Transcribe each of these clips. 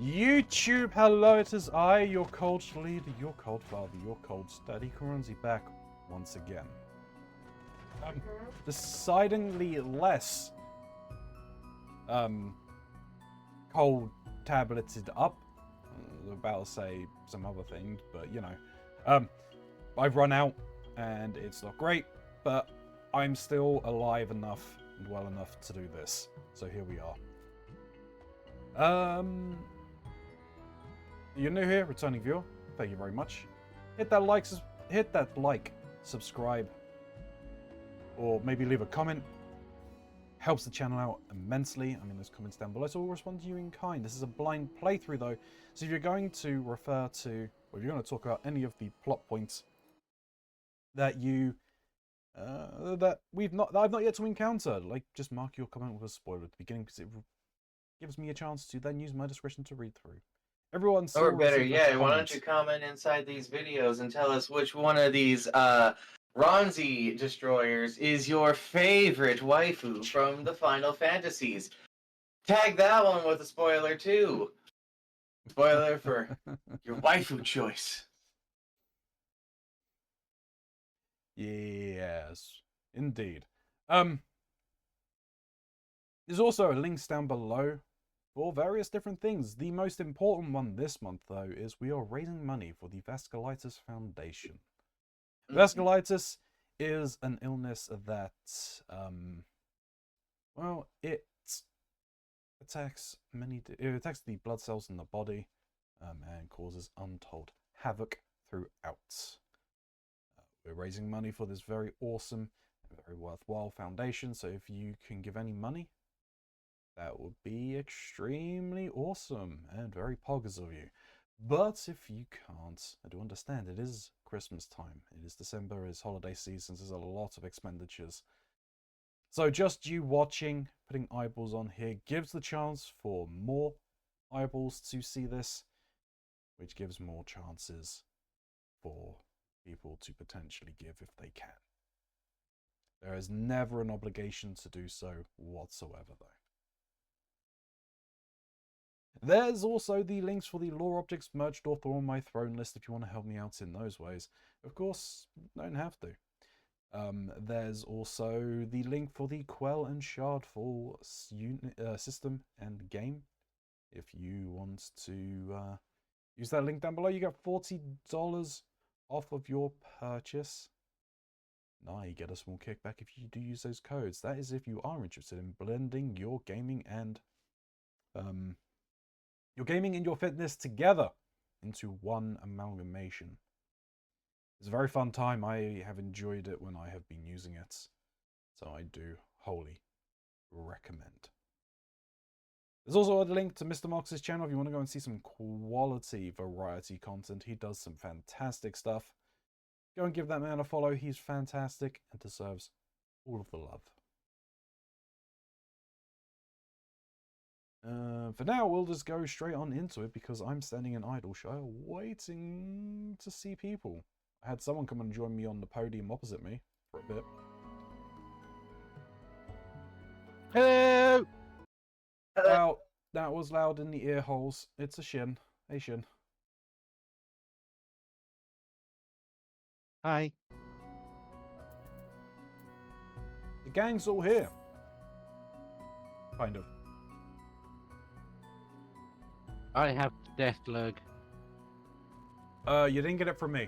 YouTube, hello, it is I, your cold leader, your cold father, your cold daddy, Keronzi, back once again. Decidingly less cold tableted up. I was about to say some other things, but you know. I've run out and it's not great, but I'm still alive enough and well enough to do this. So here we are. You're new here, returning viewer. Thank you very much. Hit that like, subscribe, or maybe leave a comment. Helps the channel out immensely. I mean, there's comments down below, so we'll respond to you in kind. This is a blind playthrough, though, so if you're going to refer to, or if you're going to talk about any of the plot points that that I've not yet to encounter, like, just mark your comment with a spoiler at the beginning, because it gives me a chance to then use my discretion to read through. Everyone's or better yet, why don't you comment inside these videos and tell us which one of these Ronzi destroyers is your favorite waifu from the Final Fantasies? Tag that one with a spoiler too. Spoiler for your waifu choice. Yes, indeed. There's also links down below for various different things. The most important one this month, though, is we are raising money for the Vasculitis Foundation. Vasculitis is an illness that, well, it attacks the blood cells in the body, and causes untold havoc throughout. We're raising money for this very awesome and very worthwhile foundation, so if you can give any money, that would be extremely awesome and very poggers of you. But if you can't, I do understand, it is Christmas time. It is December, it is holiday season, there's a lot of expenditures. So just you watching, putting eyeballs on here, gives the chance for more eyeballs to see this, which gives more chances for people to potentially give if they can. There is never an obligation to do so whatsoever, though. There's also the links for the lore objects merged author on my throne list if you want to help me out in those ways. Of course, don't have to. There's also the link for the Quell and Shardfall system and game. If you want to use that link down below, you get $40 off of your purchase. Now you get a small kickback if you do use those codes. That is if you are interested in blending your gaming and your fitness together into one amalgamation. It's a very fun time. I have enjoyed it when I have been using it, so I do wholly recommend. There's also a link to Mr. Mox's channel if you want to go and see some quality variety content. He does some fantastic stuff. Go and give that man a follow. He's fantastic and deserves all of the love. For now, we'll just go straight on into it because I'm standing in Idleshire waiting to see people. I had someone come and join me on the podium opposite me for a bit. Hello! Wow, that was loud in the ear holes. It's a Shin. Hey, Shin. Hi. The gang's all here. Kind of. I have death lurg. You didn't get it from me.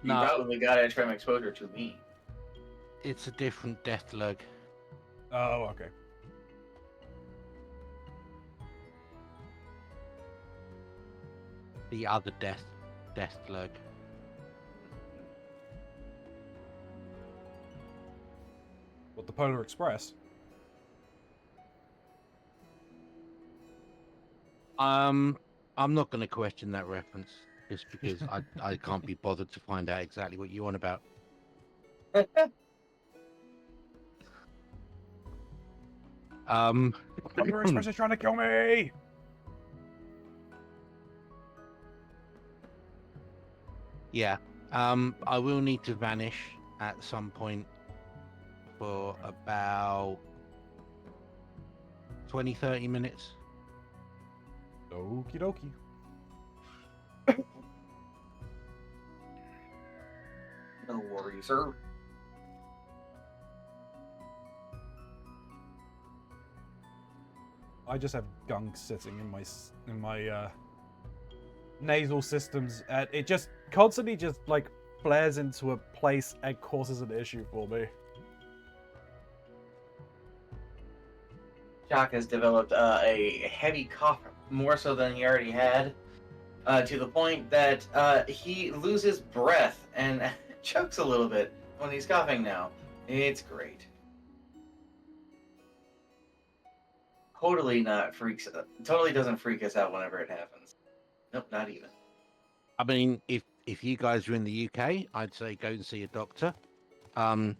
You No, probably got it from exposure to me. it's a different death lurg. Oh, okay. The other death lurg. What, the Polar Express? I'm not going to question that reference just because I can't be bothered to find out exactly what you're on about. Polar Express is trying to kill me! Yeah. I will need to vanish at some point for about 20, 30 minutes. Okie dokie. No worries, sir. I just have gunk sitting in my nasal systems. It just constantly just like flares into a place and causes an issue for me. Jock has developed a heavy cough, more so than he already had, to the point that he loses breath and chokes a little bit when he's coughing now. It's great. Totally doesn't freak us out whenever it happens. Nope, not even. I mean, if you guys are in the UK, I'd say go and see a doctor. But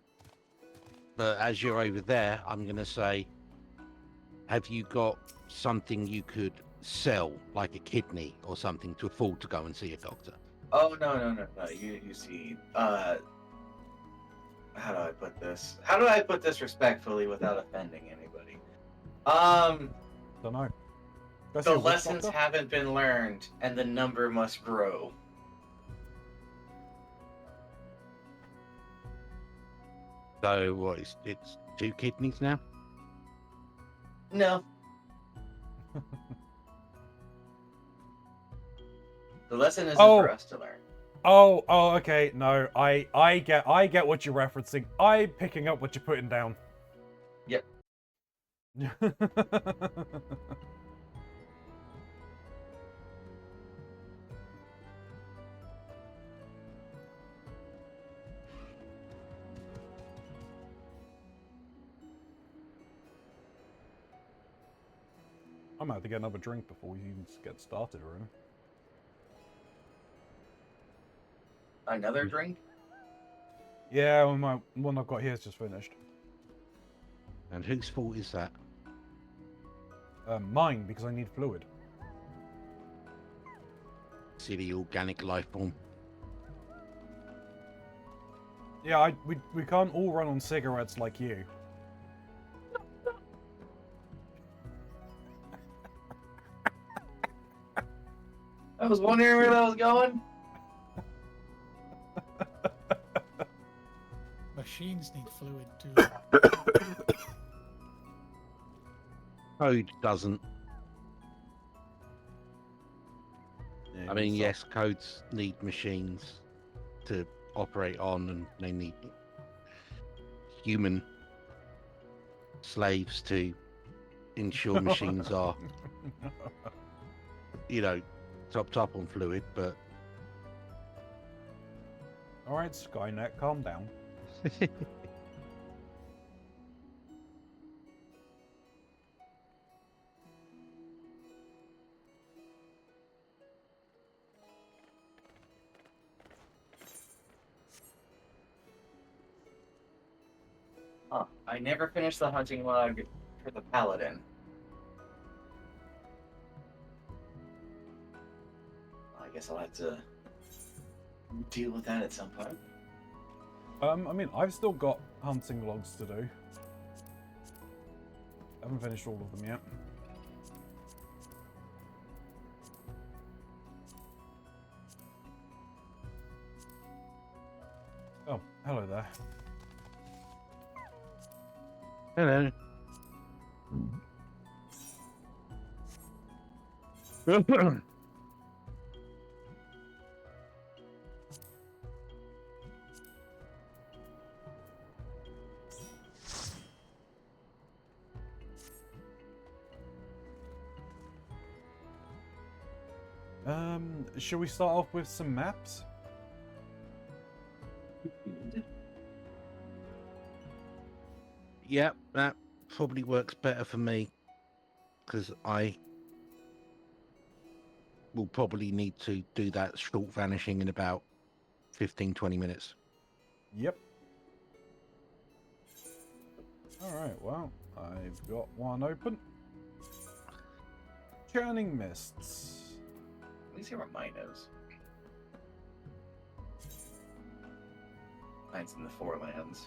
as you're over there, I'm going to say, have you got something you could sell, like a kidney or something, to afford to go and see a doctor? Oh, no. You see, how do I put this? How do I put this respectfully without offending anybody? Don't know. The lessons haven't been learned, and the number must grow. So what? It's 2 kidneys now. No. The lesson isn't for us to learn. Oh, okay. No, I get what you're referencing. I'm picking up what you're putting down. Yep. I'm about to get another drink before we even get started, really. Another drink? Yeah, well, my one I've got here is just finished. And whose fault is that? Mine, because I need fluid. Silly organic life form. Yeah, we can't all run on cigarettes like you. I was wondering where that was going. Machines need fluid too. Code doesn't. Yeah, I mean, yes, codes need machines to operate on, and they need human slaves to ensure machines are, topped up on fluid, but... Alright, Skynet, calm down. Huh. I never finished the hunting log for the paladin. Well, I guess I'll have to deal with that at some point. I mean, I've still got hunting logs to do. I haven't finished all of them yet. Oh, hello there. Hello. Should we start off with some maps? Yep, that probably works better for me, because I will probably need to do that short vanishing in about 15-20 minutes. Yep. Alright, well, I've got one open. Churning Mists. Let me see where mine is. Mine's in the Forelands.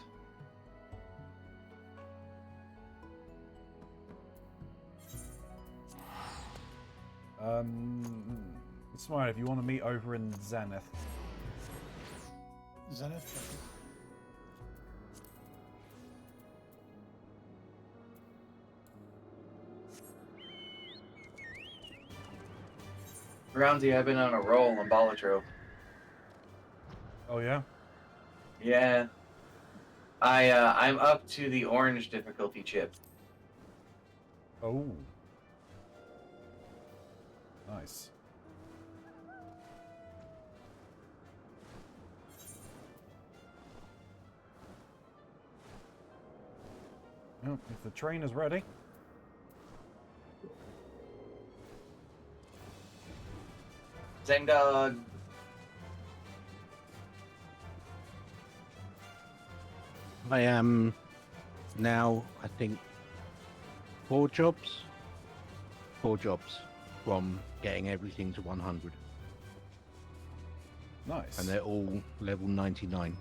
It's fine if you want to meet over in Zenith. Zenith. Keronzi, I've been on a roll on Balatrope. Oh yeah. Yeah. I'm up to the orange difficulty chip. Oh. Nice. Well, if the train is ready. Zengdog. I am now, I think, 4 jobs from getting everything to 100, Nice. and they're all level 99.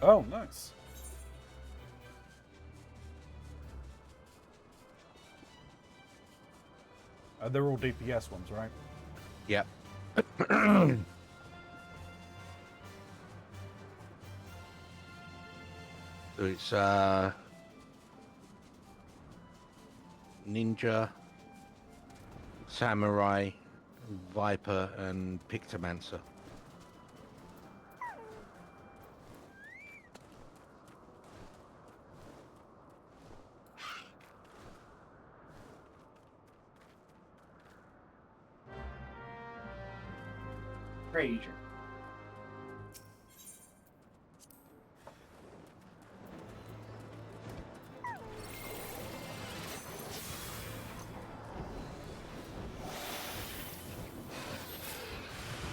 Oh, nice. They're all DPS ones, right? Yep. So it's ninja, samurai, viper, and pictomancer. Rager.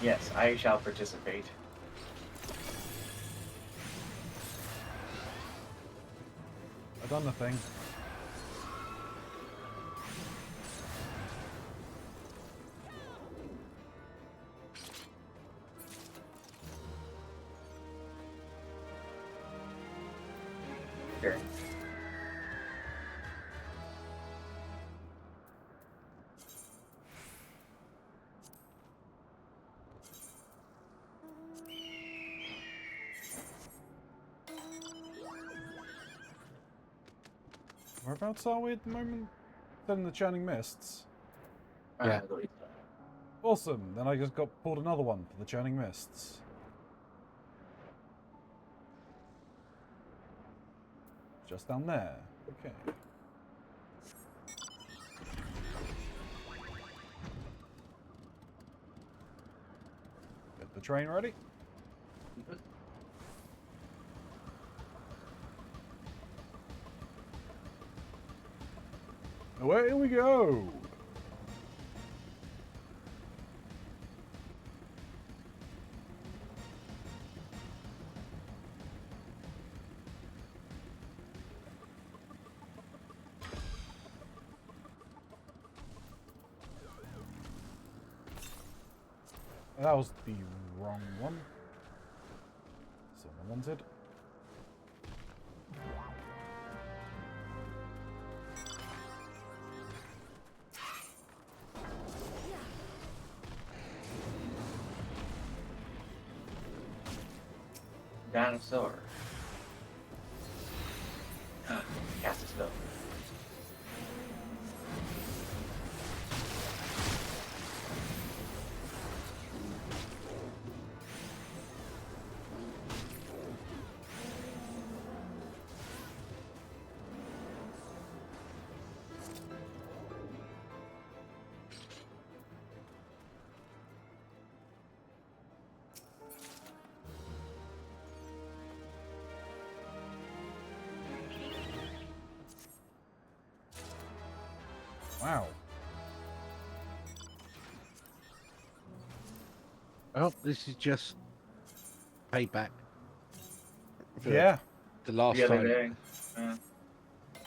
Yes, I shall participate. I've done the thing. Sure. Whereabouts are we at the moment? Still in the Churning Mists. Yeah. I believe so. Awesome. Then I just got pulled another one for the Churning Mists. Just down there. Okay. Get the train ready. Away we go. That was the wrong one. So I wanted. Dinosaur. Cast a spell. Wow. Well, this is just payback. for Yeah. The last The other time. day. Yeah.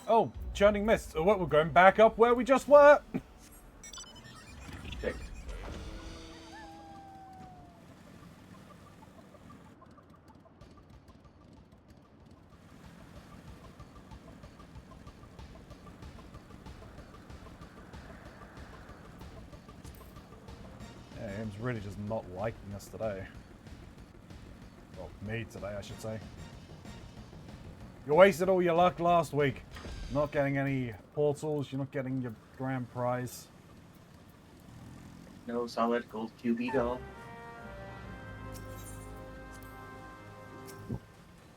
Oh, Churning Mists. Oh, what? We're going back up where we just were. Picked. game's really just not liking us today. Well, me today, I should say. You wasted all your luck last week. Not getting any portals, you're not getting your grand prize. No solid gold QB doll.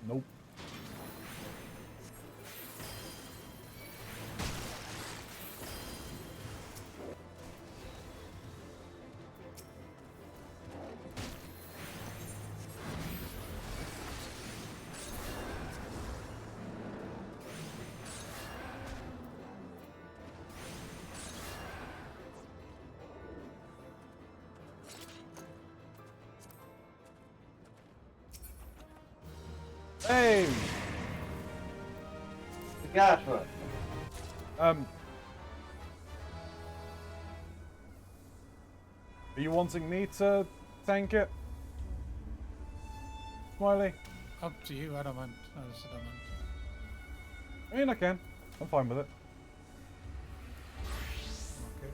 Nope. Hey! Gotcha. Are you wanting me to tank it? Smiley? Up to you, I don't mind. I just don't mind. I mean, I can. I'm fine with it. Okay.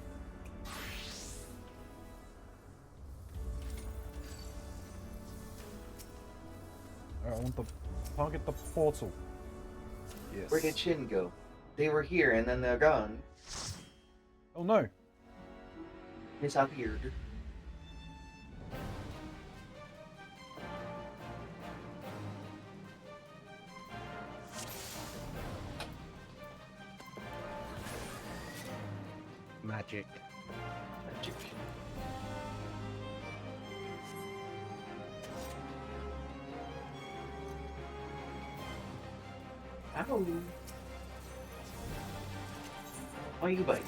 Alright, I want the target the portal. Yes. Where did Shin go? They were here and then they're gone. Oh no. Disappeared. Magic. Magic. Ow. Why you bite?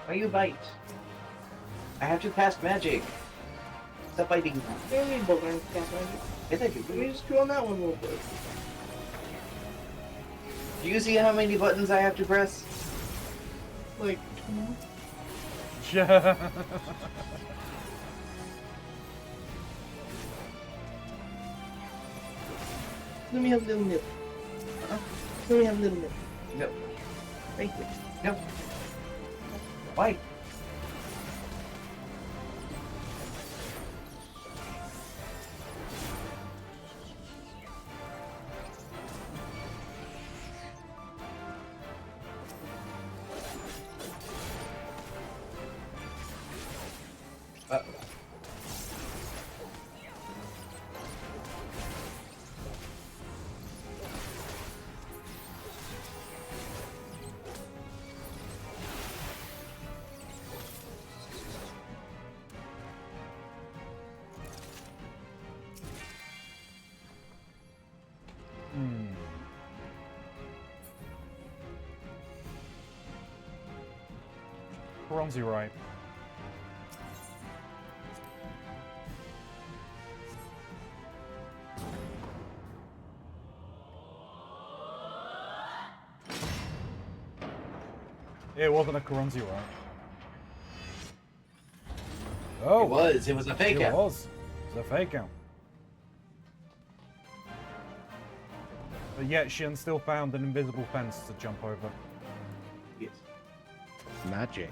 Why you bite? I have to cast magic. Stop biting. You don't need both arms to cast magic. Yes, I do. Let me just chew on that one real quick. Do you see how many buttons I have to press? Like, Yeah. let me have a little nip. Let me have a little nip. No. Thank you. No. Why? Keronzi, right. It wasn't a Keronzi, right? Oh, It was. It was a fake it out. was. It was a fake out. But yet, Shin still found an invisible fence to jump over. Yes. Magic.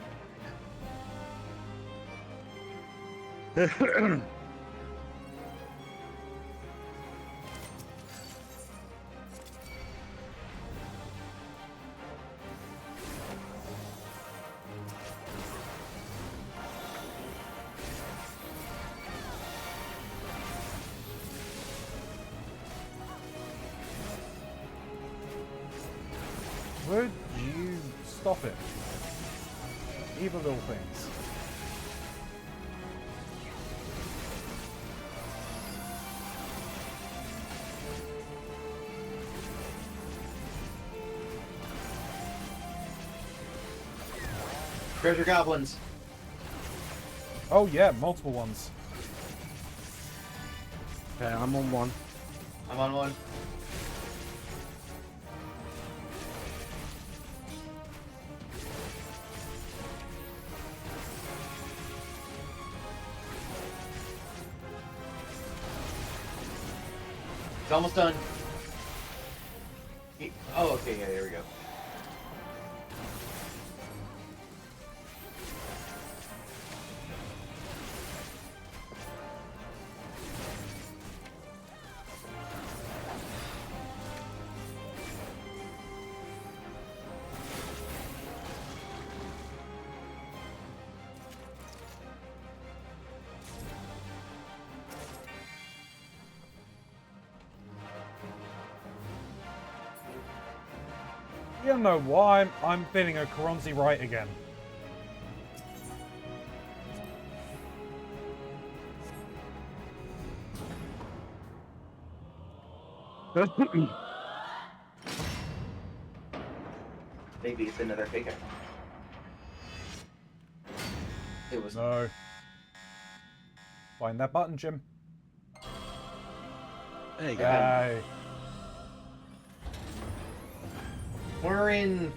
Would you stop it? Evil little things. Treasure goblins. Oh yeah, multiple ones. Okay, I'm on one. I'm on one. It's almost done. Oh, okay, yeah, there we go. You know what? I'm feeling a Keronzi right again. Maybe it's another fake out. It was. No. Find that button, Jim. There you go. Hey. We're in.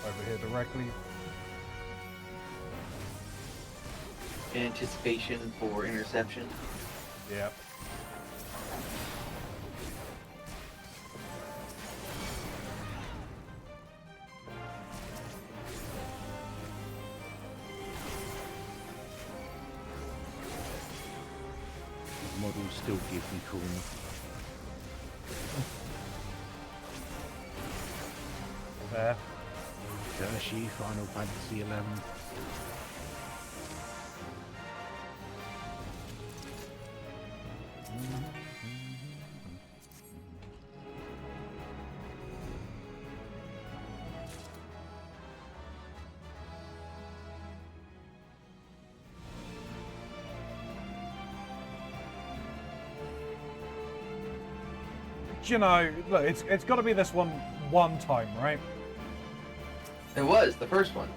Over here directly. Anticipation for interception. Yep. Models still give me corner. There. Hershey, Final Fantasy XI. You know, look, it's got to be this one time, right? It was the first one.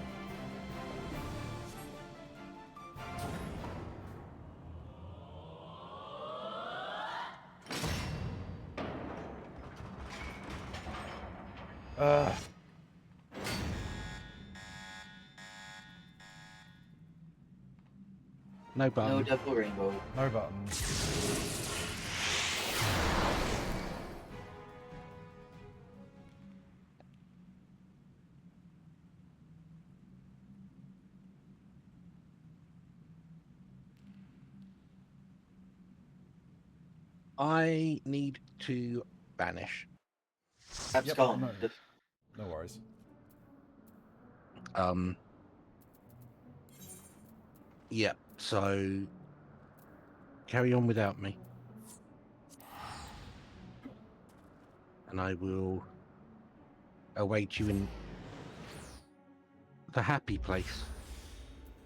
No button. No double rainbow. No buttons. I need to banish. Abscond. no. No worries. Yeah, so carry on without me. And I will await you in the happy place.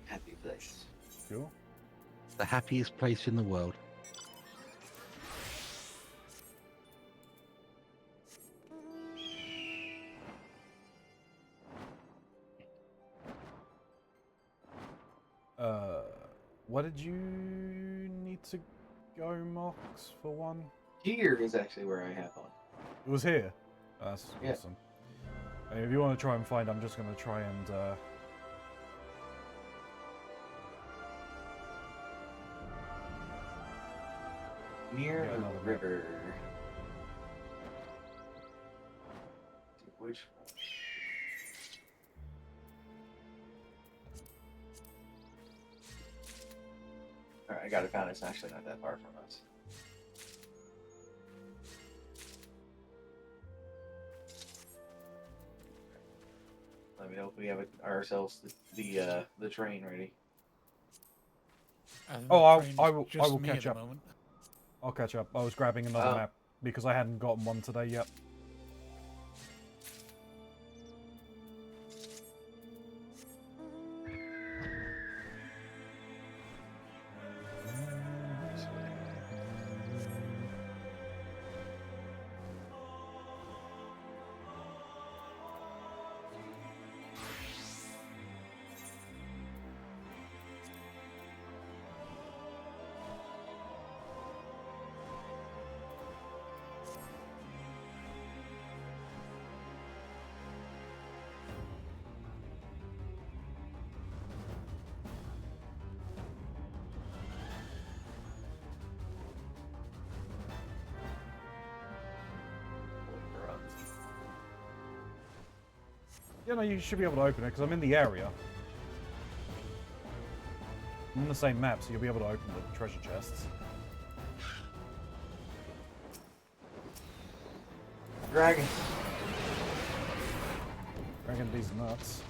Happy place. Sure. The happiest place in the world. What did you need to go, Mox, for one? Here is actually where I have one. It was here. That's Yeah. awesome. And if you want to try and find, I'm just going to try and Near Yeah, a another map. river. Which one? Alright, I got it found. It's actually not that far from us. Let me know if we have ourselves the train ready. I think Oh, the I train's will just me catch at the up. moment. I'll catch up. I was grabbing another Oh. map because I hadn't gotten one today yet. You know, you should be able to open it because I'm in the area. I'm on the same map, so you'll be able to open the treasure chests. Dragon. Dragging these nuts.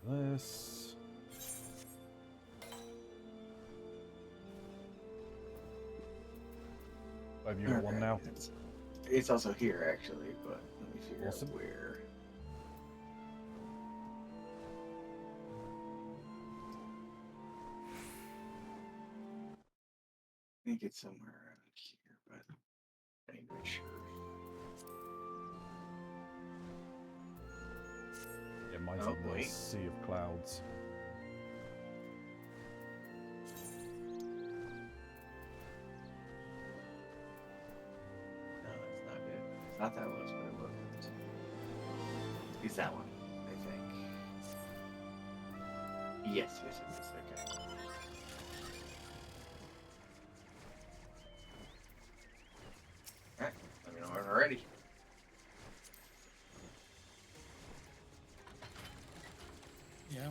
This. Have you got one now? It's also here, actually, but let me figure Awesome. out where. I think it's somewhere around here, but I ain't really sure. Yeah, mine's Oh, in the wait. sea of clouds. No, that's not it. I thought that was, but it wasn't. It's that one, I think. Yes, yes, it is. Okay. Alright, let me know when we're ready. Yeah.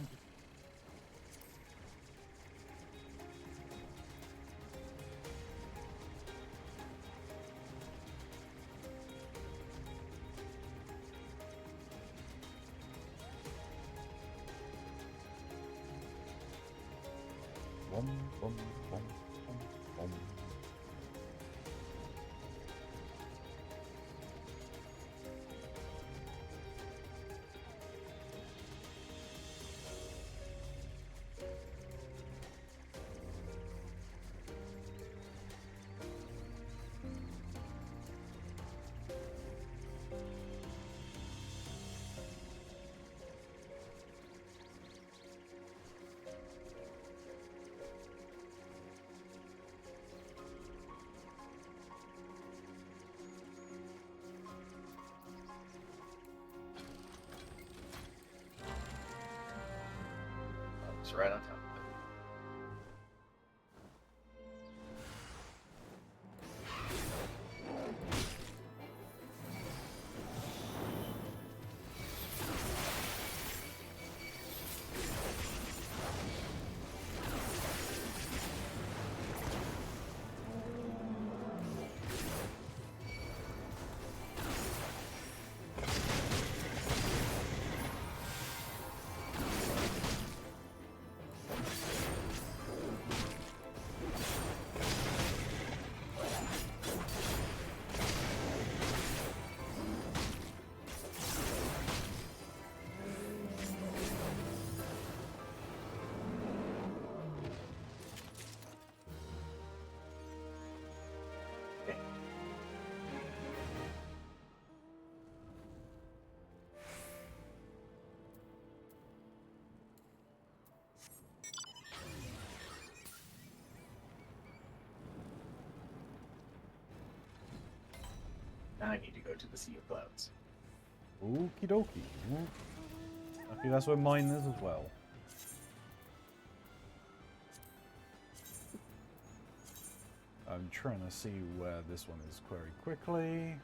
Bum, bum, bum, bum, bum. It's right on top of it. Now I need to go to the Sea of Clouds. Okie dokie. Okay, that's where mine is as well. I'm trying to see where this one is very quickly.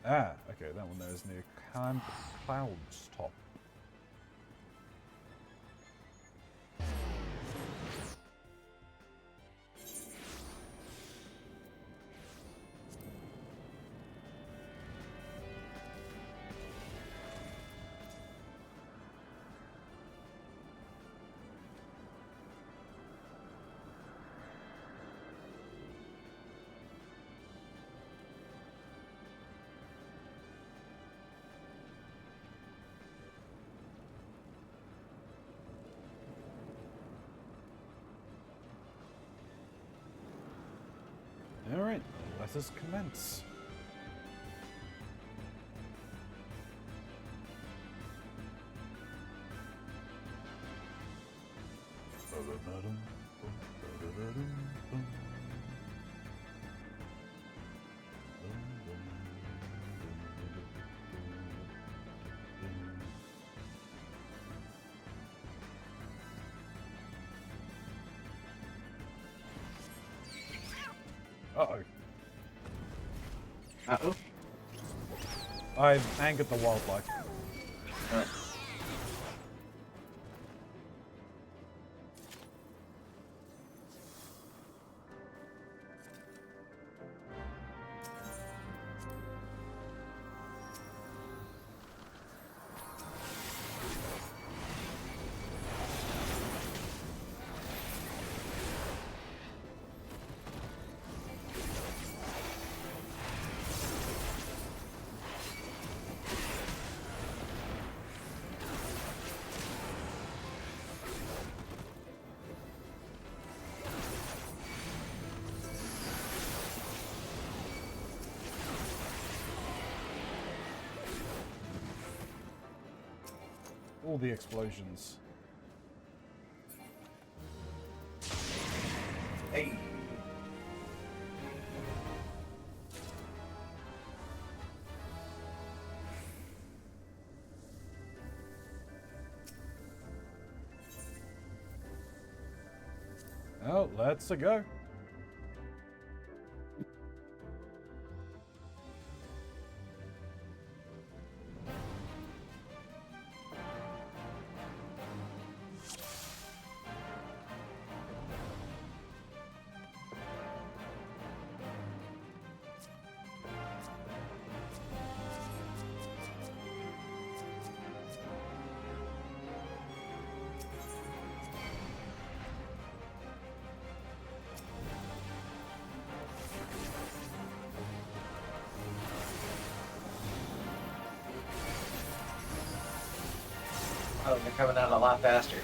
Ah, okay, that one there is near Cloud's Top. Let us commence. Uh-oh. Uh-oh. I've angered the wildlife. All the explosions. Hey. Oh, let's go. Oh, they're coming out a lot faster.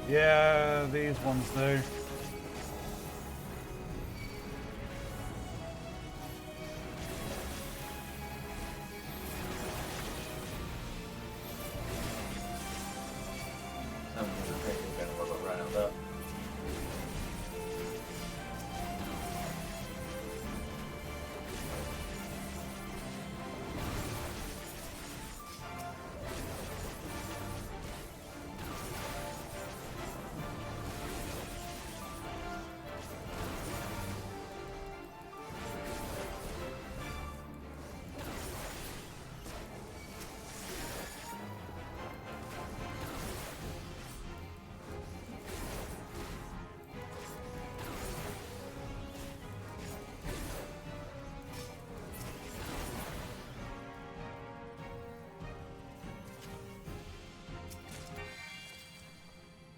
Yeah, these ones do. Some of the things are gonna look around up.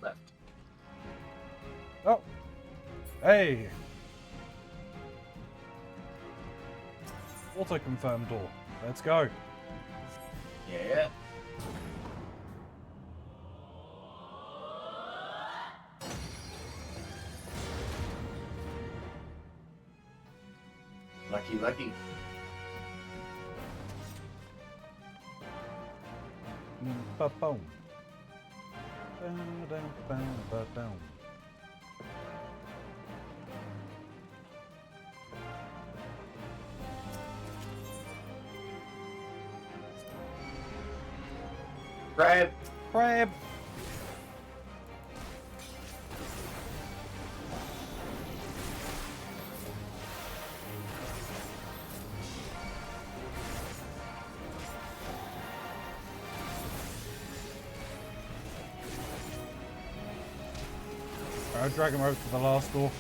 Left. Oh. Hey. Auto-confirm door. Let's go. Yeah. Lucky, lucky. Ba-boom. Ba-dum-ba-dum-ba-dum. Grab. Crab. I'll drag him over to the last door.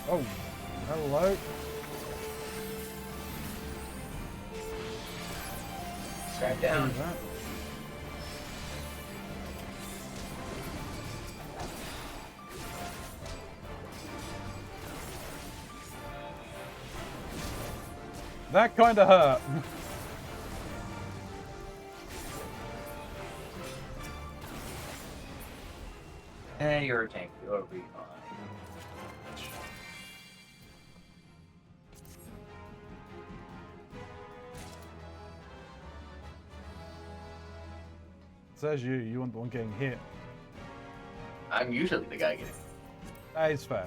Oh, hello. Strap down. Who's that? That kind of hurt. You're a tank. You'll be fine. Says you want the one getting hit. I'm usually the guy getting. That is fair.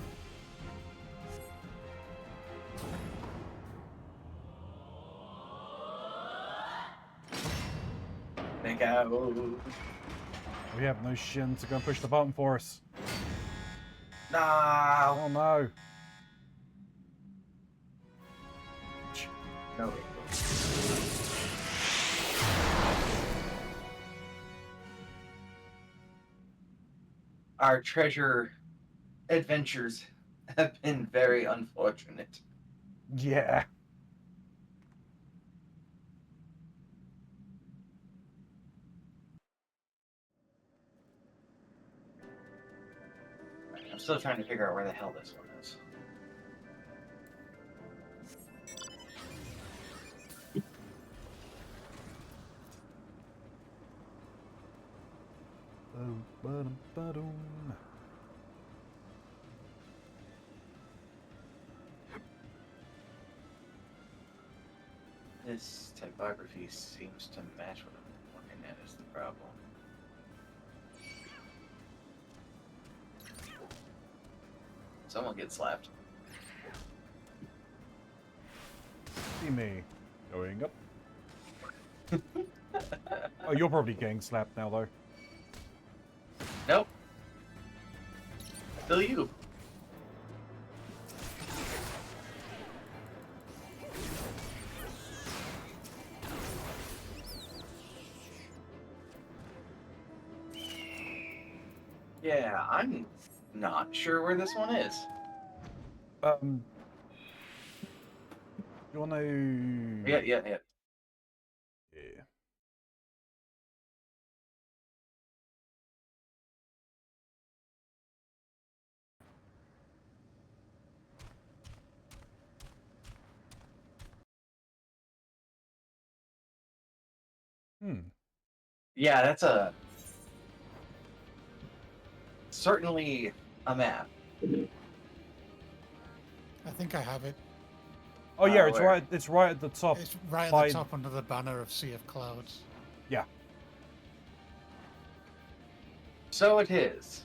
Think out. We have no shin to go and push the button for us. Nah. Oh no. No. Our treasure adventures have been very unfortunate. Yeah. I'm still trying to figure out where the hell this one is. Ba-dum. This typography seems to match what I'm looking at is the problem. Someone gets slapped. See me going up. Oh, you're probably getting slapped now, though. Nope. Still you. Yeah, I'm not sure where this one is. You wanna? Yeah. Yeah. Yeah, that's certainly a map. I think I have it. Oh yeah, it's where? right. It's right at the top. It's right at by- the top under the banner of Sea of Clouds. Yeah. So it is.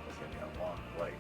It's gonna be a long flight.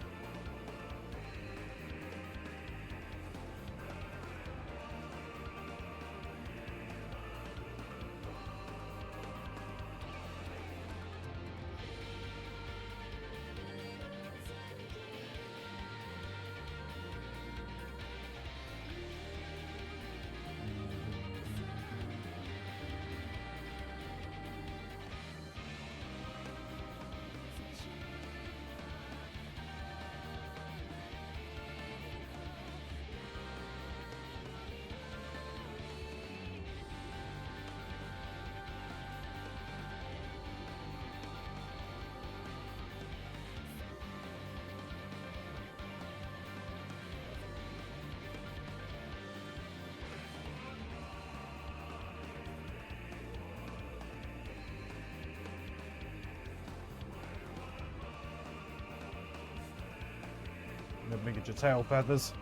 Never get your tail feathers.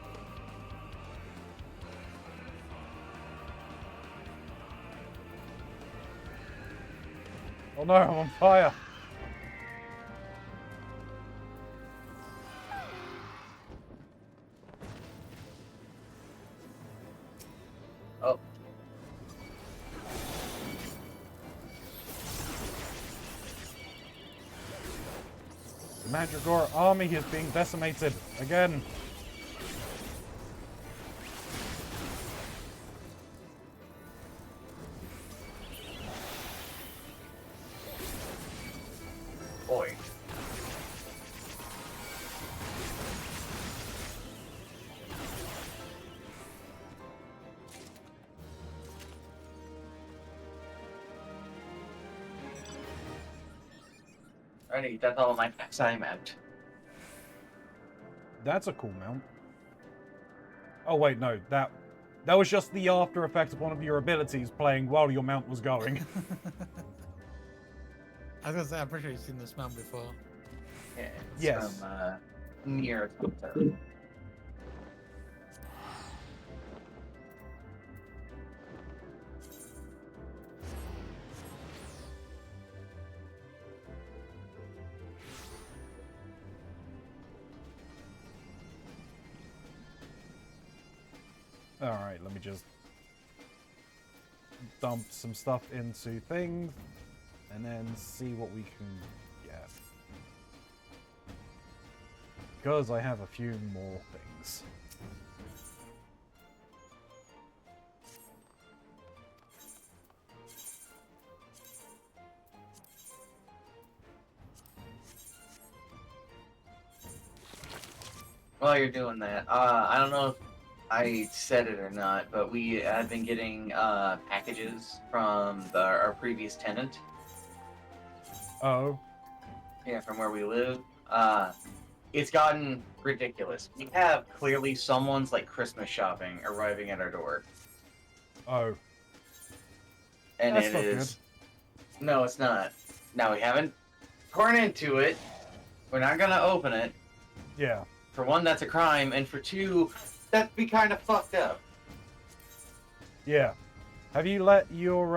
Oh no, I'm on fire. Oh. The Mandragora army is being decimated again. Alrighty, that's all my packs I'm at. That's a cool mount. Oh wait, no, that was just the after effect of one of your abilities playing while your mount was going. I was gonna say, I'm pretty sure you've seen this mount before. Yeah, it's Yes. from near Tokyo. Alright, let me just dump some stuff into things and then see what we can get. Because I have a few more things. While you're doing that, I don't know if I said it or not, but we have been getting packages from our previous tenant. Oh, Yeah, from where we live. It's gotten ridiculous. We have clearly someone's like Christmas shopping arriving at our door, oh. and That's it not is. No, it's not. Now we haven't torn into it. We're not gonna open it. Yeah. For one, that's a crime, and for two, that'd be kind of fucked up. Yeah. Have you let your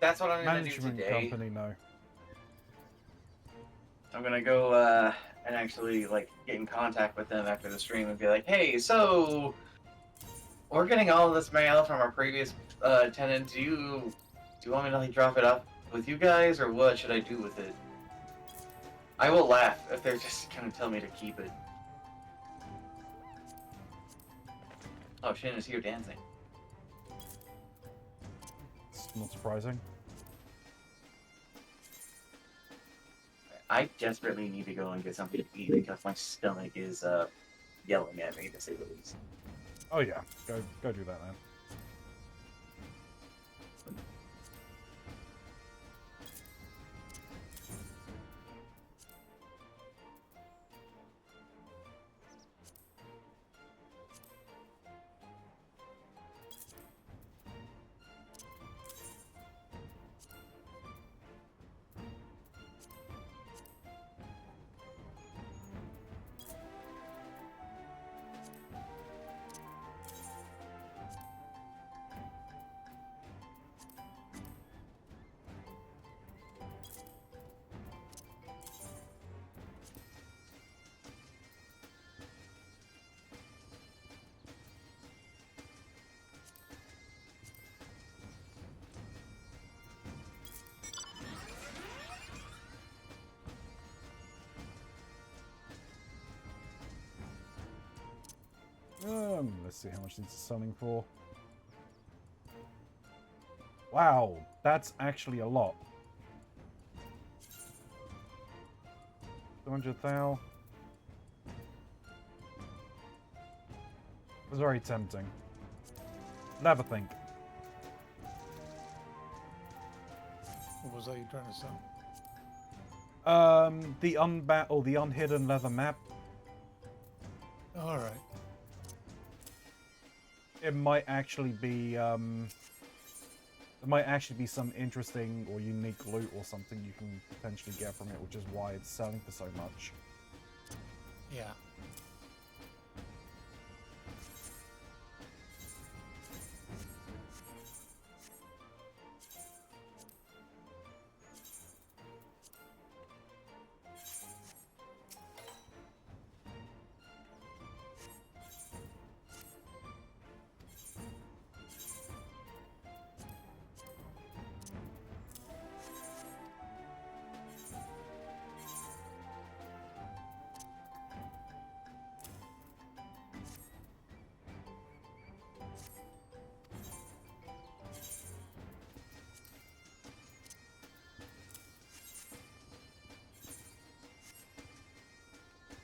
That's what I'm gonna do management today. company know? I'm gonna go and actually like get in contact with them after the stream and be like, hey, so we're getting all of this mail from our previous tenant. Do you want me to like drop it off with you guys, or what should I do with it? I will laugh if they're just gonna tell me to keep it. Oh, Shin is here dancing. It's not surprising. I desperately need to go and get something to eat because my stomach is yelling at me, to say the least. Oh yeah, go do that then. Let's see how much these are selling for. Wow, that's actually a lot. 200,000. It's very tempting. Never think. What was that you trying to sell? The unhidden leather map. Alright. It might actually be there might actually be some interesting or unique loot or something you can potentially get from it, which is why it's selling for so much. Yeah.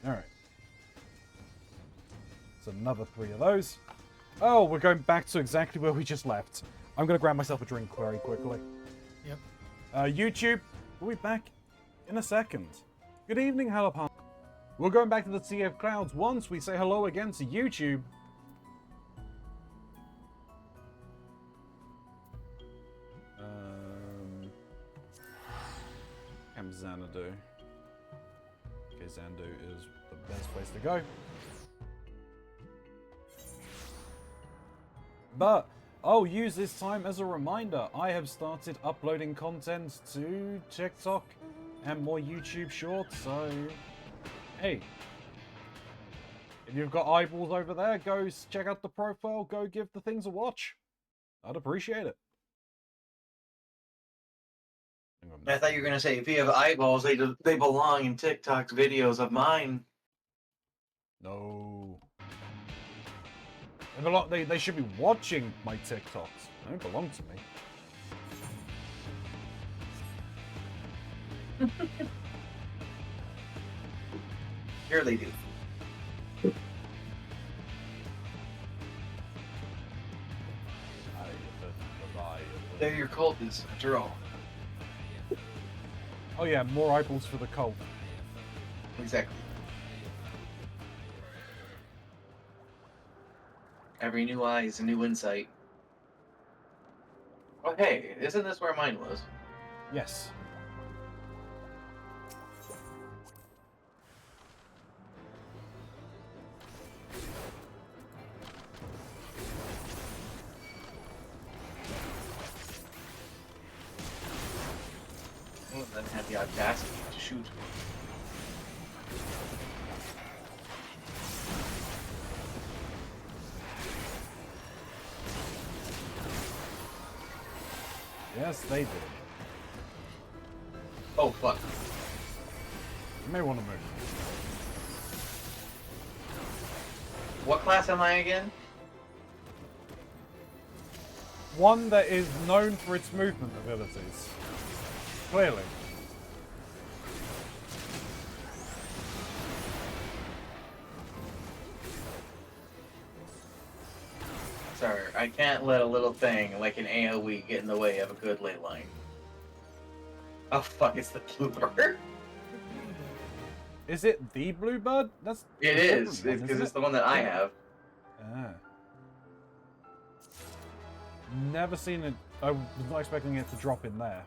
Alright. So another 3 of those. Oh, we're going back to exactly where we just left. I'm going to grab myself a drink very quickly. Yep. YouTube, are we back? in a second. Good evening, Jalapano. We're going back to the Sea of Clouds once we say hello again to YouTube. Camp Xanadu. Okay, Xanadu is the best place to go. But I'll use this time as a reminder. I have started uploading content to TikTok and more YouTube shorts, so hey, if you've got eyeballs over there, go check out the profile, go give the things a watch. I'd appreciate it. I thought you were gonna say if you have eyeballs, they belong in TikTok's videos of mine. No. They should be watching my TikToks. They don't belong to me. Here they do. They're your cultists, after all. Oh yeah, more eyeballs for the cult. Exactly. Every new eye is a new insight. Oh hey, isn't this where mine was? Yes. Well, then have the audacity to shoot. Yes, they did. Oh fuck. You may want to move. What class am I again? One that is known for its movement abilities. Clearly. Sorry, I can't let a little thing like an AoE get in the way of a good ley line. Oh fuck, it's the blooper. Is it the Bluebird? That's It is, because it's the one that I have. Ah. Never seen it. I was not expecting it to drop in there.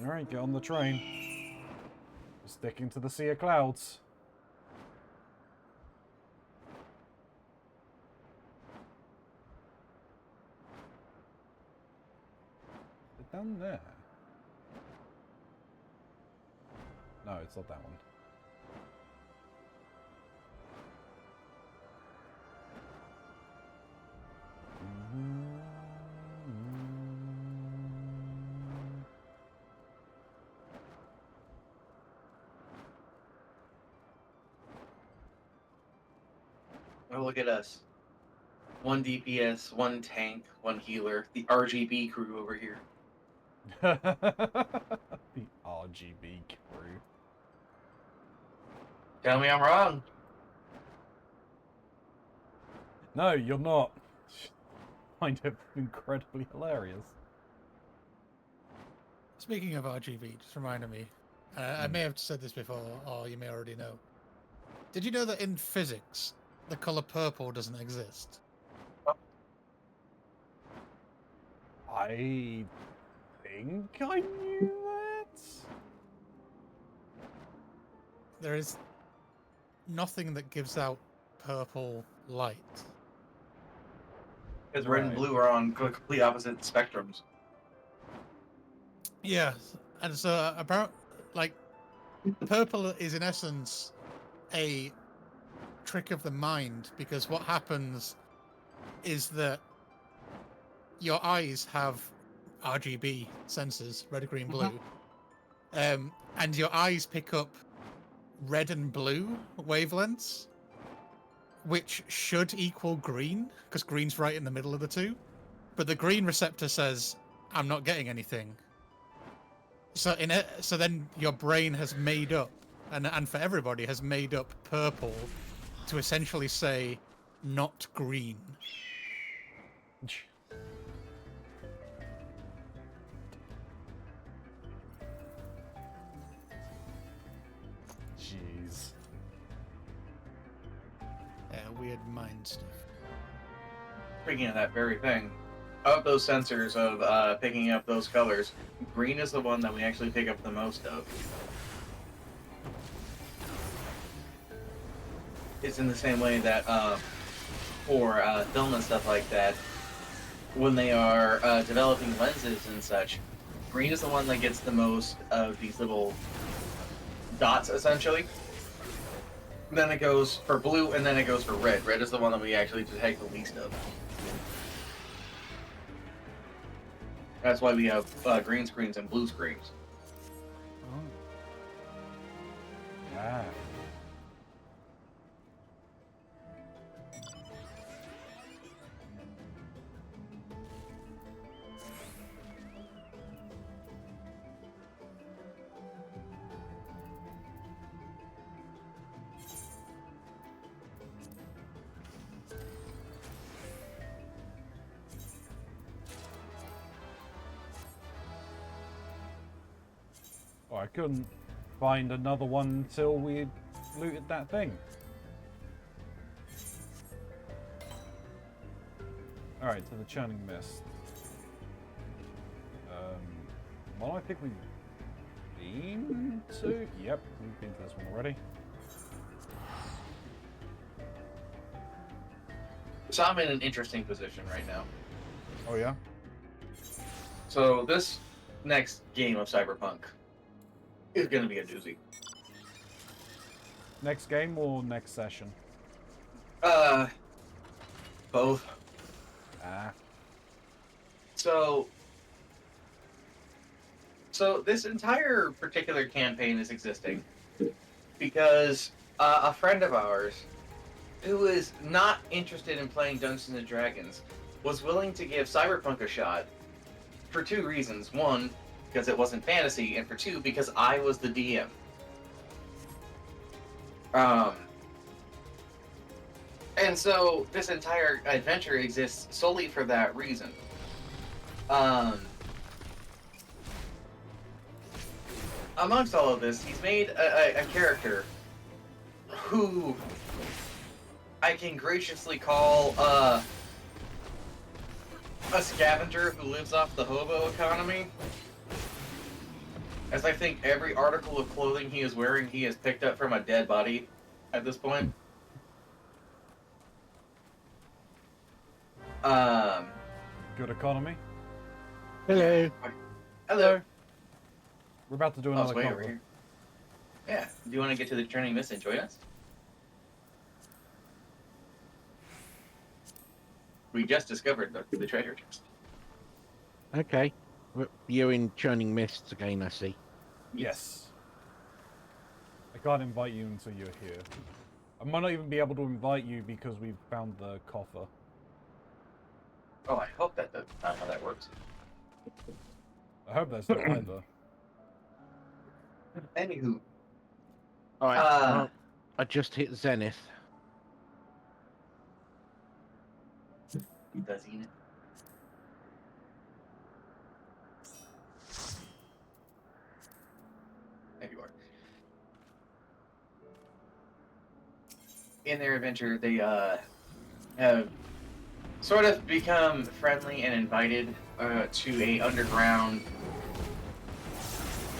Alright, get on the train. We're sticking to the Sea of Clouds. Is it down there? No, it's not that one. Oh, look at us. One DPS, one tank, one healer. The RGB crew over here. The RGB crew. Tell me I'm wrong. No, you're not. Find it incredibly hilarious. Speaking of RGB, just reminded me. I may have said this before, or you may already know. Did you know that in physics, the color purple doesn't exist? I think I knew that. There is nothing that gives out purple light. Because red and Right. blue are on complete opposite spectrums. Yeah, and so about like purple is in essence a trick of the mind, because what happens is that your eyes have RGB sensors, red, green, blue, and your eyes pick up red and blue wavelengths, which should equal green, because green's right in the middle of the two. But the green receptor says, "I'm not getting anything." So so then your brain has made up, and for everybody has made up purple to essentially say, not green. Jeez. Yeah, weird mind stuff. Speaking of that very thing, of those sensors of picking up those colors, green is the one that we actually pick up the most of. It's in the same way that for film and stuff like that, when they are developing lenses and such, green is the one that gets the most of these little dots, essentially. Then it goes for blue, and then it goes for red. Red is the one that we actually detect the least of. That's why we have green screens and blue screens. Ah. Oh, I couldn't find another one until we looted that thing. Alright, to the churning mist. Well, I think we've been to... Yep, we've been to this one already. So I'm in an interesting position right now. Oh, yeah? So this next game of Cyberpunk is going to be a doozy. Next game or next session? Both. Ah. So this entire particular campaign is existing because a friend of ours who is not interested in playing Dungeons and Dragons was willing to give Cyberpunk a shot for two reasons. One, because it wasn't fantasy, and for two, because I was the DM. And so this entire adventure exists solely for that reason. Amongst all of this, he's made a character who I can graciously call a scavenger who lives off the hobo economy. As I think every article of clothing he is wearing, he has picked up from a dead body at this point. Good economy. Hello. Hello. We're about to do Oh, another it's way over cover. here. Yeah. Do you want to get to the Churning Mist and join us? We just discovered the treasure chest. Okay. You're in Churning Mists again, I see. Yes. I can't invite you until you're here. I might not even be able to invite you because we've found the coffer. Oh, I hope that's not how that works. I hope that's not either. Anywho. Alright, well, I just hit Zenith. Does he? There you are. In their adventure, they have sort of become friendly and invited to a underground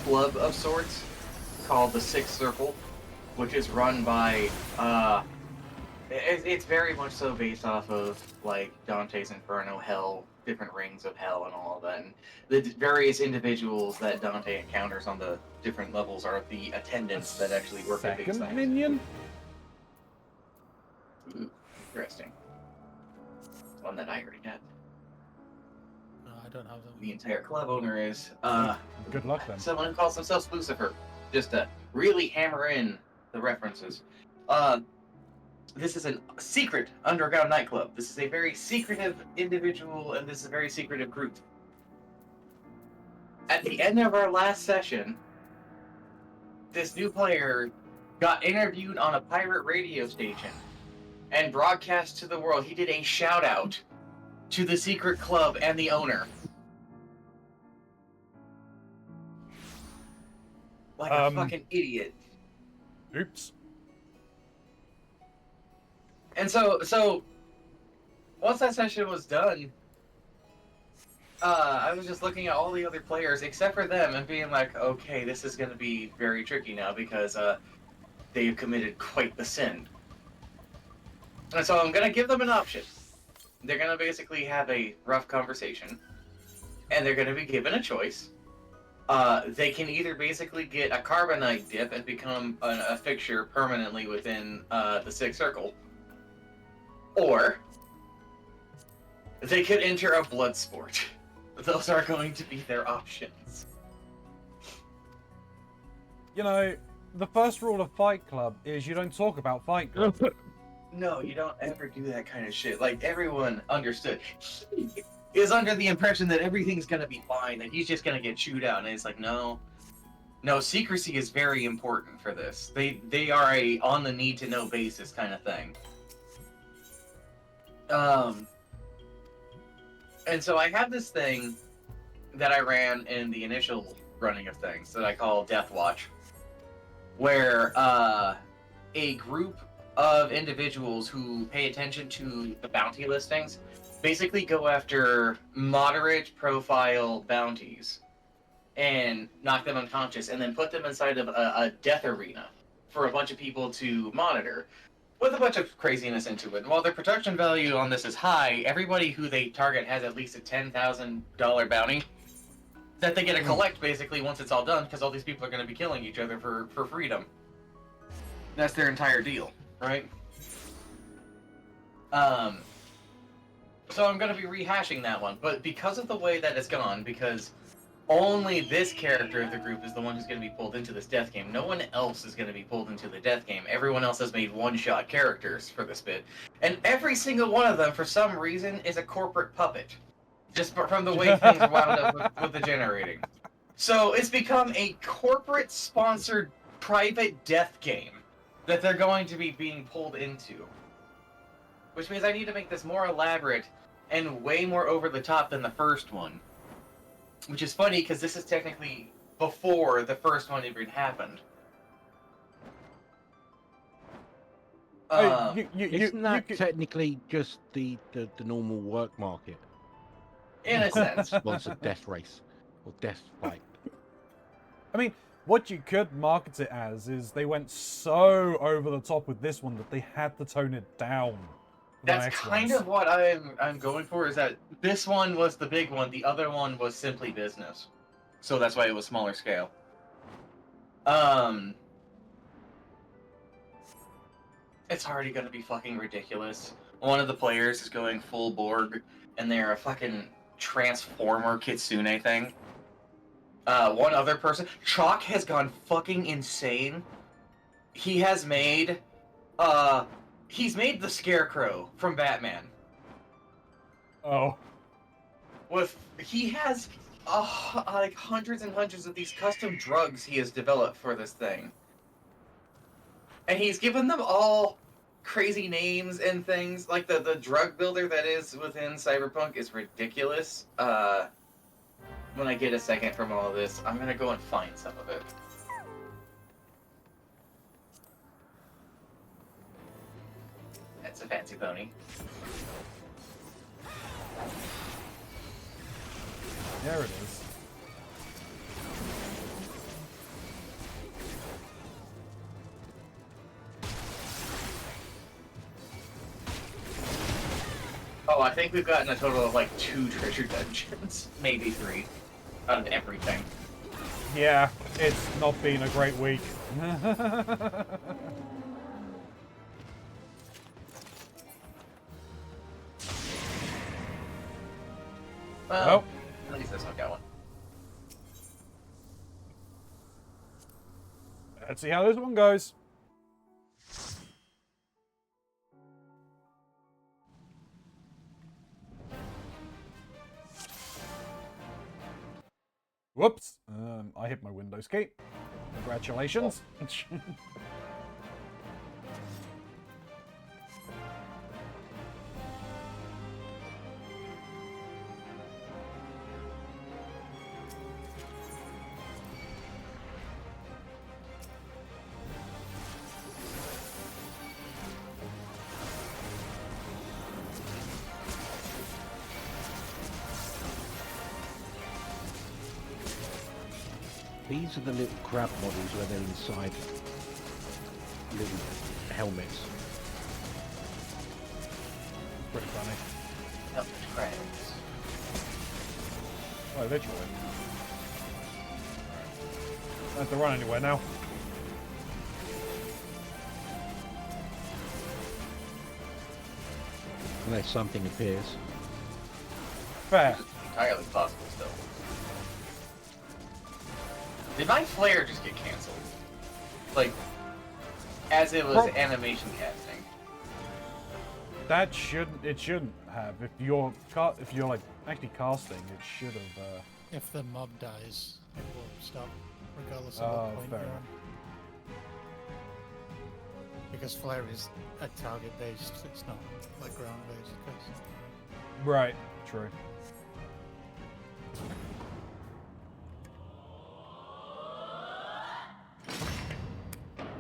club of sorts called the Sixth Circle, which is run by it's very much so based off of like Dante's Inferno, Hell, different rings of hell, and all of that. And the various individuals that Dante encounters on the different levels are the attendants that actually work at these Second things. minion? Ooh, interesting. One that I already had. No, I don't have them. The entire club owner is Good luck then. someone who calls themselves Lucifer, just to really hammer in the references. This is a secret underground nightclub. This is a very secretive individual, and this is a very secretive group. At the end of our last session, this new player got interviewed on a pirate radio station and broadcast to the world. He did a shout out to the secret club and the owner. Like a fucking idiot. Oops. And so once that session was done, I was just looking at all the other players except for them and being like, okay, this is going to be very tricky now because they've committed quite the sin. And so I'm going to give them an option. They're going to basically have a rough conversation, and they're going to be given a choice. They can either basically get a carbonite dip and become a fixture permanently within the Sixth Circle, or they could enter a blood sport. Those are going to be their options. You know, the first rule of Fight Club is you don't talk about Fight Club. No, you don't ever do that kind of shit. Like, everyone understood. He is under the impression that everything's gonna be fine, that he's just gonna get chewed out, and it's like, no. No, secrecy is very important for this. They are a on the need to know basis kind of thing. And so I have this thing that I ran in the initial running of things that I call Death Watch, where a group of individuals who pay attention to the bounty listings basically go after moderate profile bounties and knock them unconscious and then put them inside of a death arena for a bunch of people to monitor with a bunch of craziness into it. And while their production value on this is high, everybody who they target has at least a $10,000 bounty that they get to collect basically once it's all done, because all these people are going to be killing each other for freedom. That's their entire deal, right? So I'm going to be rehashing that one, but because of the way that it's gone, because only this character of the group is the one who's going to be pulled into this death game. No one else is going to be pulled into the death game. Everyone else has made one-shot characters for this bit. And every single one of them, for some reason, is a corporate puppet. Just from the way things wound up with the generating. So it's become a corporate-sponsored private death game that they're going to be being pulled into. Which means I need to make this more elaborate and way more over-the-top than the first one. Which is funny, because this is technically before the first one even happened. Isn't that technically just the normal work market? In a sense. Sponsored death race. Or death fight. I mean, what you could market it as is they went so over the top with this one that they had to tone it down. That's kind of what I'm going for, is that this one was the big one, the other one was simply business. So that's why it was smaller scale. It's already gonna be fucking ridiculous. One of the players is going full Borg, and they're a fucking Transformer Kitsune thing. One other person, Chalk, has gone fucking insane. He has made, he's made the Scarecrow from Batman. Oh. He has like hundreds and hundreds of these custom drugs he has developed for this thing. And he's given them all crazy names and things. Like the drug builder that is within Cyberpunk is ridiculous. When I get a second from all of this, I'm gonna go and find some of it. That's a fancy pony. There it is. Oh, I think we've gotten a total of like 2 treasure dungeons. Maybe 3. Out of everything. Yeah, it's not been a great week. Well, at least this one got one. Let's see how this one goes. Whoops. I hit my Windows key. Congratulations. These are the little crab models where they're inside little helmets. Pretty funny. Help the crabs. Oh, literally. Don't have to run anywhere now. Unless something appears. Fair. Entirely possible still. Did my flare just get cancelled? Like, as it was animation casting. That shouldn't. It shouldn't have. If you're like actually casting, it should have. If the mob dies, it will stop, regardless of Oh, what point fair you're enough. on. Because flare is a target based, it's not like ground based. Right. True.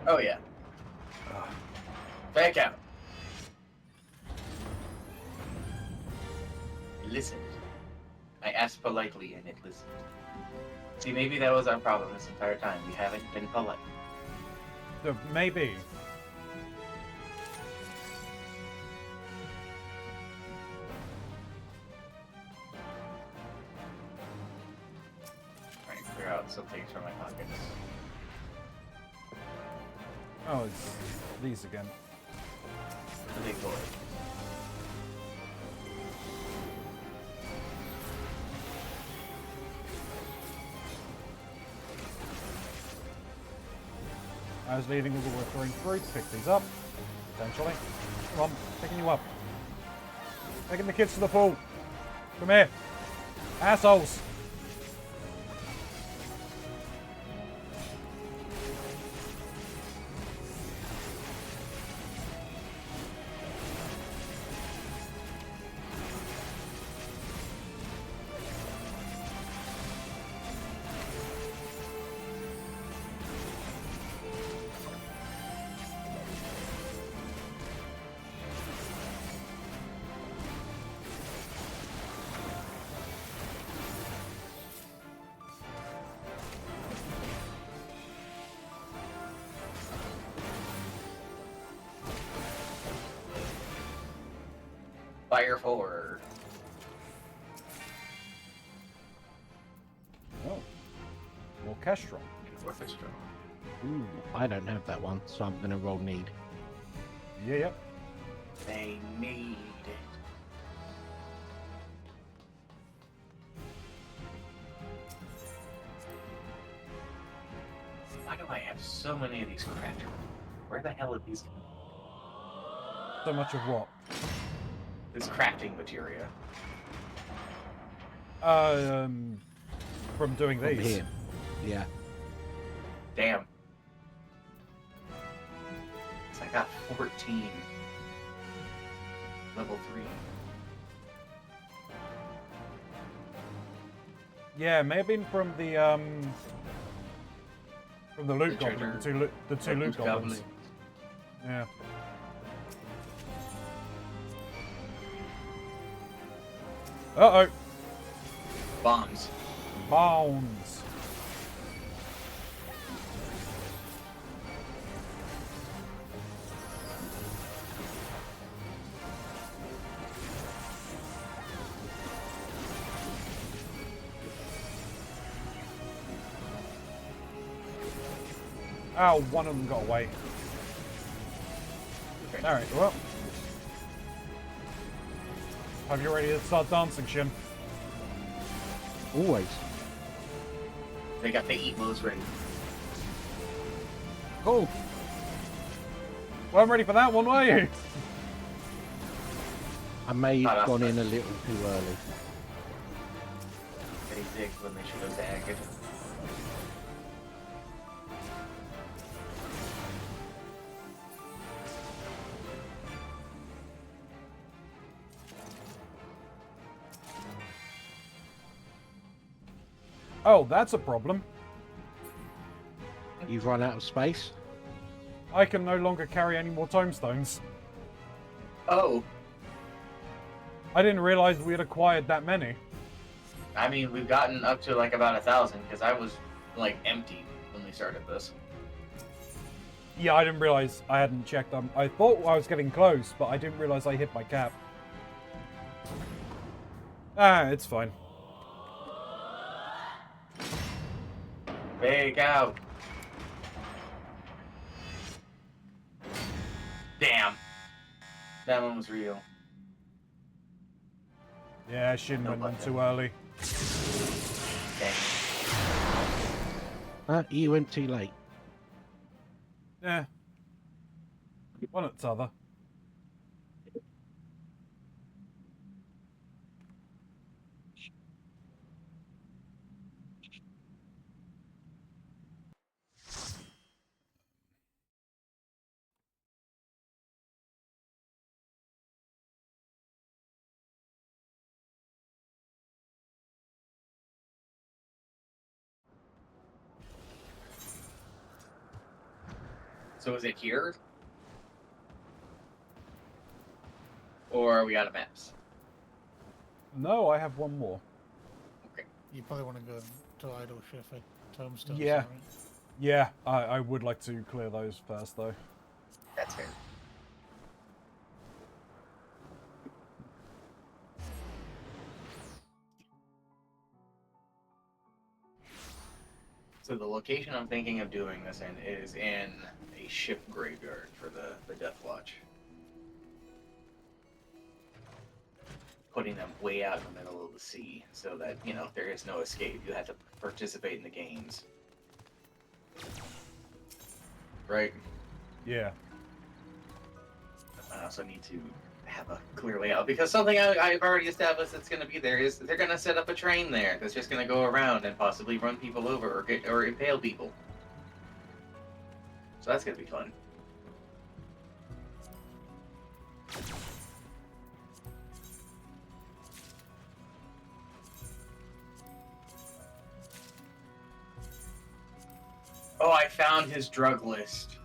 Oh yeah. Back out. It listened. I asked politely and it listened. See, maybe that was our problem this entire time. We haven't been polite. Maybe. Trying to clear out some things from my pockets. Oh, it's these again. The big boy. I was leaving as we're throwing fruit. Pick these up. Potentially. Come on, picking you up. Taking the kids to the pool. Come here. Assholes. Fire forward. Oh. Orchestral. Orchestra. Ooh, I don't have that one, so I'm gonna roll need. Yeah, yep. They need it. Why do I have so many of these crafters? Where the hell are these? So much of what? This crafting materia. From doing From these. here. Yeah. Damn. So I got 14. Level 3. Yeah, maybe from the loot The goblin, treasure- the two loot goblins. Yeah. Uh oh, Bombs. bounds. Oh, one of them got away. Okay. Alright, well. Have you ready to start dancing, Shin? Always. They got the emotes ready. Cool. Well, I'm ready for that one, were you? I may Oh, have that's gone in nice. a little too early. They zigged when they should have zagged. Oh, that's a problem. You've run out of space? I can no longer carry any more tomestones. Oh, I didn't realize we had acquired that many. I mean, we've gotten up to like about 1,000 because I was like empty when we started this. Yeah, I didn't realize I hadn't checked them. I thought I was getting close, but I didn't realize I hit my cap. Ah, it's fine. Fake out. Damn. That one was real. Yeah, Shin went on too early. Dang. You went too late. Yeah. One at t'other. So is it here? Or are we out of maps? No, I have one more. Okay. You probably want to go to Idle Ship for Tombstone. Yeah. Right? Yeah, I would like to clear those first, though. That's fair. So the location I'm thinking of doing this in is in a ship graveyard for the Death Watch. Putting them way out in the middle of the sea so that, you know, there is no escape. You have to participate in the games. Right? Yeah. I also need to have a clear layout because something I've already established that's going to be there is they're going to set up a train there that's just going to go around and possibly run people over or impale people. So that's going to be fun. Oh, I found his drug list.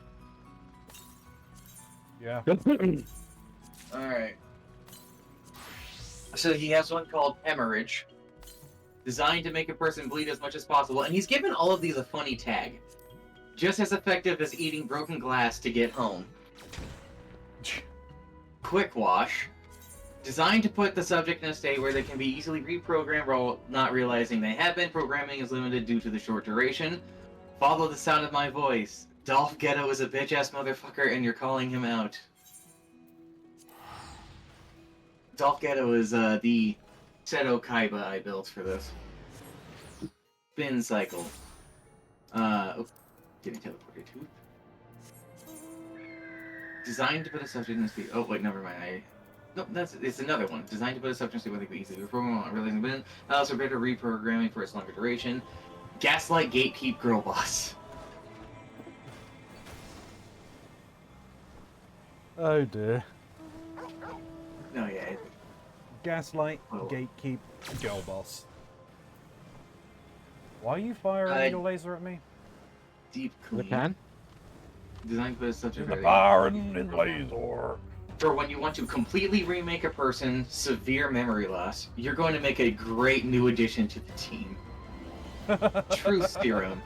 Yeah. Alright. So he has one called hemorrhage, designed to make a person bleed as much as possible, and he's given all of these a funny tag. Just as effective as eating broken glass to get home. Quick wash, designed to put the subject in a state where they can be easily reprogrammed while not realizing they have been. Programming is limited due to the short duration. Follow the sound of my voice. Dolph Ghetto is a bitch-ass motherfucker and you're calling him out. Dolph Ghetto is the Seto Kaiba I built for this. Spin cycle. Getting teleported to. Designed to put a subject in speed. Oh wait, never mind. No, it's another one. Designed to put a subject in speed where they can easily reprogram on realizing bin. Also better reprogramming for its longer duration. Gaslight Gatekeep Girl Boss. Oh dear. No, yeah. Gaslight, Oh. gatekeep, girl boss. Why are you firing your laser at me? Deep We clean. can. Designed to put a subject The ready. firing in laser. For when you want to completely remake a person, severe memory loss, you're going to make a great new addition to the team. Truth Serum.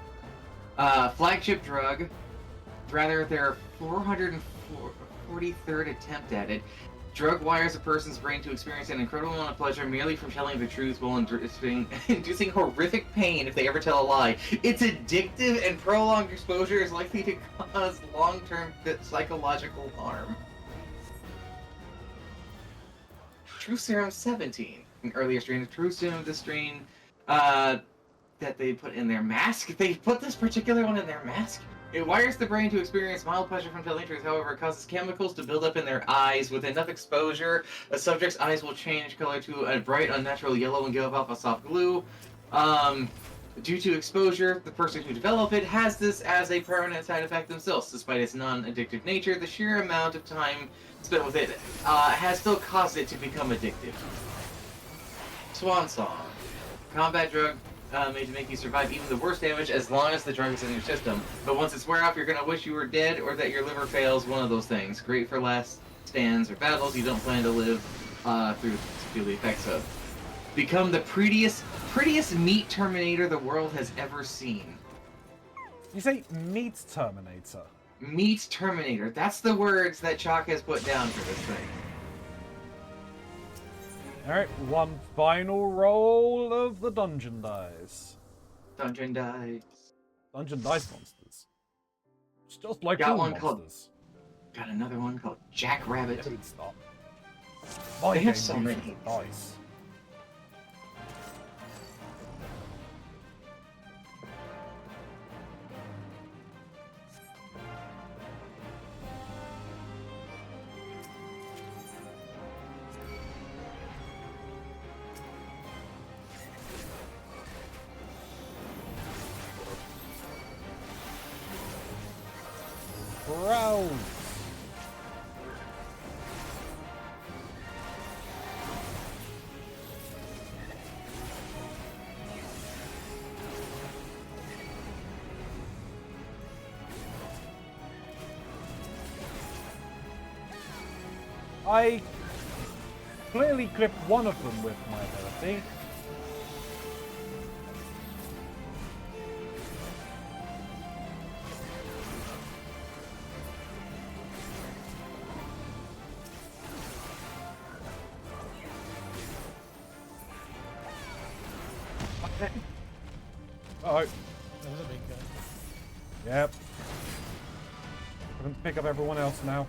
Flagship drug. Rather, their 443rd attempt at it. Drug wires a person's brain to experience an incredible amount of pleasure merely from telling the truth while inducing horrific pain if they ever tell a lie. It's addictive and prolonged exposure is likely to cause long-term psychological harm. Truth Serum 17. An earlier strain of Truth Serum, this strain that they put in their mask. They put this particular one in their mask. It wires the brain to experience mild pleasure from telling truth. However, it causes chemicals to build up in their eyes. With enough exposure, a subject's eyes will change color to a bright, unnatural yellow and give off a soft glue. Due to exposure, the person who developed it has this as a permanent side effect themselves. Despite its non-addictive nature, the sheer amount of time spent with it has still caused it to become addictive. Swan Song. Combat drug made to make you survive even the worst damage as long as the drug is in your system. But once it's wear off, you're gonna wish you were dead or that your liver fails, one of those things. Great for last stands or battles you don't plan to live through to feel the effects of. Become the prettiest meat Terminator the world has ever seen. You say meat Terminator? Meat Terminator. That's the words that Chalk has put down for this thing. Alright, one final roll of the dungeon dice. Dungeon dice. Dungeon dice monsters. It's just like Got all one called- monsters. Got another one called Jackrabbit. Don't stop. My They have game so uses many. the dice. Browns. I clearly clipped one of them with my ability. Oh, That was a big guy. yep. We're going to pick up everyone else now.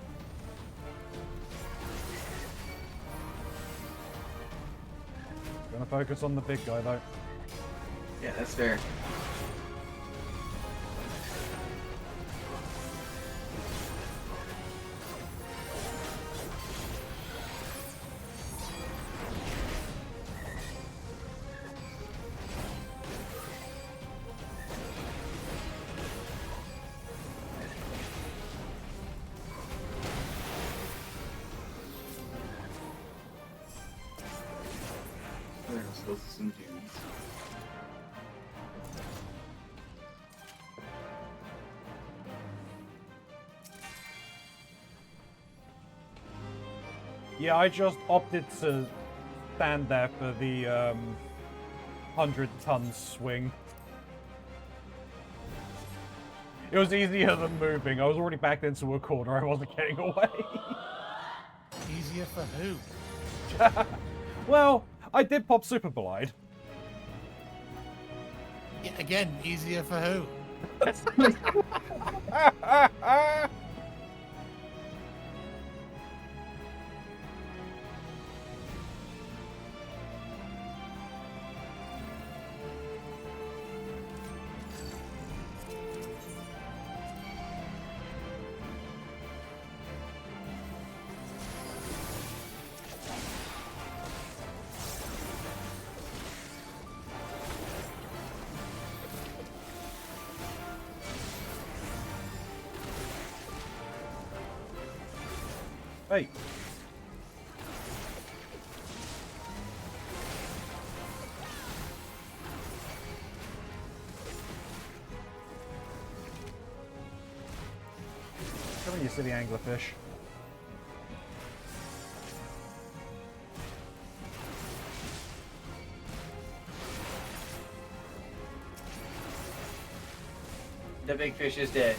Gonna focus on the big guy though. Yeah, that's fair. Those are some dudes. Yeah, I just opted to stand there for the 100-ton swing. It was easier than moving. I was already backed into a corner. I wasn't getting away. Easier for who? Well, I did pop Super Glide. Yeah, again, easier for who? Hey. Come on, you silly anglerfish. The big fish is dead.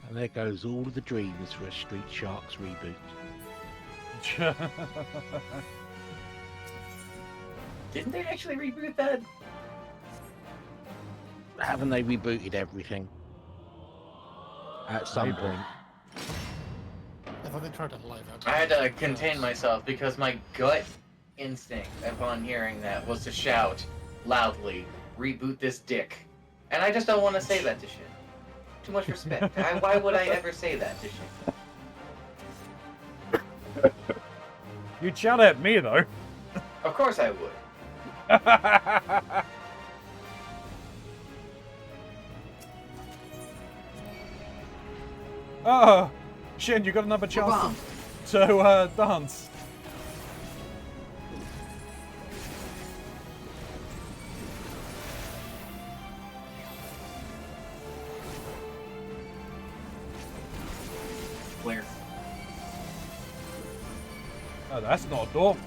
And there goes all of the dreams for a Street Sharks reboot. Didn't they actually reboot that? Haven't they rebooted everything? At some Maybe. point. I thought they tried to live out. I had to contain myself because my gut instinct upon hearing that was to shout loudly, "Reboot this dick." And I just don't want to say that to shit. Too much respect. Why would I ever say that to shit? You'd shout at me though. Of course I would. Oh, Shin, you got another chance bombed. to dance. Where? Oh, that's not a door.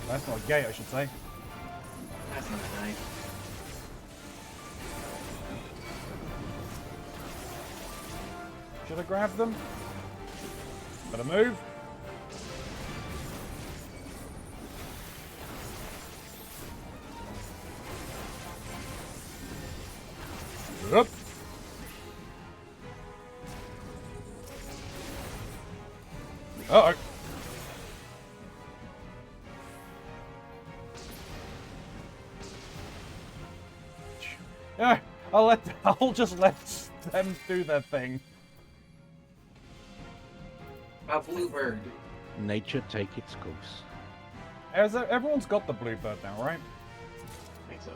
That's not a gate, I should say. That's not nice. Should I grab them? Better move. Up. Uh-oh. Yeah, I'll just let them do their thing. A bluebird. Nature take its course. Everyone's got the bluebird now, right? I think so.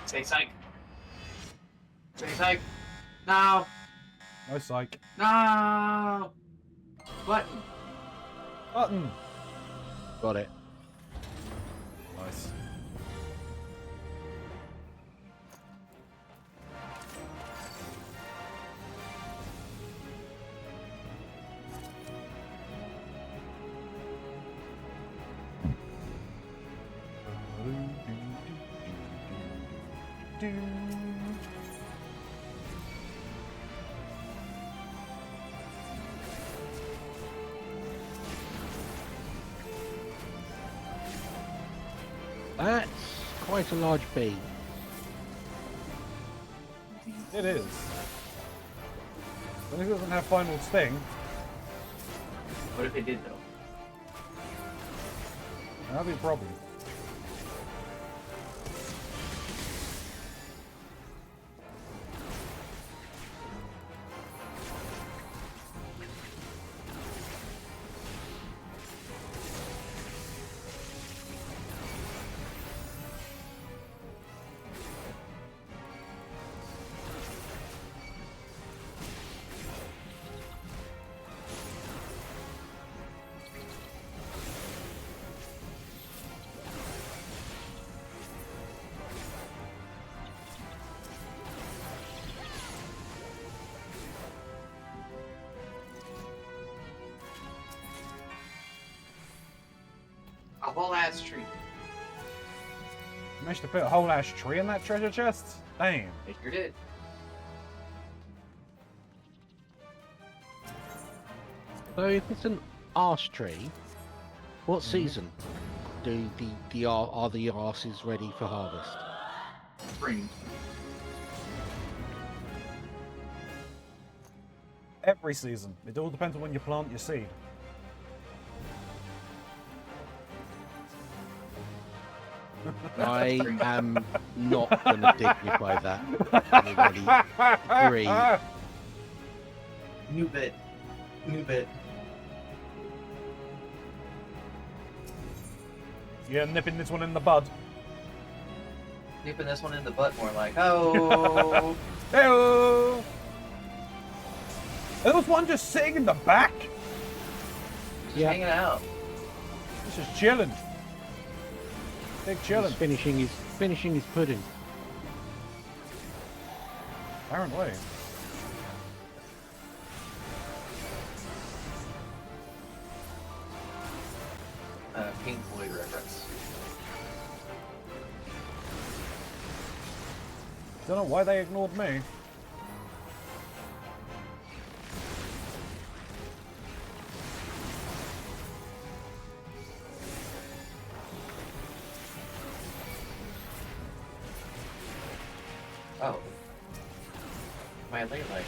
Say psych. Say psych. No. No psych. No. Button. Button. Got it. Nice. That's quite a large bee. It is. But it doesn't have final sting. What if it did though? That'd be a problem. A whole ass tree. Managed to put a whole ass tree in that treasure chest? Damn. It sure did. So if it's an arse tree, what season do are the arses ready for harvest? Spring. Every season. It all depends on when you plant your seed. I am not going to dignify that. Anybody agree? New bit. New bit. Yeah, nipping this one in the bud. Nipping this one in the butt more like, oh. Hey-oh! There was one just sitting in the back. Just Yeah. hanging out. This is chilling. Big chilling. He's finishing his pudding. Apparently. Pink Floyd reference. Don't know why they ignored me. Oh. My lay like that.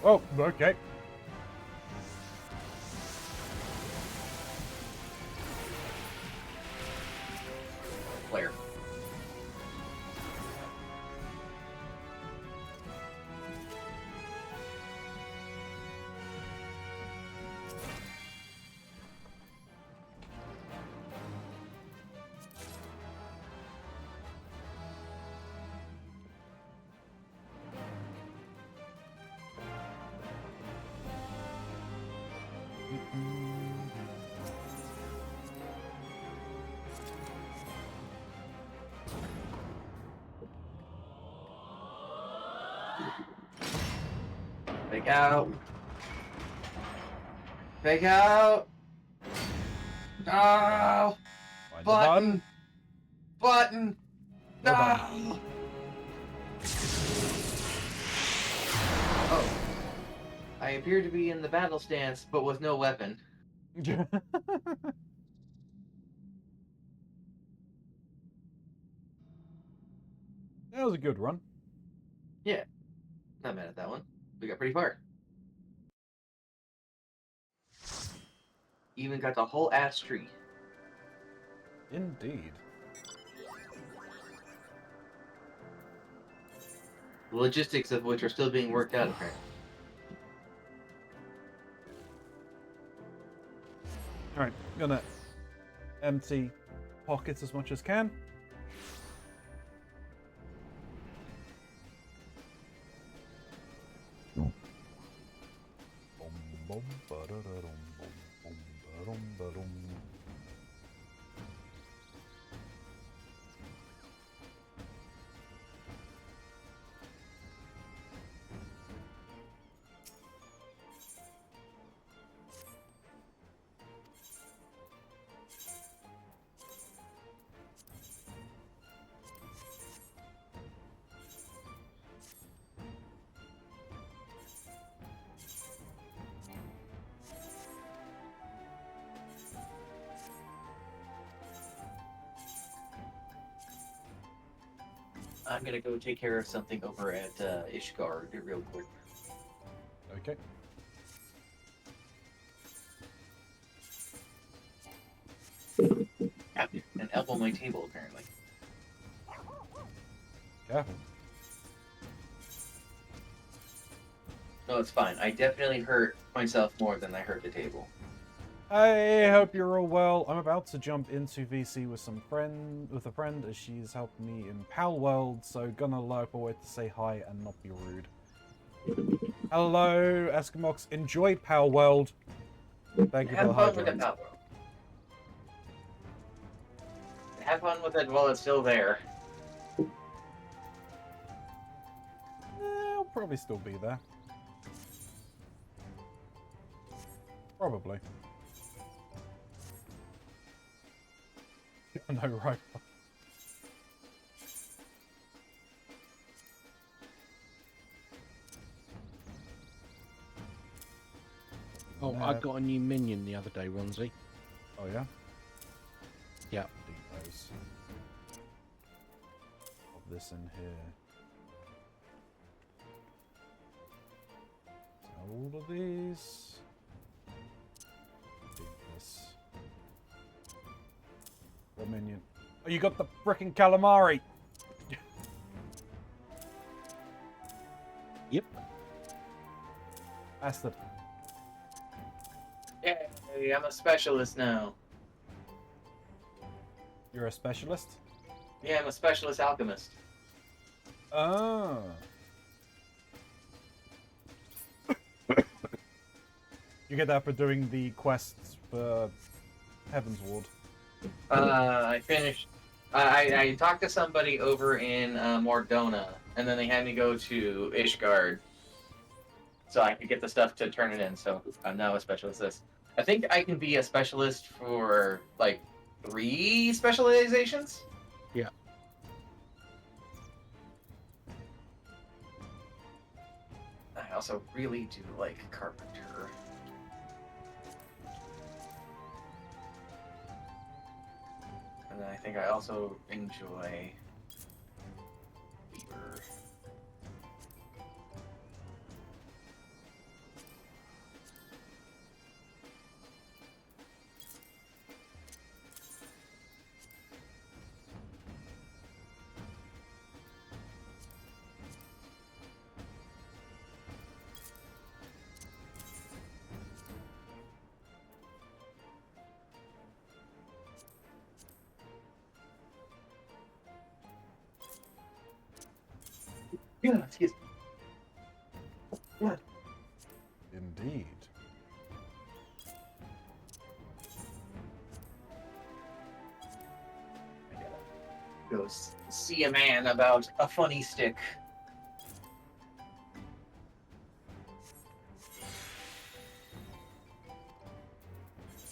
Oh, okay. Flare. Fake out. Fake out. No. Find the Button. Button. No No. button. Oh. I appear to be in the battle stance, but with no weapon. That was a good run. Yeah. Not mad at that one. We got pretty far. Even got the whole ass tree. Indeed. The logistics of which are still being worked out, apparently. Alright, gonna empty pockets as much as can. Bum, ba-da-da-dum, bum, ba-dum, ba-dum. I'm gonna go take care of something over at Ishgard real quick. Okay. And elbow my table, apparently. Careful. No, it's fine. I definitely hurt myself more than I hurt the table. I hope you're all well. I'm about to jump into VC with a friend as she's helped me in Pal World, so gonna lurk away to say hi and not be rude. Hello, Eskimox. Enjoy Pal World. Thank you for the Have fun with hydrant. it, Pablo. Have fun with it while it's still there. I'll probably still be there. Probably. I know, right? Oh, I got a new minion the other day, Ronzi. Oh, yeah? Yeah. Depots. Pop this in here. All of these. Dig this. What minion? Oh, you got the frickin' calamari! Yep. Bastard. Yay, I'm a specialist now. You're a specialist? Yeah, I'm a specialist alchemist. Ah. You get that for doing the quests for Heaven's Ward. I finished. I talked to somebody over in Mordona, and then they had me go to Ishgard, so I could get the stuff to turn it in. So I'm now a specialist. I think I can be a specialist for like 3 specializations. Yeah. I also really do like carpenter. And then I think I also enjoy weaver. Yeah, excuse me. Yeah. Indeed. I gotta go see a man about a funny stick.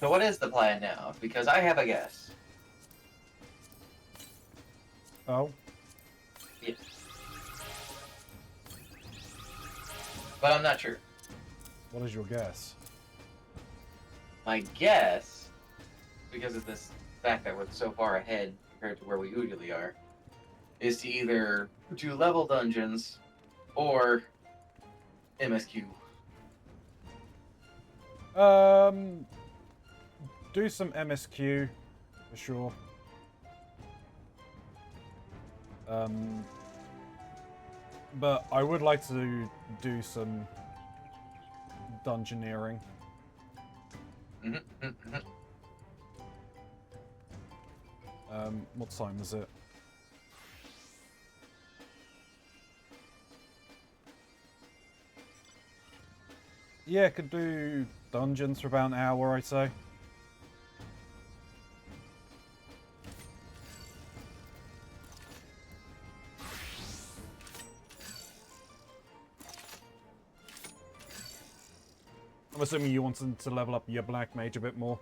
So what is the plan now? Because I have a guess. Oh, Yeah. But I'm not sure. what is your guess? My guess, because of this fact that we're so far ahead compared to where we usually are, is to either do level dungeons or MSQ. Do some MSQ for sure. But I would like to do some dungeoneering. What time is it? Yeah, could do dungeons for about an hour, I'd say. I'm assuming you wanted to level up your black mage a bit more.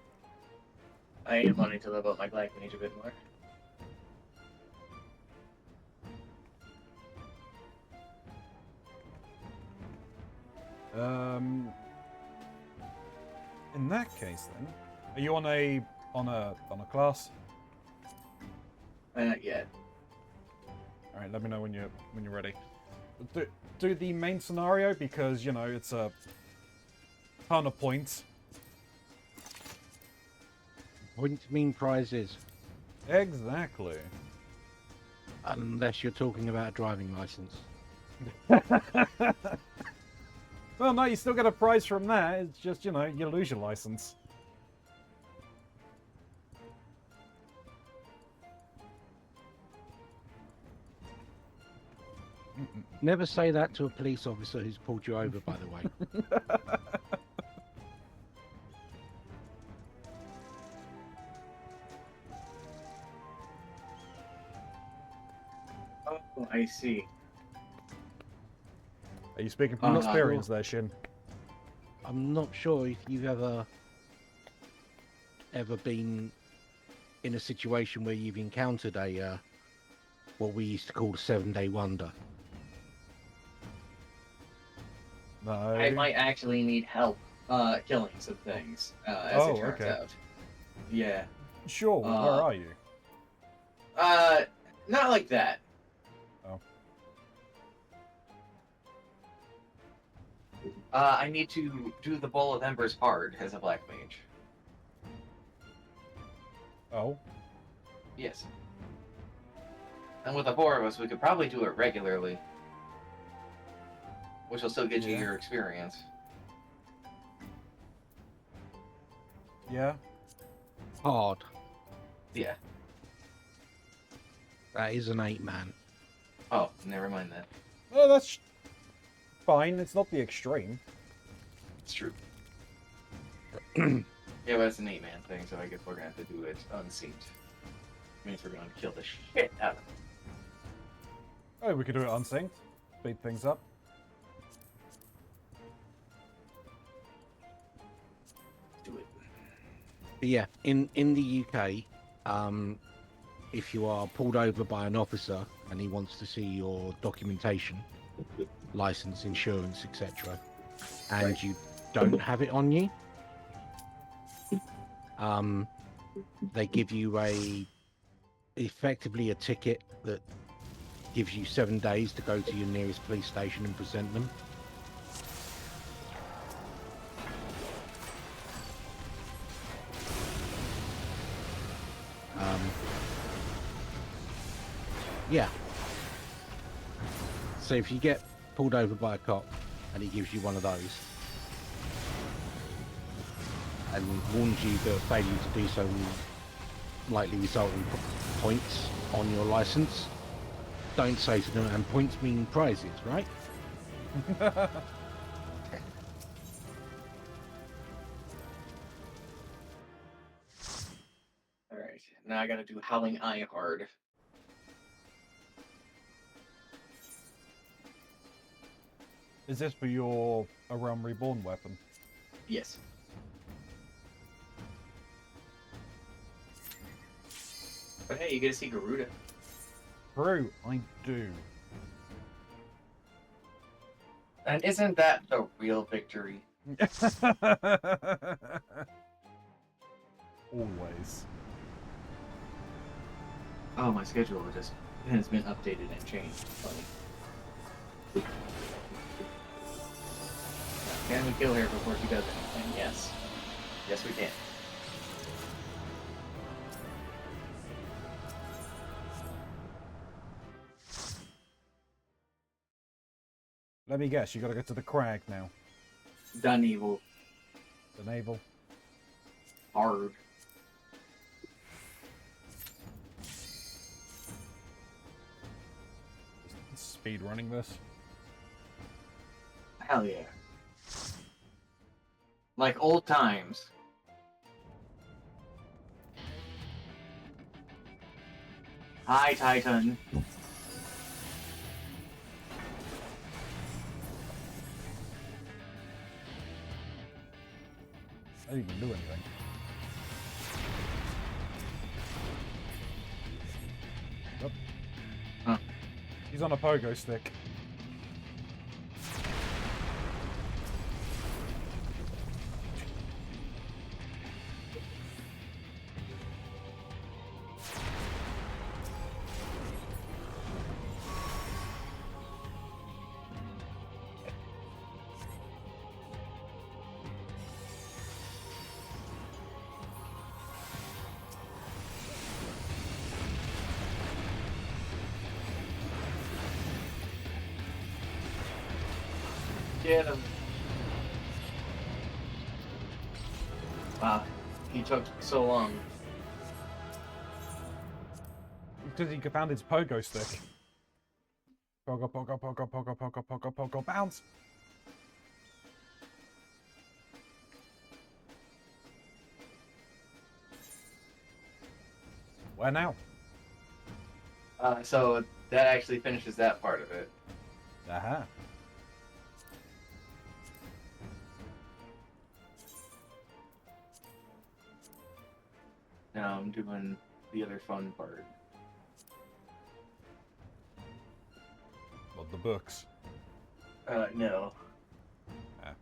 I am wanting to level up my Black Mage a bit more. In that case, then, are you on a class? Not yet. All right, let me know when you're ready. Do the main scenario because you know it's a ton of points. Points mean prizes, Exactly. unless you're talking about a driving license. Well, no, you still get a prize from that. It's just you know you lose your license. Never say that to a police officer who's pulled you over, by the way. Oh, I see. Are you speaking from Uh-huh. experience there, Shin? I'm not sure if you've ever been in a situation where you've encountered a what we used to call a 7-day wonder. No. I might actually need help killing some things, as Oh, it turns okay. out. Yeah. Sure. Where are you? Not like that. Oh. I need to do the Bowl of Embers hard as a Black Mage. Oh. Yes. And with the four of us, we could probably do it regularly. Which will still get you Yeah. your experience. Yeah. Hard. Yeah. That is an 8-man. Oh, never mind that. Oh, that's fine. It's not the extreme. It's true. Yeah, but it's an 8-man thing, so I guess we're gonna have to do it unsynced. Means we're gonna kill the shit out of them. Oh, we could do it unsynced. Speed things up. Do it. But yeah, in the UK, if you are pulled over by an officer and he wants to see your documentation, license, insurance, etc., and Right. you don't have it on you, they give you effectively a ticket that gives you 7 days to go to your nearest police station and present them. Yeah. So if you get pulled over by a cop and he gives you one of those and warns you that failure to do so will likely result in points on your license, don't say to them, and points mean prizes, right? Alright, now I gotta do Howling Eye hard. Is this for your A Realm Reborn weapon? Yes. you get to see Garuda. True, I do. And isn't that the real victory? Always. Oh, my schedule just has been updated and changed. Funny. Can we kill her before she does anything? Yes. Yes, we can. Let me guess, you gotta go to the crag now. Done evil. The naval. Hard. Speed running this. Hell yeah. Like old times. Hi, Titan. I didn't even do anything. Yep. Huh. He's on a pogo stick. Get him. Wow, he took so long. Because he found his pogo stick. Pogo, pogo, pogo, pogo, pogo, pogo, pogo, bounce! Where now? So that actually finishes that part of it. Aha. Now I'm doing the other fun part. Well, the books. No. Ah.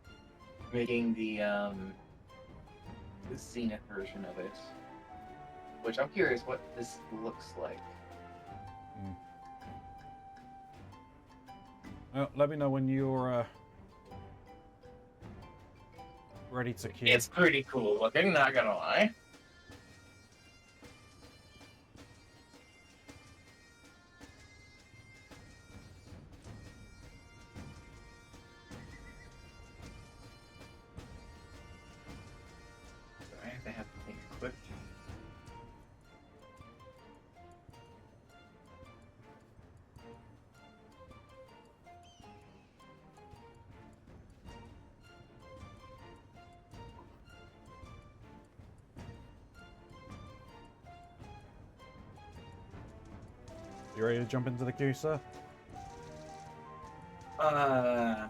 Making the Zenith version of it. Which I'm curious what this looks like. Well, let me know when you're ready to queue. It's pretty cool looking, not gonna lie. Do I have to have the thing equipped? You ready to jump into the queue, sir? Let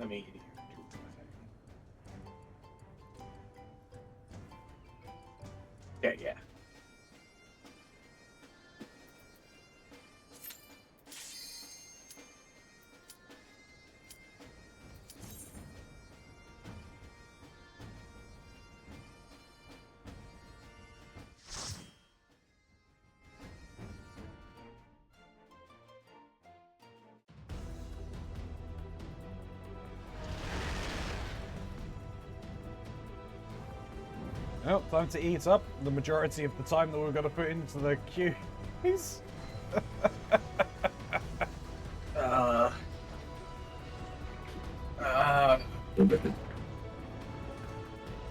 me get here. Yeah, yeah. Well, time to eat up the majority of the time that we're going to put into the queue. He's...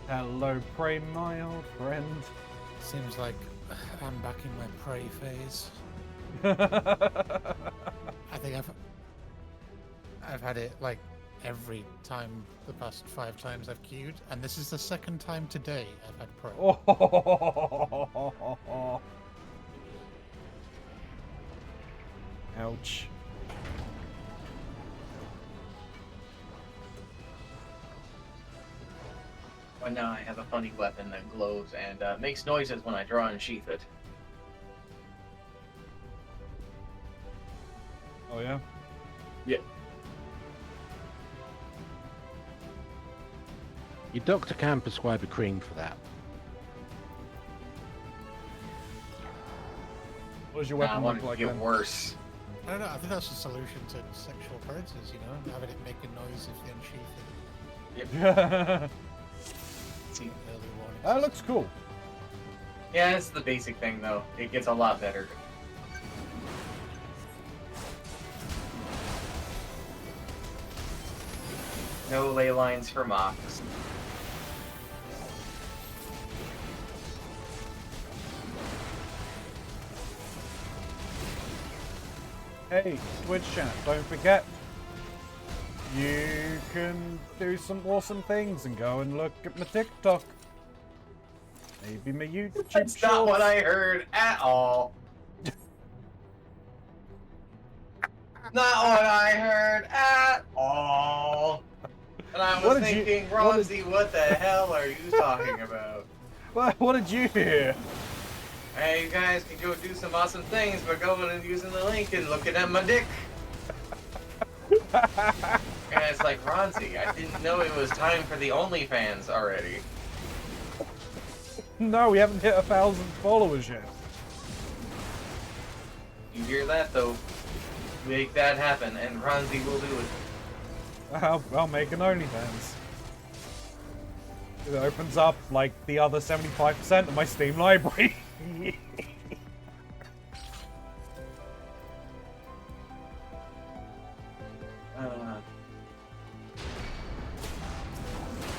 Hello, Prey, my old friend. Seems like I'm back in my prey phase. I think I've had it like every time the past 5 times I've queued, and this is the second time today I've had prey. Oh. Ouch. But now I have a funny weapon that glows and makes noises when I draw and sheath it. Oh yeah. Yeah. Your doctor can prescribe a cream for that. What does your Nah, I weapon want look it to like get then? worse. I don't know. I think that's the solution to sexual predators. You know, having it make a noise if they unsheath it. Yeah. See, Early warning. That system. looks cool. yeah, it's the basic thing though. It gets a lot better. No ley lines for mocks. Hey, Twitch chat, don't forget, you can do some awesome things and go and look at my TikTok. Maybe my YouTube That's not what shorts. I heard at all. Not what I heard at all. And I was What did you- thinking, what did- Ronzi, what the hell are you talking about? What did you hear? Hey, you guys can go do some awesome things by going and using the link and looking at my dick. And it's like, Ronzi, I didn't know it was time for the OnlyFans already. No, we haven't hit 1,000 followers yet. You hear that, though? Make that happen, and Ronzi will do it. I'll make an OnlyFans. It opens up like the other 75% of my Steam library.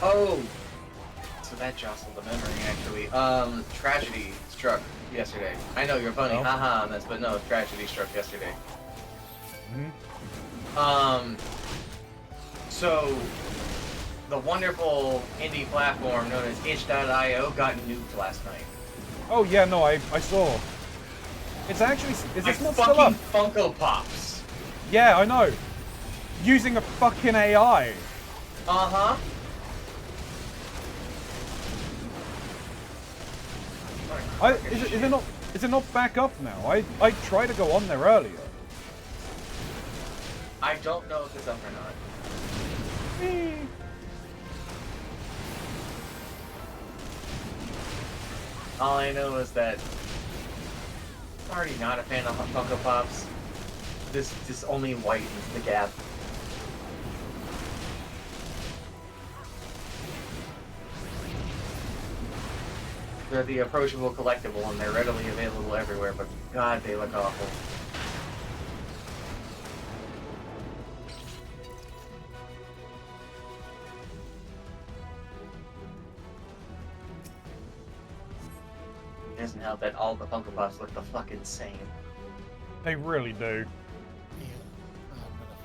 Oh! So that jostled the memory, actually. Tragedy struck yesterday. I know you're funny, Oh. haha, on this, but no, tragedy struck yesterday. Mhm. So, the wonderful indie platform known as itch.io got nuked last night. Oh yeah, no, I saw. It's actually, is Like this not still up? fucking Funko Pops. Yeah, I know. Using a fucking AI. Uh-huh. Is it not back up now? I tried to go on there earlier. I don't know if it's up or not. All I know is that I'm already not a fan of Funko Pops. This only widens the gap. They're the approachable collectible and they're readily available everywhere, but God, they look awful. It doesn't help that all the Funko Pops look the fucking same. They really do. Yeah. I'm not a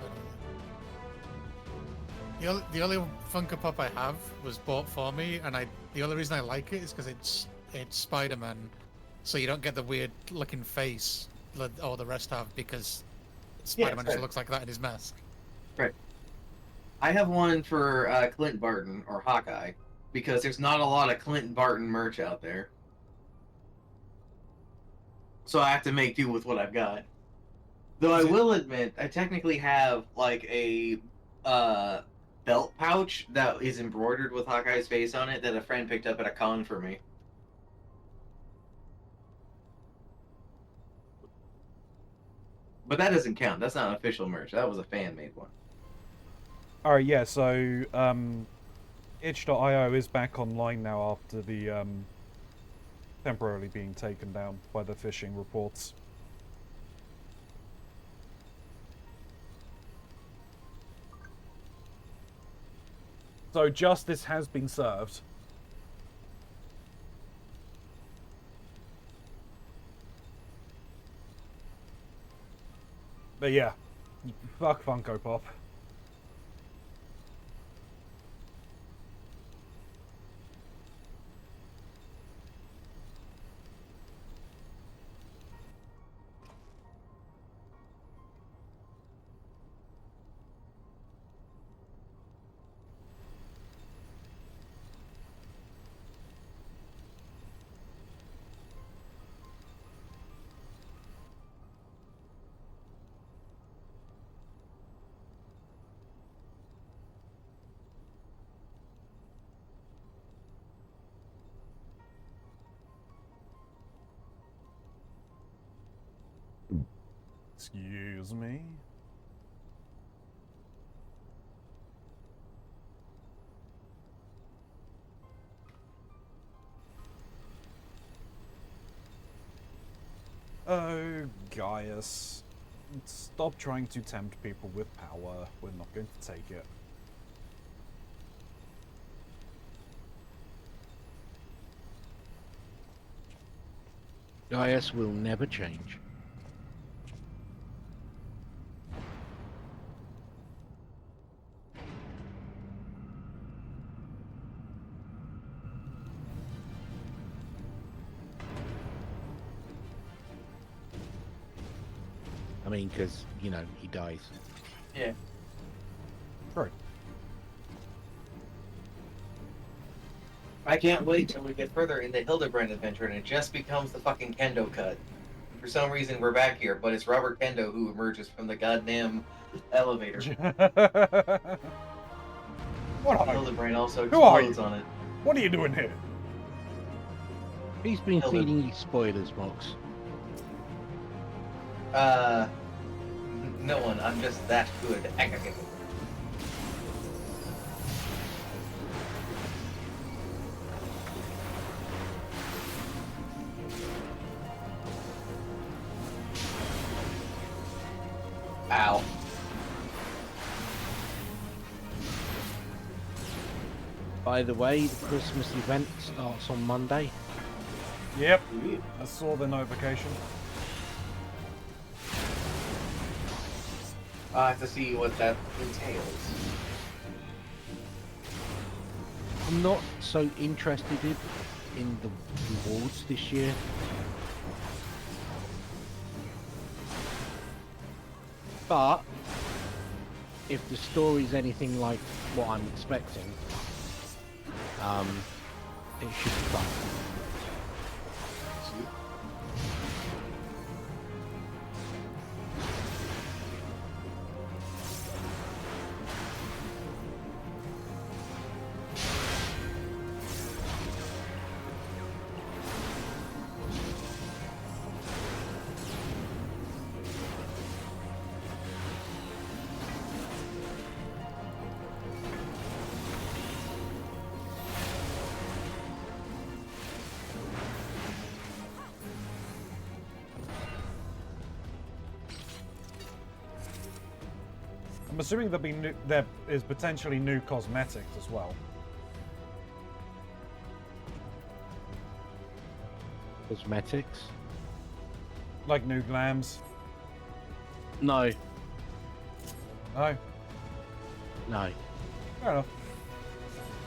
fan of it. The only Funko Pop I have was bought for me, and the only reason I like it is because it's Spider-Man, so you don't get the weird looking face that all the rest have because Spider-Man just fair. looks like that in his mask. Right. I have one for Clint Barton or Hawkeye because there's not a lot of Clint Barton merch out there. So I have to make do with what I've got. Though I Is it- will admit, I technically have like a belt pouch that is embroidered with Hawkeye's face on it that a friend picked up at a con for me. But that doesn't count. That's not official merch. That was a fan made one. Alright, yeah, so itch.io is back online now after the temporarily being taken down by the phishing reports. So justice has been served. But yeah, fuck Funko Pop. Excuse me? Oh, Gaius. Stop trying to tempt people with power. We're not going to take it. Gaius will never change. I mean, because, you know, he dies. Yeah. Right. I can't wait till we get further in the Hildebrand adventure and it just becomes the fucking Kendo cut. For some reason, we're back here, but it's Robert Kendo who emerges from the goddamn elevator. What are you? Hildebrand also Who are explodes you? on it. What are you doing here? He's been Hilda. feeding you spoilers, Mox. No one. I'm just that good. Ow. By the way, the Christmas event starts on Monday. Yep. I saw the notification. I have to see what that entails. I'm not so interested in the rewards this year. But if the story's anything like what I'm expecting, it should be fun. I'm assuming there is potentially new cosmetics as well. Cosmetics? Like new glams. No, No? no. Fair enough.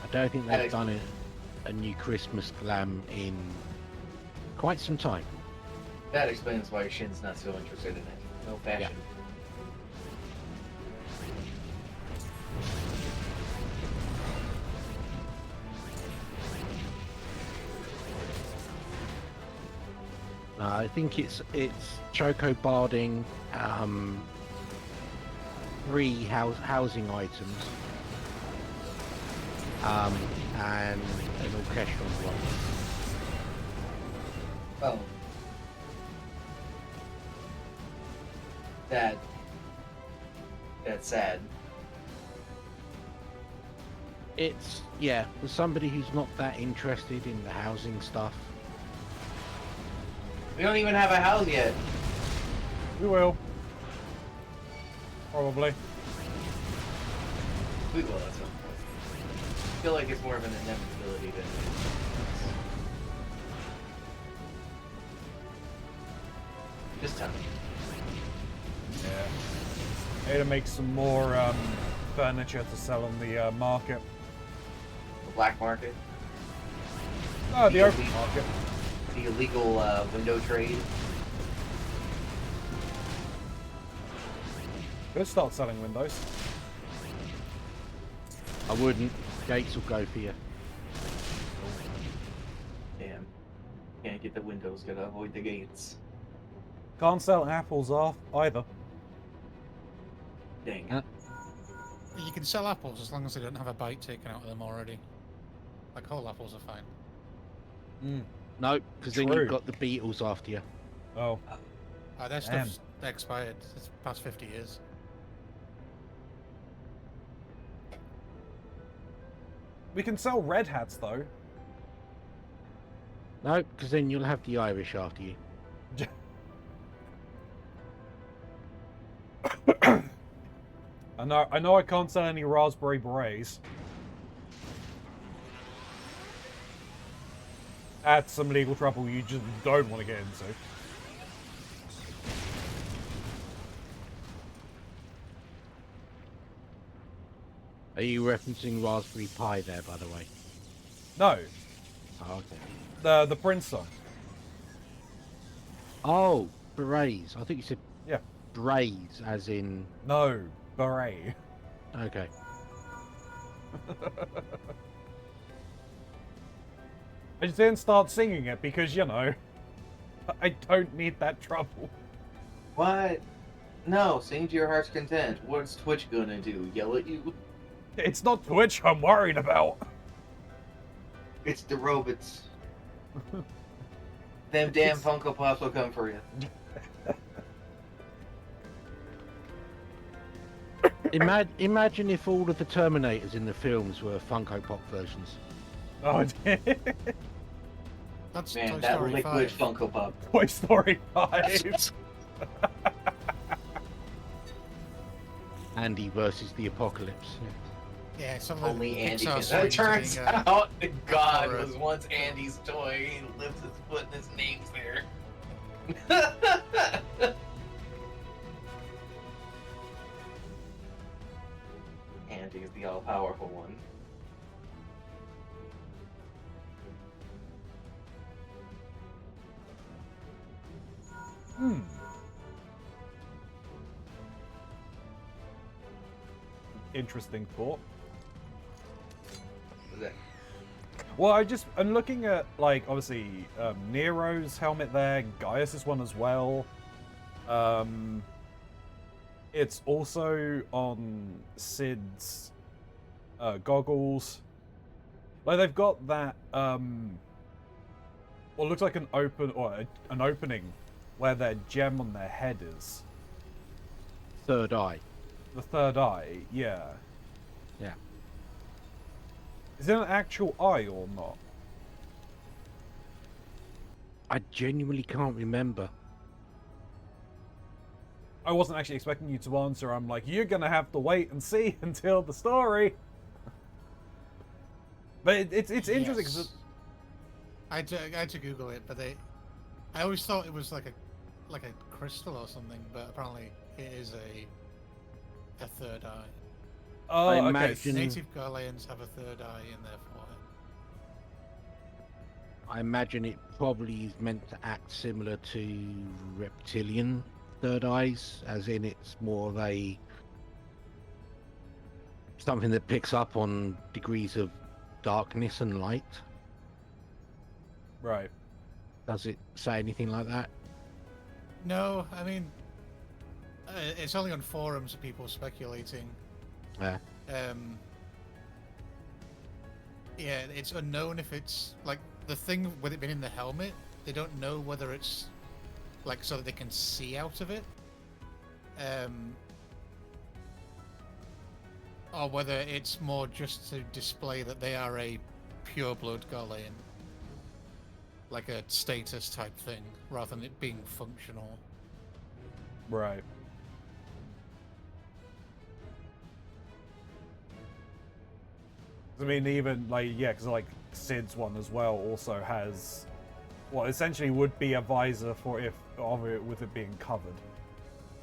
I don't think they've Alex. done a new Christmas glam in quite some time. That explains why Shin's not so interested in it. No fashion. I think it's choco barding, 3 housing items, and an orchestral one. Oh. That's sad. It's, yeah, for somebody who's not that interested in the housing stuff. We don't even have a house yet. We will. Probably. We will at some point. I feel like it's more of an inevitability than just time. Yeah. Need to make some more furniture to sell on the market. The black market, Oh, the Yeah, open we- market. the illegal window trade. Could start selling windows. I wouldn't. Gates will go for you. Damn. Can't get the windows, gotta avoid the gates. Can't sell apples off either. Dang. You can sell apples as long as they don't have a bite taken out of them already. Like whole apples are fine. Mm. No, because then True. you've got the beetles after you. Oh. Their Damn. stuff's expired. It's past 50 years. We can sell red hats though. No, because then you'll have the Irish after you. I know I can't sell any raspberry berets. That's some legal trouble you just don't want to get into. Are you referencing Raspberry Pi there, by the way? No, Oh, okay. the Prince song. Oh, berets. I think you said Yeah. braids, as in... No, beret. Okay. I just didn't start singing it because, you know, I don't need that trouble. What? No, sing to your heart's content. What's Twitch gonna do? Yell at you? It's not Twitch I'm worried about. It's the robots. Them damn Funko Pops will come for you. Imagine if all of the Terminators in the films were Funko Pop versions. Oh, That's Man, Toy that Story liquid 5. Funko Pop. Toy Story 5. Andy versus the Apocalypse. Yeah, some of the Only Andy Pixar can. swings It turns being, out the God horror. was once Andy's toy. He lifts his foot and his name's there. Andy is the all-powerful one. Hmm. Interesting thought. Well, I'm looking at, like, obviously, Nero's helmet there, Gaius's one as well. It's also on Sid's goggles. Like, they've got that, what looks like an an opening where their gem on their head is. Third eye. The third eye, yeah. Yeah. Is it an actual eye or not? I genuinely can't remember. I wasn't actually expecting you to answer. I'm like, you're gonna have to wait and see until the story. But it's interesting because Yes. I had to Google it, but I always thought it was like a crystal or something, but apparently it is a third eye. oh, I okay. imagine- Native Galileans have a third eye in their forehead. I imagine it probably is meant to act similar to reptilian third eyes, as in it's more of a something that picks up on degrees of darkness and light. Right. Does it say anything like that? No, I mean, it's only on forums of people speculating. Yeah. Yeah, it's unknown if it's like the thing with it being in the helmet. They don't know whether it's like so that they can see out of it, or whether it's more just to display that they are a pure-blood Galilean, like a status type thing, rather than it being functional. Right. I mean, even like, yeah, because like Sid's one as well also has what essentially would be a visor for with it being covered.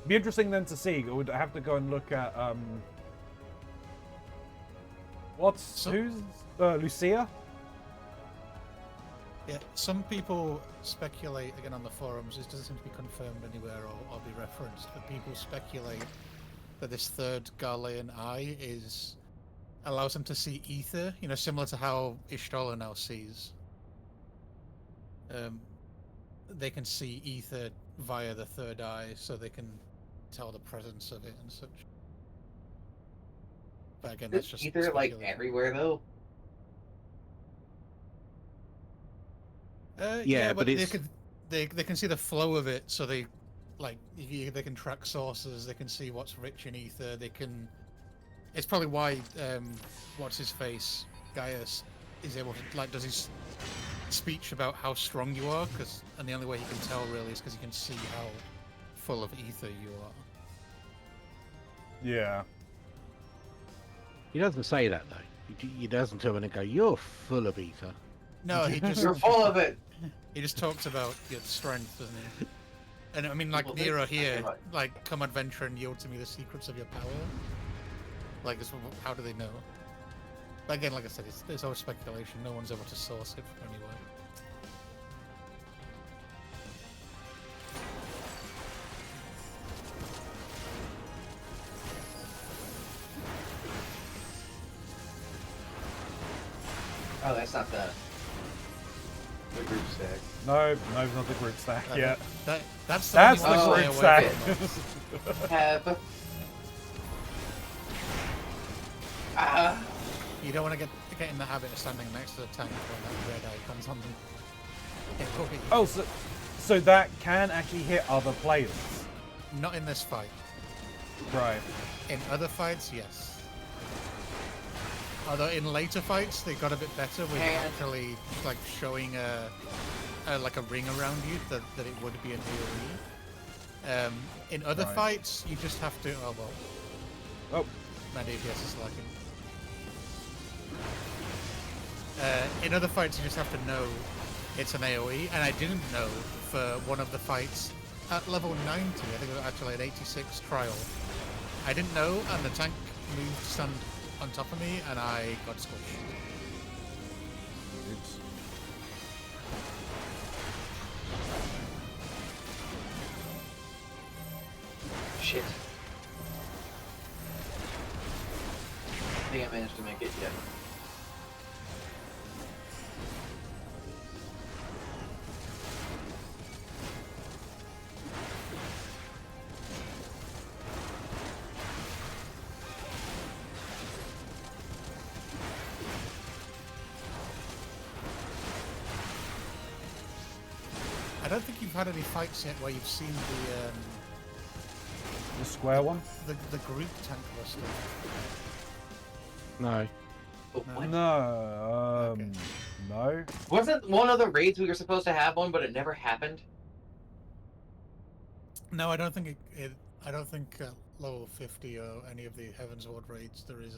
Be interesting then to see. I would have to go and look at who's Lucia? Yeah, some people speculate, again on the forums, this doesn't seem to be confirmed anywhere or be referenced, but people speculate that this third Galilean eye allows them to see ether, similar to how Ishtola now sees. They can see ether via the third eye, so they can tell the presence of it and such. But again, that's just Ether like speculation. everywhere though. Yeah, but but it's- they can see the flow of it, so they Like they can track sources, they can see what's rich in ether. They can. It's probably why what's his face Gaius is able to does his speech about how strong you are, and the only way he can tell really is because he can see how full of ether you are. Yeah. He doesn't say that though. He doesn't turn and go, "You're full of ether." No, he just You're full of it. he just talks about your strength, doesn't he? And I mean, like People think Nero that's here, right. like, come adventure and yield to me the secrets of your power. Like, how do they know? But again, like I said, it's all speculation. No one's able to source it from anywhere. Oh, that's not the group stack. No, not the group stack yet. That's the That's one you the wanna group stay away stack. from. Have. You don't want to get in the habit of standing next to the tank when that red eye comes on them. It will hit you. Oh, so that can actually hit other players. Not in this fight. Right. In other fights, yes. Although in later fights they got a bit better with actually like showing like a ring around you that it would be an AoE. In other Right. fights you just have to. Oh well. Oh. My DPS is lagging. In other fights you just have to know it's an AoE, and I didn't know for one of the fights at level 90. I think it was actually at 86 trial. I didn't know, and the tank moved to stand on top of me, and I got squished. Oops. Shit. I think I managed to make it yet. I don't think you've had any fights yet where you've seen The square one? the group tank cluster. No. Oh, what? No. Okay. No. Wasn't one of the raids we were supposed to have one, but it never happened? No, I don't think I don't think level 50 or any of the Heaven's Ward raids there is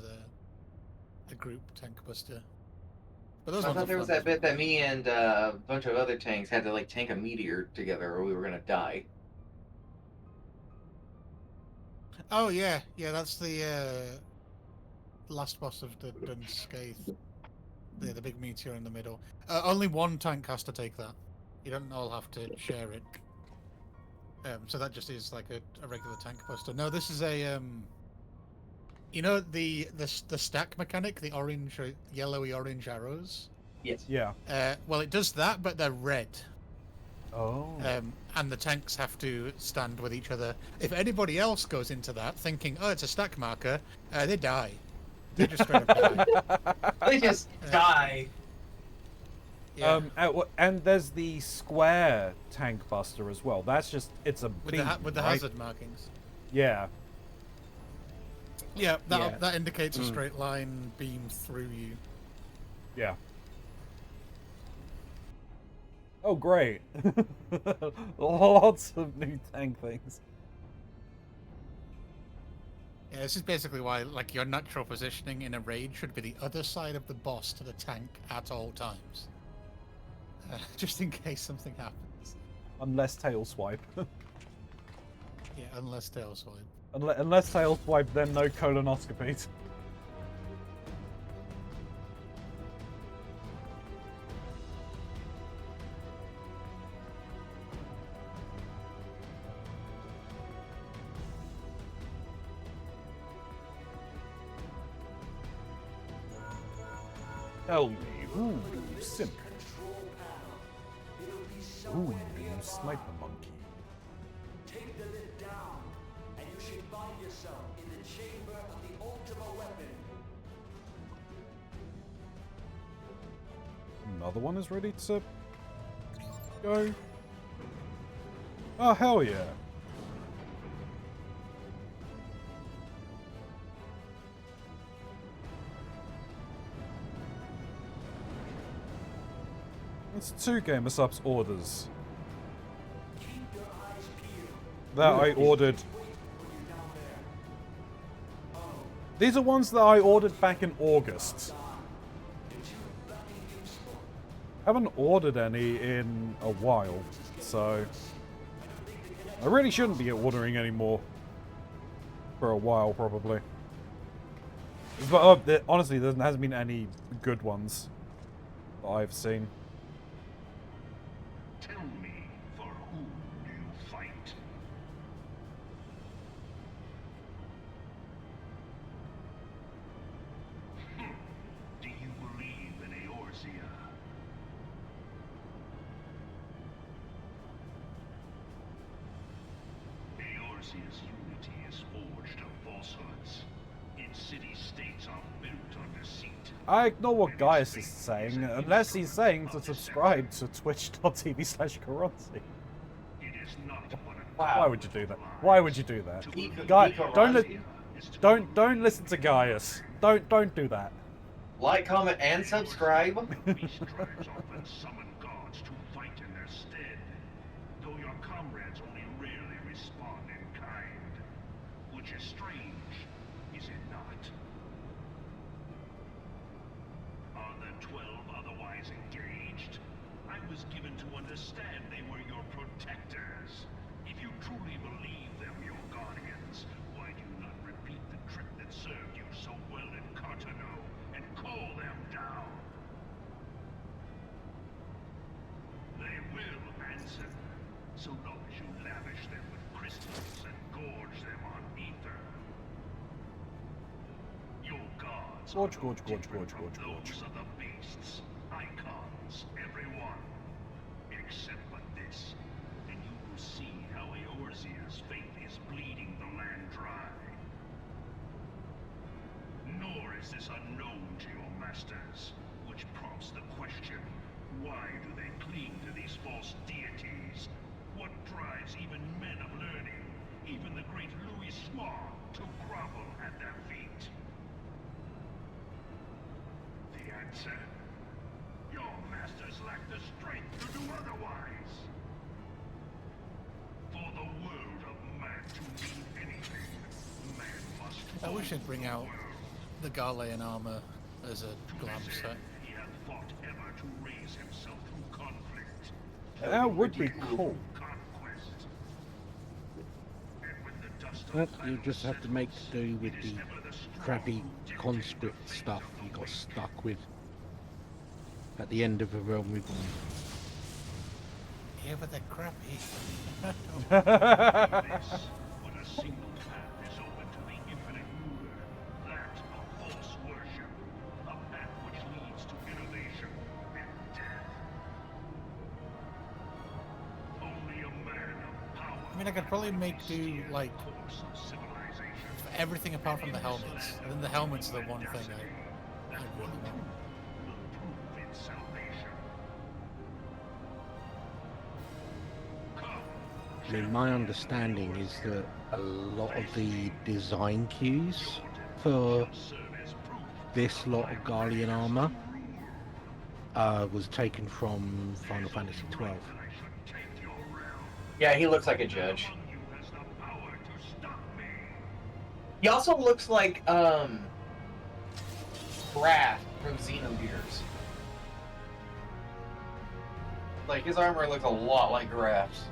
a group tank buster. But those I ones thought are there was fun that as well. bit that me and a bunch of other tanks had to like tank a meteor together, or we were gonna die. Oh yeah, that's the last boss of the Dunscaith. The big meteor in the middle. Only one tank has to take that. You don't all have to share it. So that just is like a regular tank buster. No, this is a you know the stack mechanic, the orange, yellowy orange arrows. Yes. Yeah. Well, it does that, but they're red. Oh. And the tanks have to stand with each other. If anybody else goes into that thinking, oh, it's a stack marker, they die. They just straight up die. They just die. Yeah. And there's the square tank buster as well. That's just it's a with beam, the right? hazard markings. Yeah. Yeah, Yeah. that indicates a straight line beam through you. Yeah. Oh, great. Lots of new tank things. Yeah, this is basically why, like, your natural positioning in a raid should be the other side of the boss to the tank at all times. Just in case something happens. Unless tail swipe. Yeah, unless tail swipe. Unless tail swipe, then no colonoscopies. Tell me, ooh, simp. Ooh, sniper monkey. Take the lid down, and you should find yourself in the chamber of the ultimate weapon. Another one is ready to go. Oh, hell yeah. It's 2 Gamer Subs orders Keep your eyes peeled. that I ordered. Wait when you're down there. These are ones that I ordered back in August. You're too bloody useful. Haven't ordered any in a while, so I really shouldn't be ordering any more for a while, probably. But honestly, there hasn't been any good ones that I've seen. Tell me, for whom do you fight? Do you believe in Eorzea? Eorzea's unity is forged of falsehoods. Its city-states are built on deceit. I ignore what Gaius is saying, unless he's saying to subscribe to twitch.tv/Keronzi. It is not what a Wow. Why would you do that? Why would you do that? Nico- Guy, Nico don't Ronzi. don't listen to Gaius. Don't do that. Like, comment, and subscribe. Beast tribes often summon gods to fight in their stead, though your comrades only rarely respond in kind, which is strange, is it not? Are the 12 otherwise engaged? I was given to understand they were your protectors. If you truly believe them your guardians, why do you not repeat the trick that served you so well in Cartano and call them down? They will answer, so long as you lavish them with crystals and gorge them on ether. Your gods are Gorge, no gorge, gorge, different gorge, from gorge, gorge. those of the beasts, icons, everyone, except for this, and you will see how Eorzea's faith is bleeding the land dry. Nor is this unknown to your masters, which prompts the question, why do they cling to these false deities? What drives even men of learning, even the great Louis Swan, to grovel at their feet? The answer? Your masters lack the strength to do otherwise. For the world of man to mean anything, man must I wish they'd bring out the Garlean armor as a glam set. He hath fought ever to raise himself through conflict, That would be cool. conquest. And when the dust of But you battle just have to make do with the ever the strong crappy dictate conscript the fate stuff of you the got weak. stuck with at the end of A Realm Reborn. Yeah, but they're crappy. This, when a single path is open to the infinite ruler, that of false worship, a path which leads to innovation and death. Only a man of power. I mean, I could probably make do, like, course of civilization. for everything apart from the helmets. I think the helmets are the one thing I really want. Will prove its salvation. Come, I mean, my understanding is that a lot of the design cues for serve as proof. this lot of Garlean armor was taken from Final Fantasy XII. I should take your realm. Yeah, he looks like a judge. Among you has the power to stop me. He also looks like, Wrath from Xenogears. Like, his armor looks a lot like Wrath's.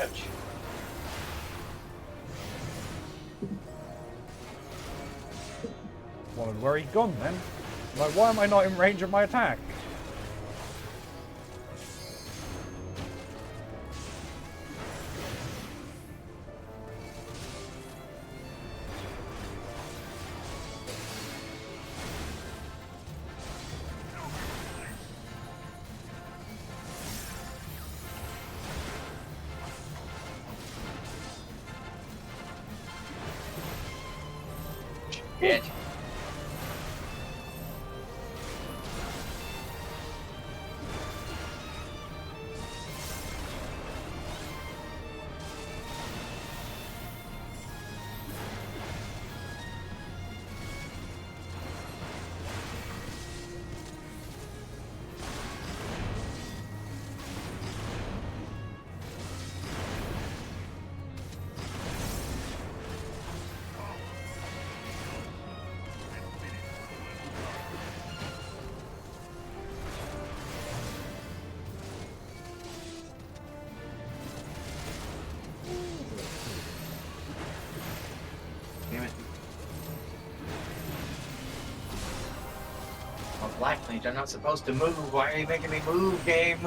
Ouch. Wondered where he'd gone then. Like, why am I not in range of my attack? Shit. Damn it. Oh, Black Mage, I'm not supposed to move. Why are you making me move, game?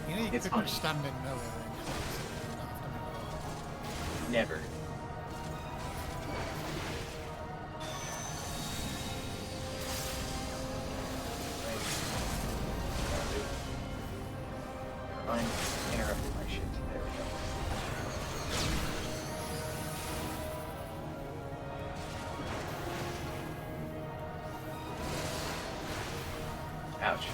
You know you It's could fine. stand in melee range. Never. Never mind. Interrupted my shit. There we go. Ouch.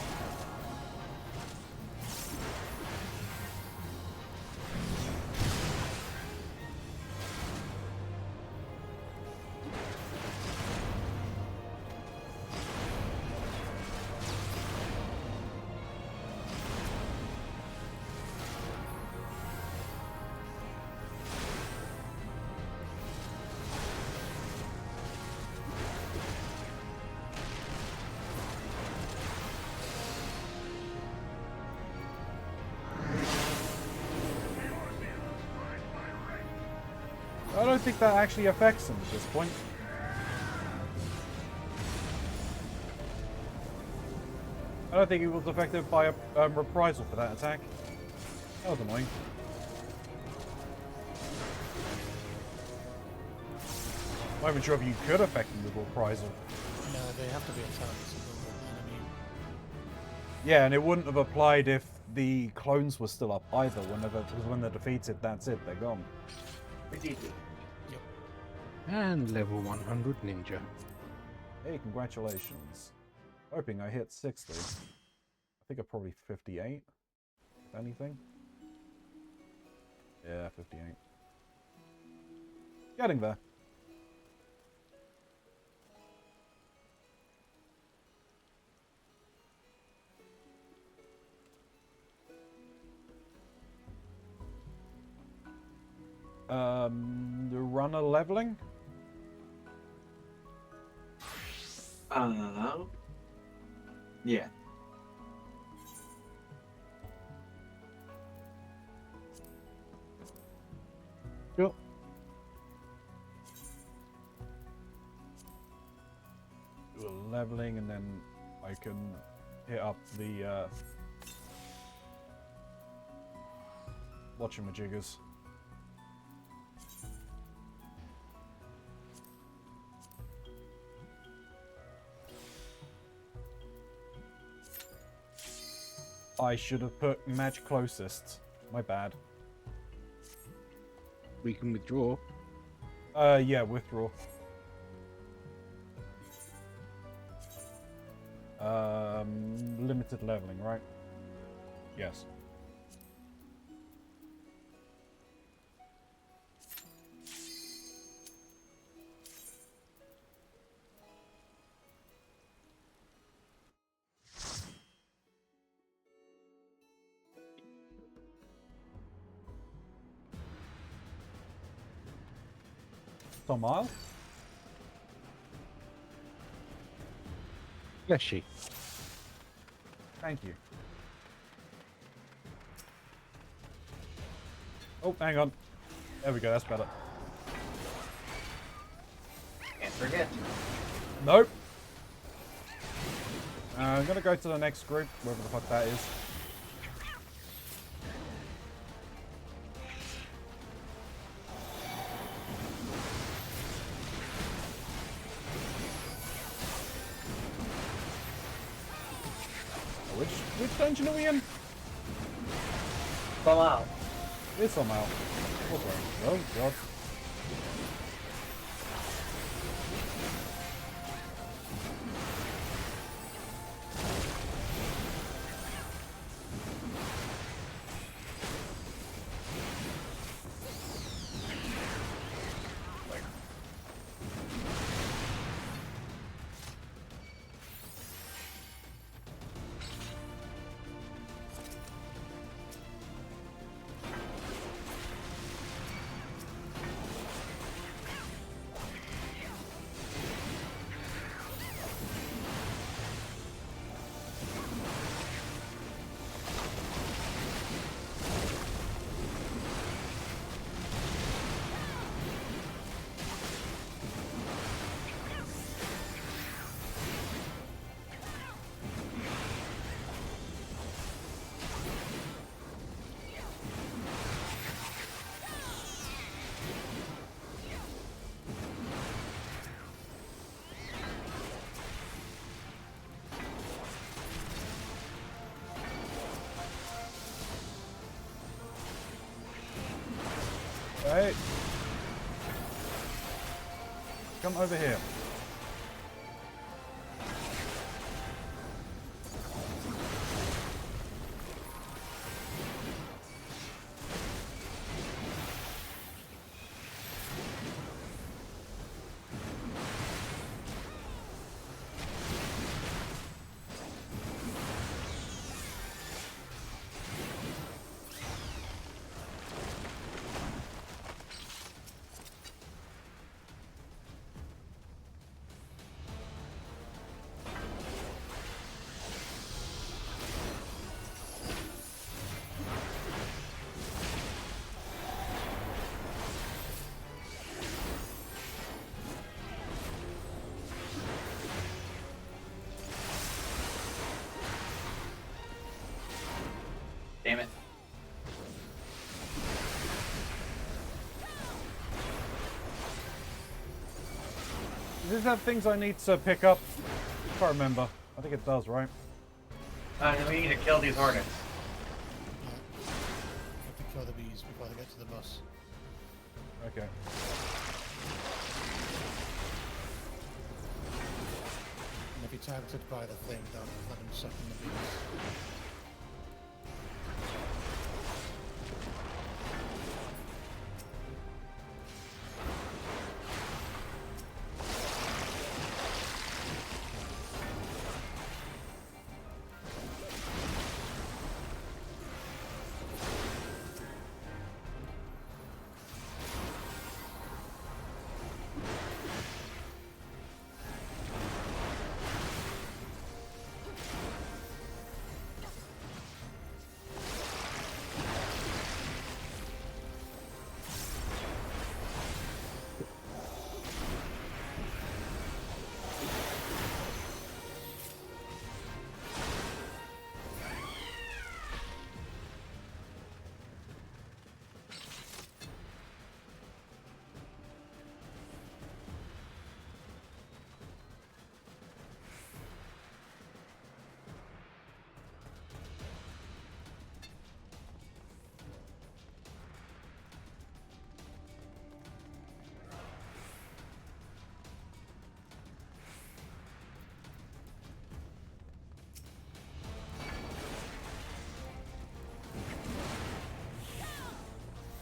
I don't think that actually affects him at this point. I don't think he was affected by a reprisal for that attack. That was annoying. I'm not even sure if you could affect him with reprisal. No, they have to be attacked with an enemy. Yeah, and it wouldn't have applied if the clones were still up either. Because when they're defeated, that's it. They're gone. Ridiculous. And level 100 ninja. Hey, congratulations. Hoping I hit 60. I think I'm probably 58. If anything. Yeah, 58. Getting there. The runner leveling? Yeah. Sure. Do a leveling and then I can hit up the whatchamajiggers. I should have put match closest. My bad. We can withdraw. Yeah, withdraw. Limited leveling, right? Yes. Mile? Bless you. Thank you. Oh, hang on. There we go, that's better. Can't forget. Nope. I'm gonna go to the next group, wherever the fuck that is. Which dungeon are we in? Fall out. It's somehow. Oh god. Hey! Come over here. Damn it. Does this have things I need to pick up? I can't remember. I think it does, right? We need to kill these hornets. Have to kill the bees before they get to the bus. Okay. And if you're targeted by the thing, don't let them suck in the bees.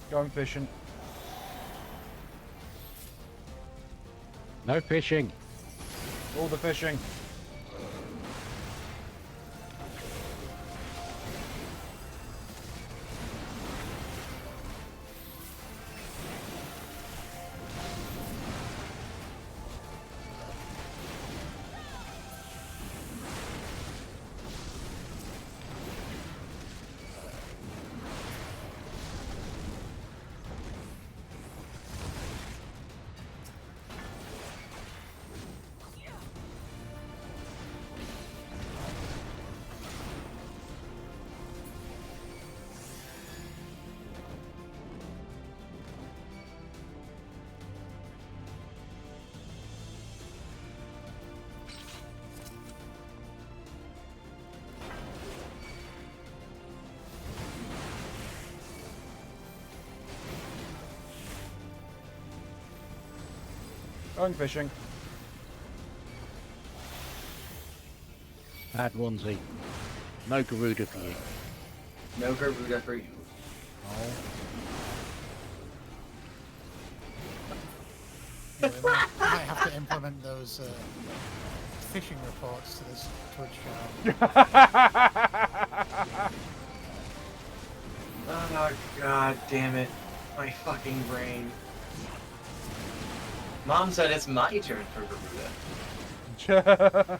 Going fishing. No fishing. All the fishing. Going fishing. Bad Ronzi. No Garuda for you. No Garuda for you. Oh. Yeah, we might have to implement those fishing reports to this Twitch channel. Oh, god damn it. My fucking brain. Mom said it's my turn for Garuda.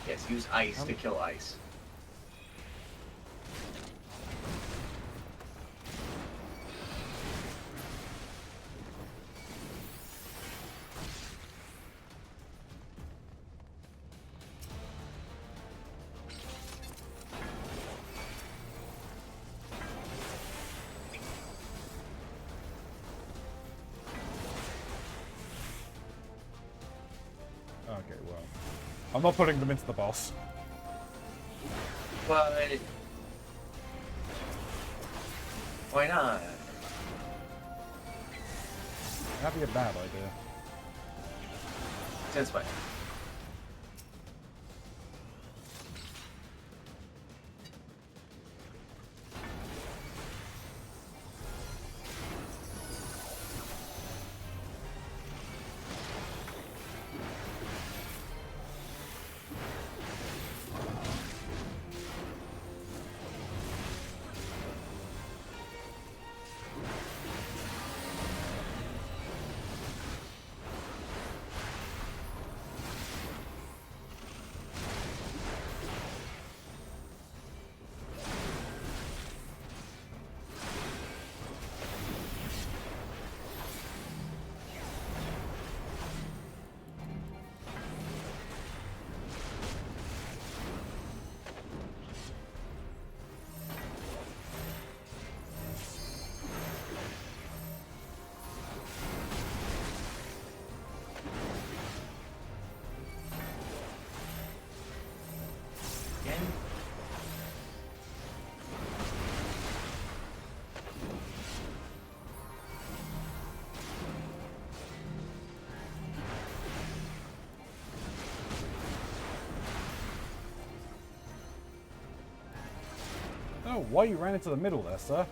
Yes, use ice to kill ice. Okay, well. I'm not putting them into the boss. But why not? That'd be a bad idea. Since when? Again? Oh, why you ran into the middle there, sir?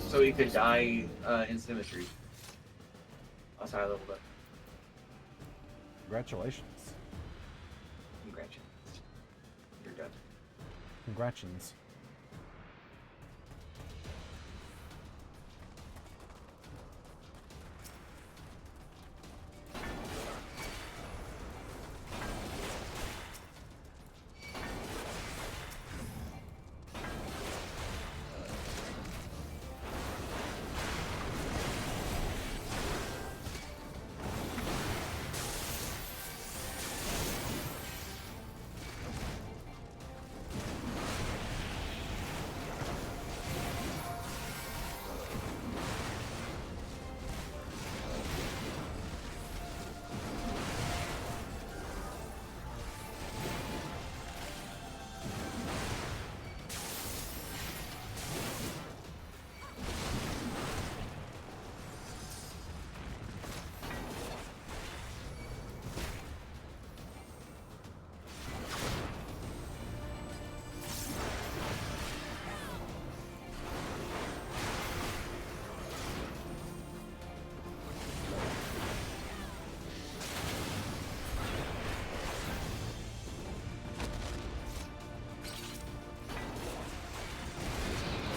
So you could die in symmetry. Oh, sorry, I leveled up. Congratulations. Congratulations. You're done. Congratulations.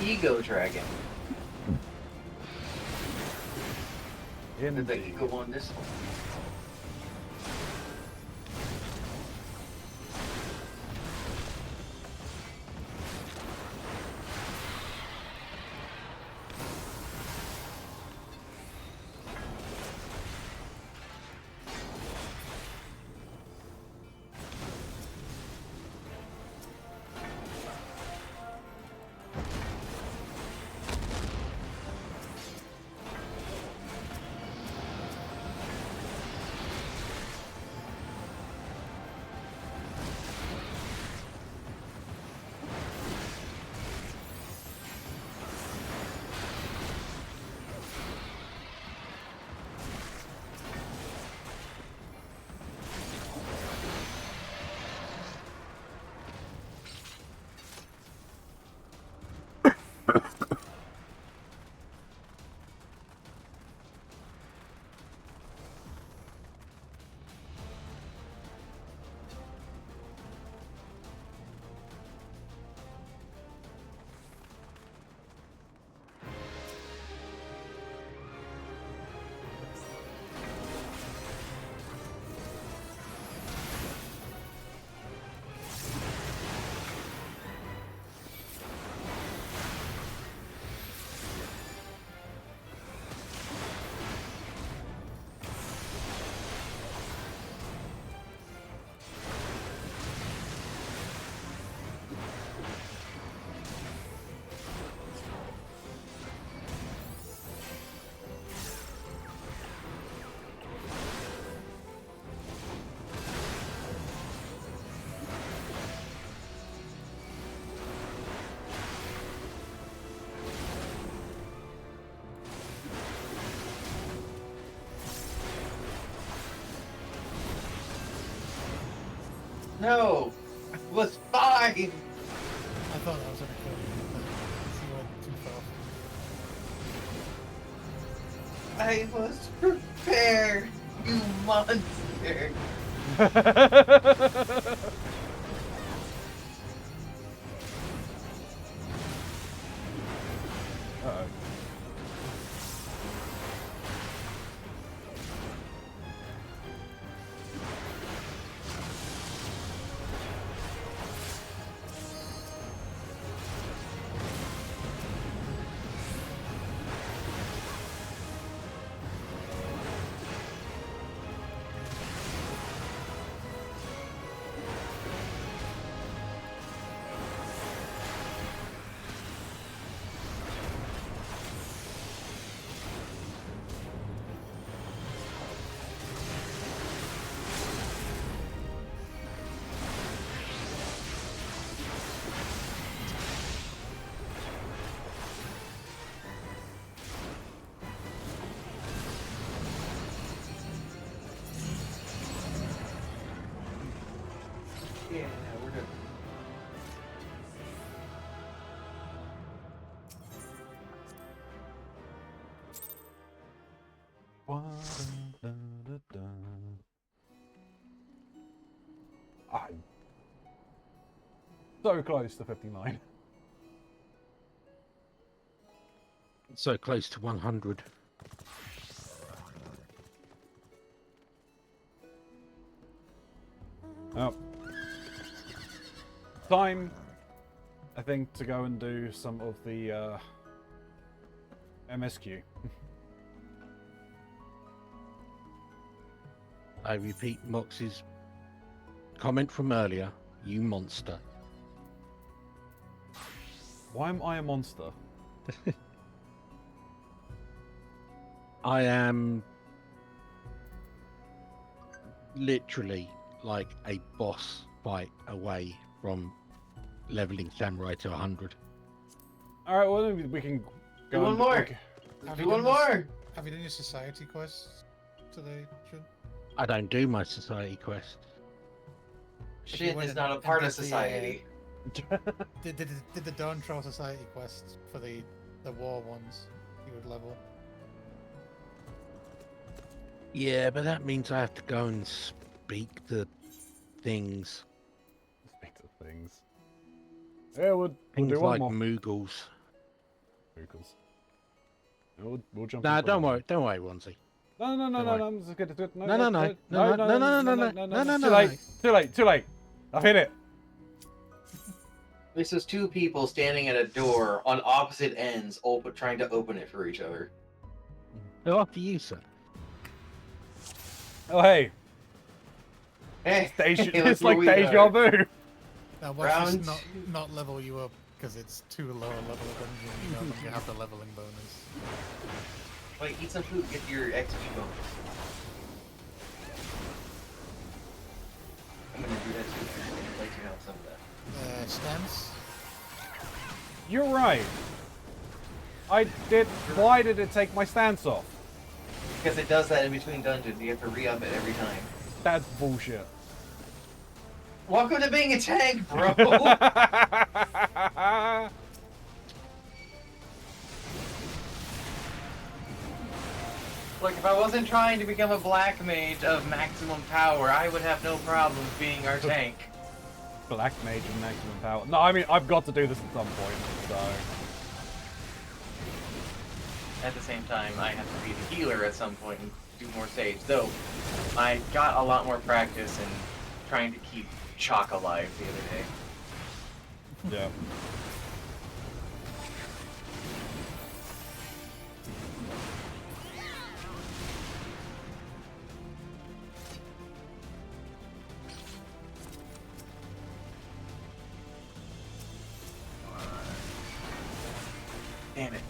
Ego Dragon. Did the Indeed. ego on this one? No, I was fine. I thought that was gonna kill you, but you went too far. I was prepared, you monster. Uh-oh. Yeah, we're good. I'm so close to 59. So close to 100. Oh. Time, I think, to go and do some of the MSQ. I repeat Mox's comment from earlier. You monster. Why am I a monster? I am literally like a boss fight away from leveling Samurai to 100. All right, well we can go. Do one and- more. okay. Have Do you one done this- more. Have you done your society quests today, Jun? I don't do my society quest. If you Shit went is not a and part did of the, society. Did the Dawn Troll Society quests for the war ones you would level? Yeah, but that means I have to go and speak to things. Speak to things. Yeah, we'll Things do one like more. Moogles. Moogles. We'll jump. Nah, in for don't one. worry, don't worry, Onesie. No, Don't worry. I'm just good. No, no, no, no, no, no, no, no, no, Too no. late. Too late. Too late. I've hit it. This is two people standing at a door on opposite ends, trying to open it for each other. They're after you, sir. Oh hey, Hey, deja, look it's where like we deja are. vu. Now watch Round this not level you up because it's too low a level of dungeon. You no longer have the leveling bonus. Wait, eat some food, get your XP bonus. I'm gonna do that too. I'd like to have some of that. Stance. You're right. I did. Why did it take my stance off? Because it does that in between dungeons. You have to re-up it every time. That's bullshit. Welcome to being a tank, bro! Look, if I wasn't trying to become a black mage of maximum power, I would have no problems being our tank. Black mage and maximum power. No, I mean I've got to do this at some point. So At the same time, I have to be the healer at some point and do more sage. Though, I got a lot more practice in trying to keep Chalk alive the other day. yeah. Damn it.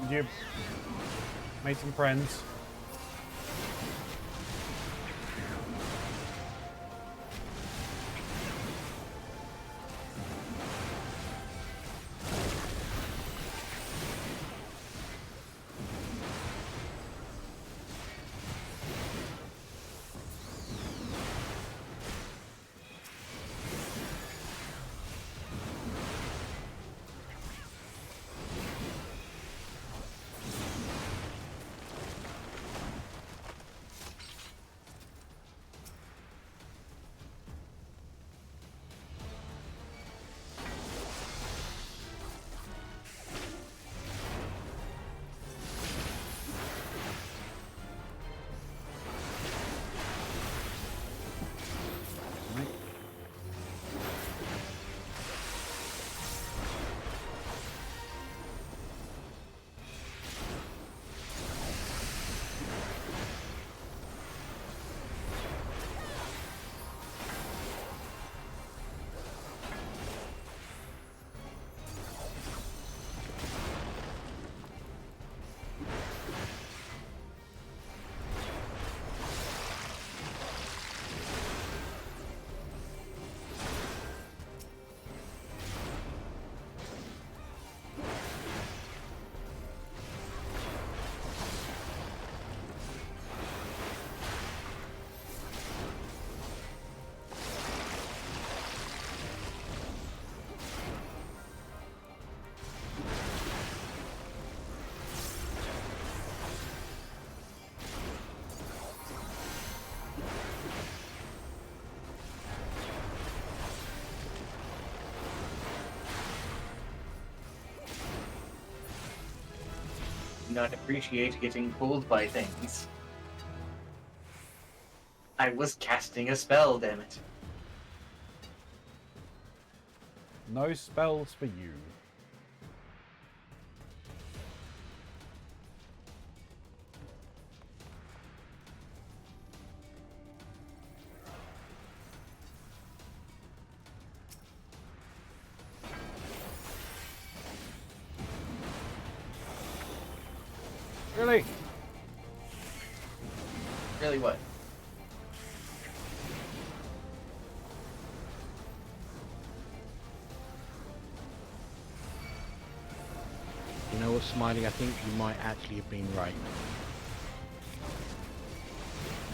You made some friends. Not appreciate getting pulled by things. I was casting a spell, damn it. No spells for you. Really? Really what? You know what, Smiley? I think you might actually have been right.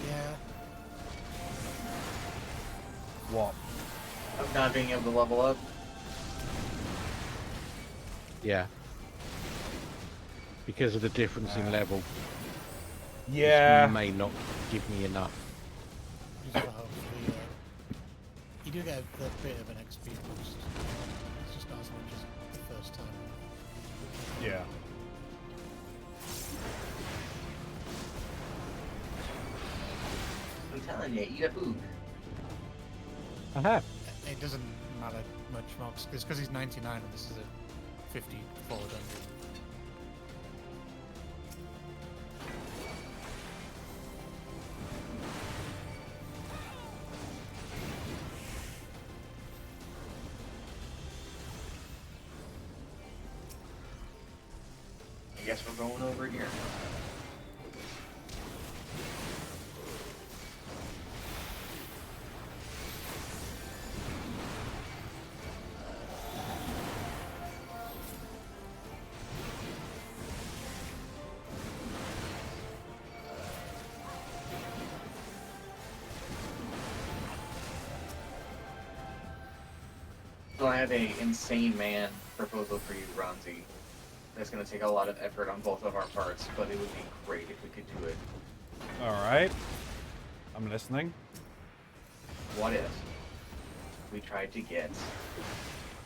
Yeah. What? Of not being able to level up. Yeah. Because of the difference in level, Yeah. this may not give me enough. Just for hopefully, you do get a bit of an XP boost. It's just not as much as the first time. Yeah. I'm telling you, eat a food. I have. It doesn't matter much more because he's 99 and this is a 50 forward dungeon. I guess we're going over here. So I have a insane man proposal for you, Ronzi. That's going to take a lot of effort on both of our parts, but it would be great if we could do it. Alright. I'm listening. What if we tried to get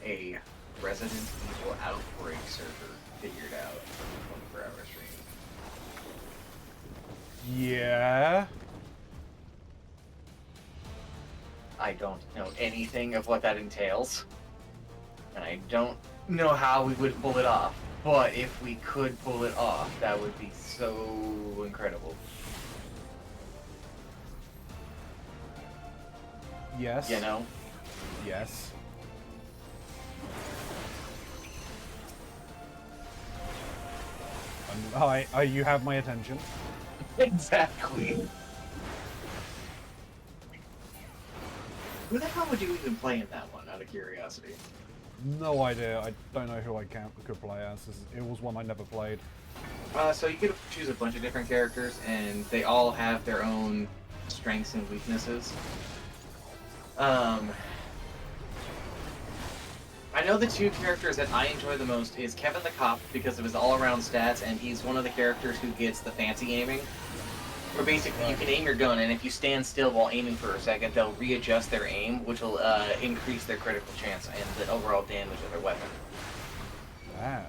a Resident Evil Outbreak server figured out for 24-hour stream? Yeah. I don't know anything of what that entails, and I don't know how we would pull it off. But if we could pull it off, that would be so incredible. Yes. You know? Yes. Hi, you have my attention. Exactly. Who the hell would you even play in that one, out of curiosity? No idea. I don't know who I could play as. It was one I never played. So you could choose a bunch of different characters, and they all have their own strengths and weaknesses. I know the two characters that I enjoy the most is Kevin the Cop because of his all-around stats, and he's one of the characters who gets the fancy aiming. Where basically you can aim your gun, and if you stand still while aiming for a second, they'll readjust their aim, which will increase their critical chance and the overall damage of their weapon. Ah,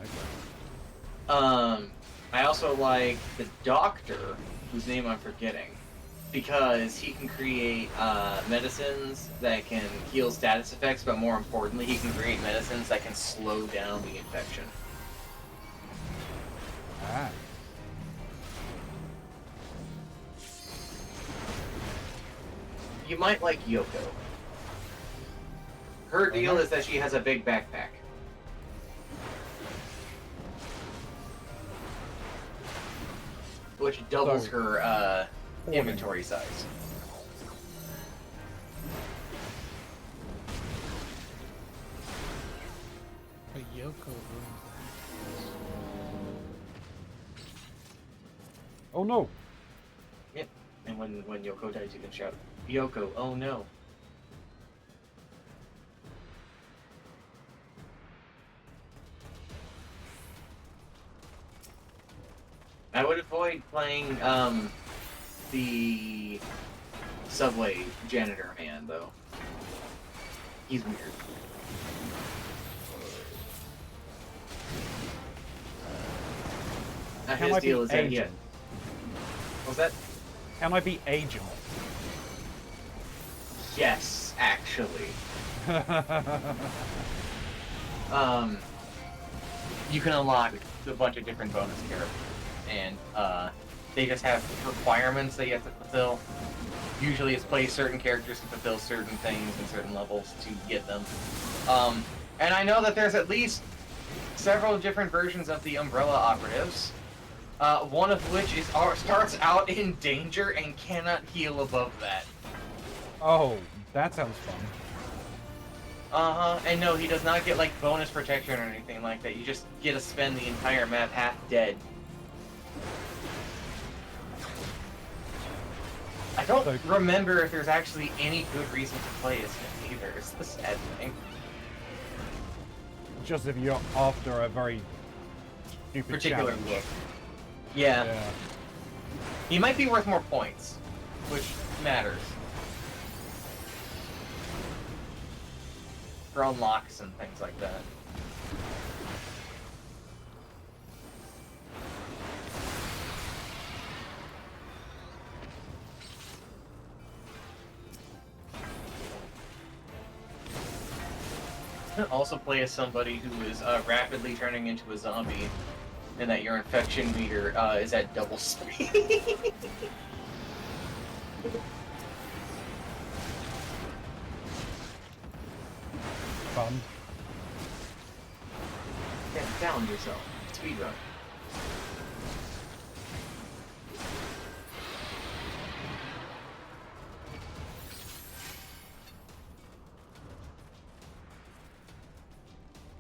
okay. I also like the Doctor, whose name I'm forgetting, because he can create medicines that can heal status effects, but more importantly, he can create medicines that can slow down the infection. Ah. You might like Yoko. Her deal is that she has a big backpack. Which doubles her inventory size. But Yoko ruined Oh no! Yep. And when Yoko dies, you can shout, Yoko, oh no. I would avoid playing the subway janitor man though. He's weird. Can His I deal be is that agent? What's that? Can I be agent? Yes, actually. You can unlock a bunch of different bonus characters, and they just have requirements that you have to fulfill. Usually it's play certain characters to fulfill certain things and certain levels to get them. And I know that there's at least several different versions of the Umbrella Operatives, one of which is starts out in danger and cannot heal above that. Oh, that sounds fun. And no, he does not get, like, bonus protection or anything like that. You just get to spend the entire map half dead. I don't remember if there's actually any good reason to play as him either. It's the sad thing. Just if you're after a very stupid Particular challenge. look. Yeah. Yeah. He might be worth more points, which matters. For unlocks and things like that. You can also play as somebody who is rapidly turning into a zombie, and that your infection meter is at double speed. Fun. Get down yourself. Speedrun.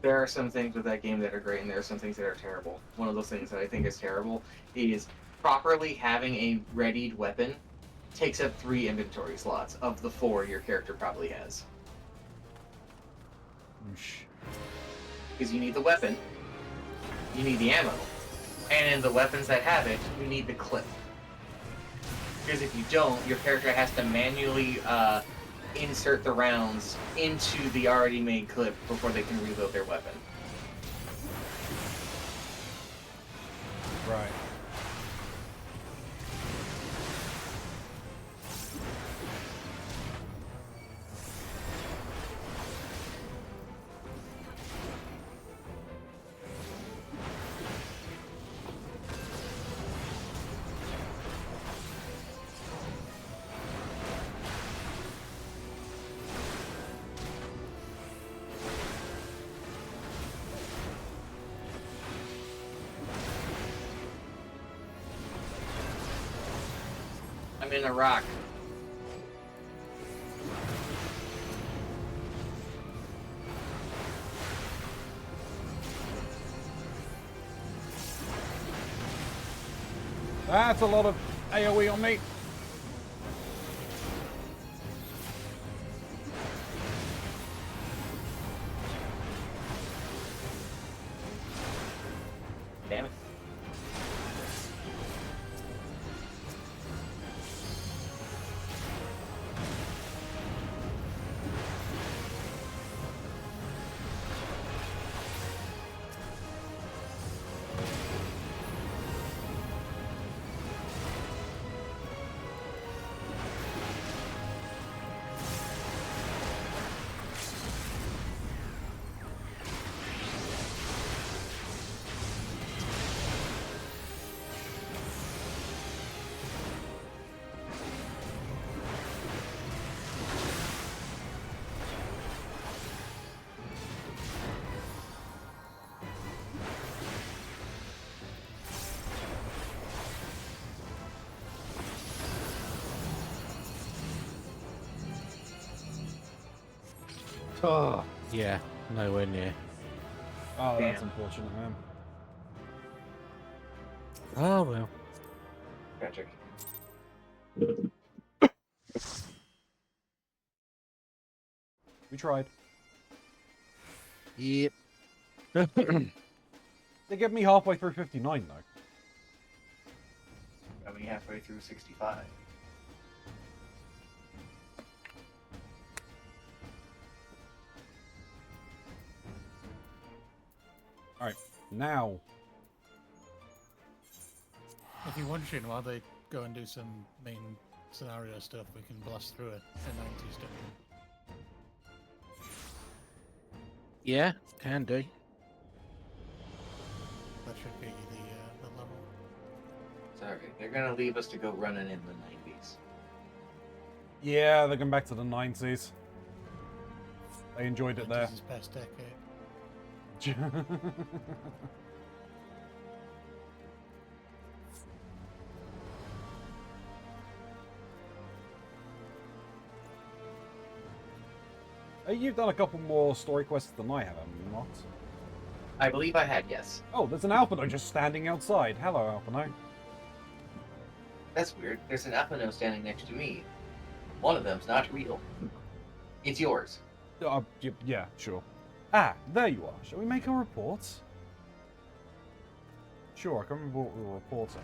There are some things with that game that are great, and there are some things that are terrible. One of those things that I think is terrible is properly having a readied weapon takes up 3 inventory slots of the 4 your character probably has. Because you need the weapon, you need the ammo, and in the weapons that have it, you need the clip. Because if you don't, your character has to manually insert the rounds into the already made clip before they can reload their weapon. Right. in a rock. That's a lot of AoE on me. Damn it. Oh, yeah, nowhere near. Oh, that's Damn. unfortunate, man. Oh well. Patrick. We tried. Yep. They get me halfway through 59, though. Got me halfway through 65. Alright, now. If you're wondering while they go and do some main scenario stuff, we can blast through it in 90s dungeon. Yeah, can do. That should get you the level. Sorry, they're gonna leave us to go running in the 90s. Yeah, they're going back to the 90s. They enjoyed it there. 90s is best decade. You've done a couple more story quests than I have, haven't you not? I believe I had, yes. Oh, there's an Alpino just standing outside. Hello, Alpino. That's weird. There's an Alpino standing next to me. One of them's not real. It's yours. Yeah, sure. Ah, there you are. Shall we make a report? Sure, I can't remember what we were reporting.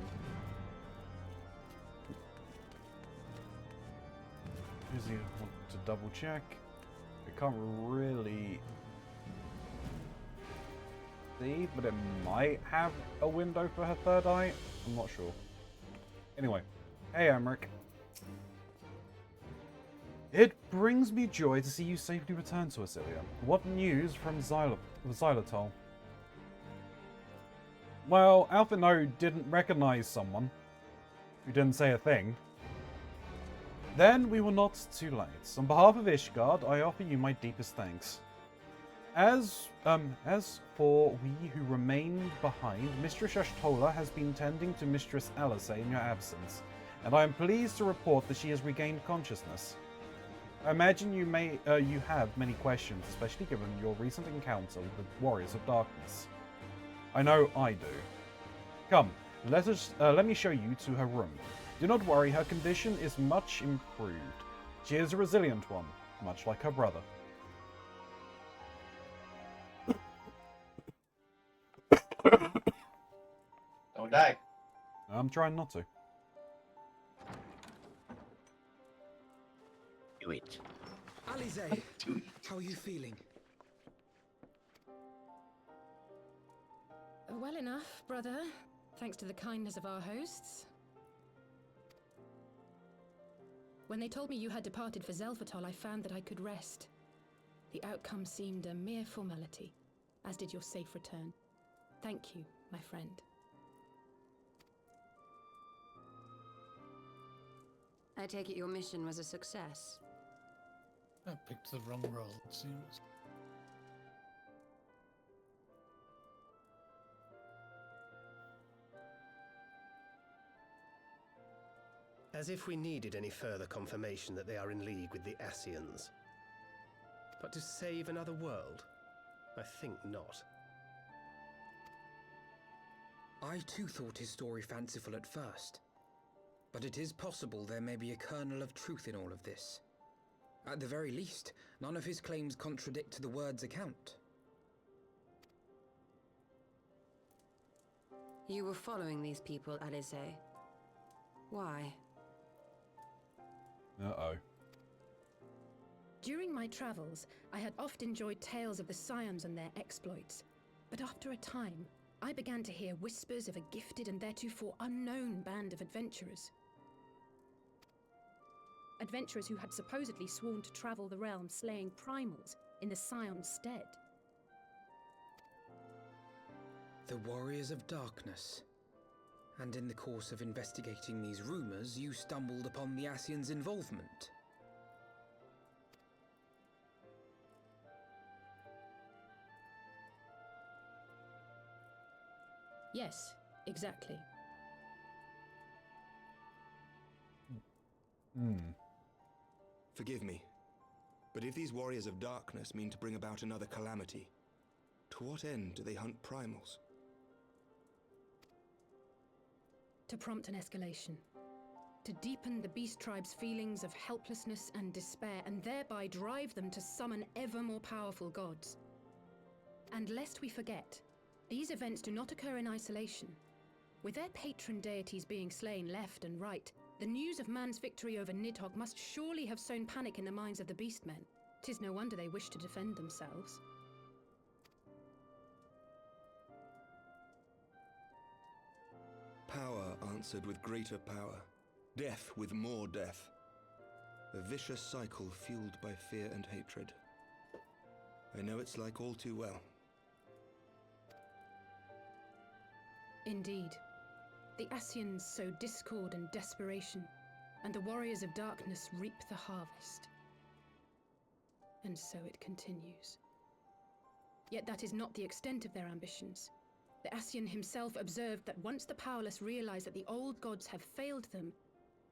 Easy to double check. I can't really see, but it might have a window for her third eye. I'm not sure. Anyway, hey Emmerich. It brings me joy to see you safely return to Asilia. What news from Xylitol? Well, Alphino didn't recognize someone who didn't say a thing. Then we were not too late. On behalf of Ishgard, I offer you my deepest thanks. As for we who remained behind, Mistress Ashtola has been tending to Mistress Alice in your absence, and I am pleased to report that she has regained consciousness. I imagine you have many questions, especially given your recent encounter with the Warriors of Darkness. I know I do. Come, let me show you to her room. Do not worry, her condition is much improved. She is a resilient one, much like her brother. Don't die. I'm trying not to. Do it. Alize, how are you feeling? Well enough, brother. Thanks to the kindness of our hosts. When they told me you had departed for Xelphatol, I found that I could rest. The outcome seemed a mere formality, as did your safe return. Thank you, my friend. I take it your mission was a success. I picked the wrong role, it seems. As if we needed any further confirmation that they are in league with the Ascians. But to save another world? I think not. I too thought his story fanciful at first. But it is possible there may be a kernel of truth in all of this. At the very least, none of his claims contradict the word's account. You were following these people, Alize. Why? Uh-oh. During my travels, I had oft enjoyed tales of the Scions and their exploits. But after a time, I began to hear whispers of a gifted and theretofore unknown band of adventurers. Adventurers who had supposedly sworn to travel the realm slaying primals in the Scion's stead. The Warriors of Darkness. And in the course of investigating these rumors, you stumbled upon the Ascians' involvement. Yes, exactly. Forgive me, but if these Warriors of Darkness mean to bring about another calamity, to what end do they hunt primals? To prompt an escalation. To deepen the beast tribe's feelings of helplessness and despair, and thereby drive them to summon ever more powerful gods. And lest we forget, these events do not occur in isolation. With their patron deities being slain left and right, the news of man's victory over Nidhogg must surely have sown panic in the minds of the Beastmen. 'Tis no wonder they wish to defend themselves. Power answered with greater power, death with more death. A vicious cycle fueled by fear and hatred. I know it's like all too well. Indeed. The Ascians sow discord and desperation, and the Warriors of Darkness reap the harvest. And so it continues. Yet that is not the extent of their ambitions. The Ascian himself observed that once the powerless realize that the old gods have failed them,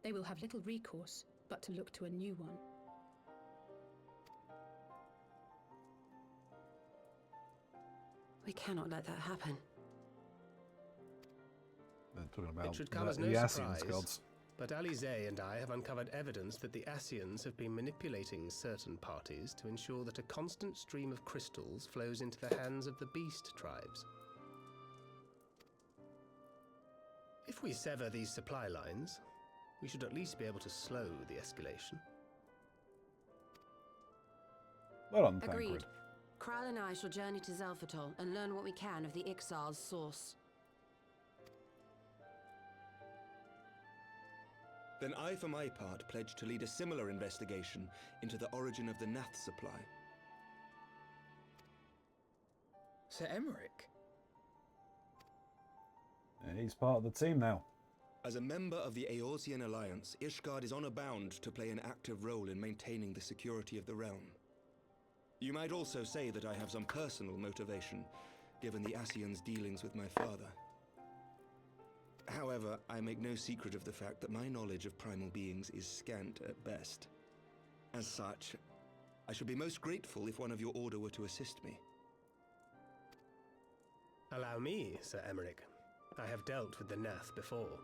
they will have little recourse but to look to a new one. We cannot let that happen. They're talking about It should come as the no Ascians surprise, gods. but Alize and I have uncovered evidence that the Ascians have been manipulating certain parties to ensure that a constant stream of crystals flows into the hands of the beast tribes. If we sever these supply lines, we should at least be able to slow the escalation. Well done, Agreed. Thancred. Kral and I shall journey to Zelfatol and learn what we can of the Ixal's source. Then I, for my part, pledge to lead a similar investigation into the origin of the Nath supply. Sir Emmerich? Yeah, he's part of the team now. As a member of the Eorzean Alliance, Ishgard is honor bound to play an active role in maintaining the security of the realm. You might also say that I have some personal motivation, given the Ascians' dealings with my father. However, I make no secret of the fact that my knowledge of primal beings is scant at best. As such, I should be most grateful if one of your order were to assist me. Allow me, Sir Emmerich. I have dealt with the Nath before.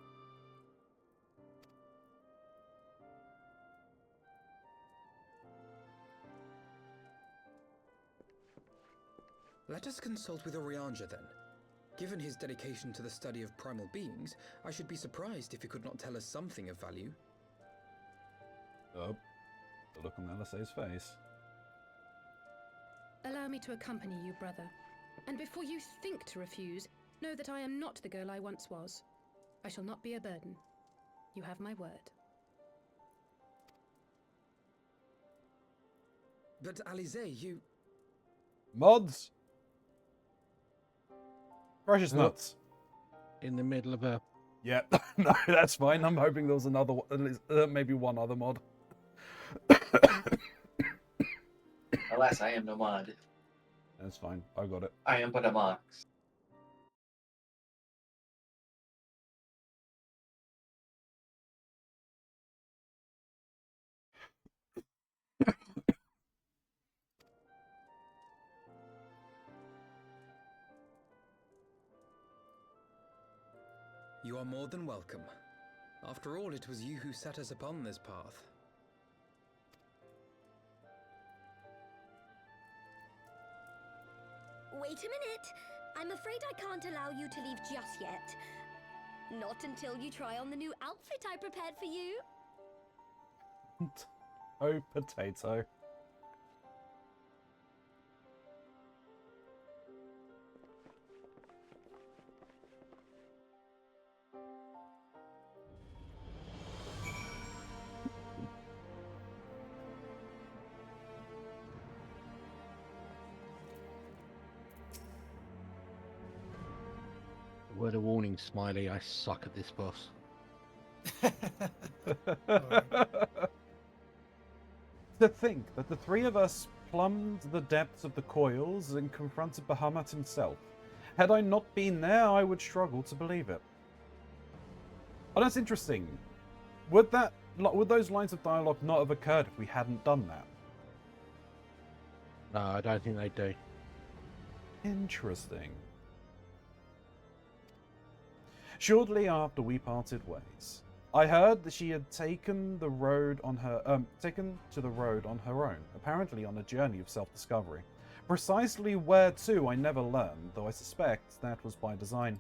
Let us consult with Orianja then. Given his dedication to the study of primal beings, I should be surprised if he could not tell us something of value. Oh, the look on LSA's face. Allow me to accompany you, brother. And before you think to refuse, know that I am not the girl I once was. I shall not be a burden. You have my word. But Alize, you... Mods! Precious nuts. In the middle of a... Yeah, no, that's fine. I'm hoping there was another one, at least, maybe one other mod. Alas, I am no mod. That's fine. I got it. I am but a mox. You are more than welcome. After all, it was you who set us upon this path. Wait a minute. I'm afraid I can't allow you to leave just yet. Not until you try on the new outfit I prepared for you. Oh, potato. Word of warning, Smiley, I suck at this boss. To think that the three of us plumbed the depths of the coils and confronted Bahamut himself. Had I not been there, I would struggle to believe it. Oh, that's interesting. Would those lines of dialogue not have occurred if we hadn't done that? No, I don't think they do. Interesting. Shortly after we parted ways, I heard that she had taken the road on her own, apparently on a journey of self-discovery. Precisely where to, I never learned, though I suspect that was by design.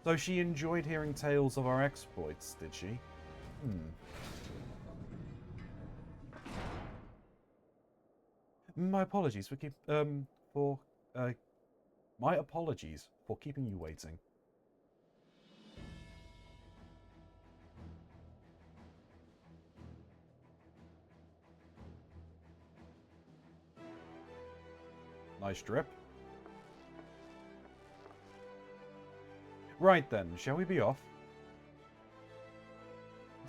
So she enjoyed hearing tales of our exploits, did she? My apologies for keeping you waiting. Nice drip. Right then, shall we be off?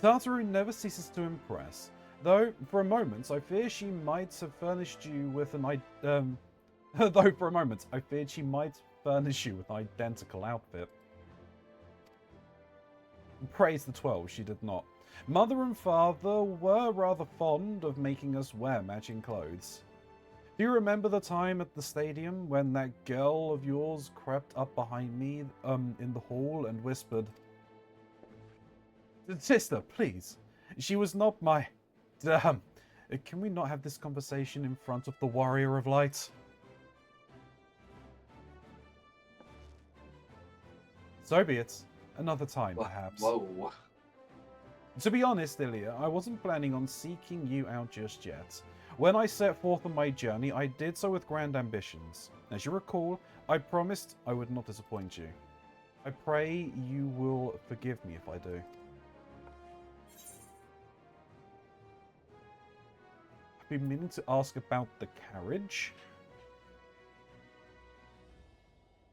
Tartaru never ceases to impress, though for a moment I fear she might have furnished you with an though for a moment I feared she might furnish you with an identical outfit. Praise the 12, she did not. Mother and father were rather fond of making us wear matching clothes. Do you remember the time at the stadium when that girl of yours crept up behind me in the hall and whispered, "Sister, please. She was not my... Can we not have this conversation in front of the Warrior of Light?" So be it. Another time, perhaps. Whoa. To be honest, Ilya, I wasn't planning on seeking you out just yet. When I set forth on my journey, I did so with grand ambitions. As you recall, I promised I would not disappoint you. I pray you will forgive me if I do. I've been meaning to ask about the carriage.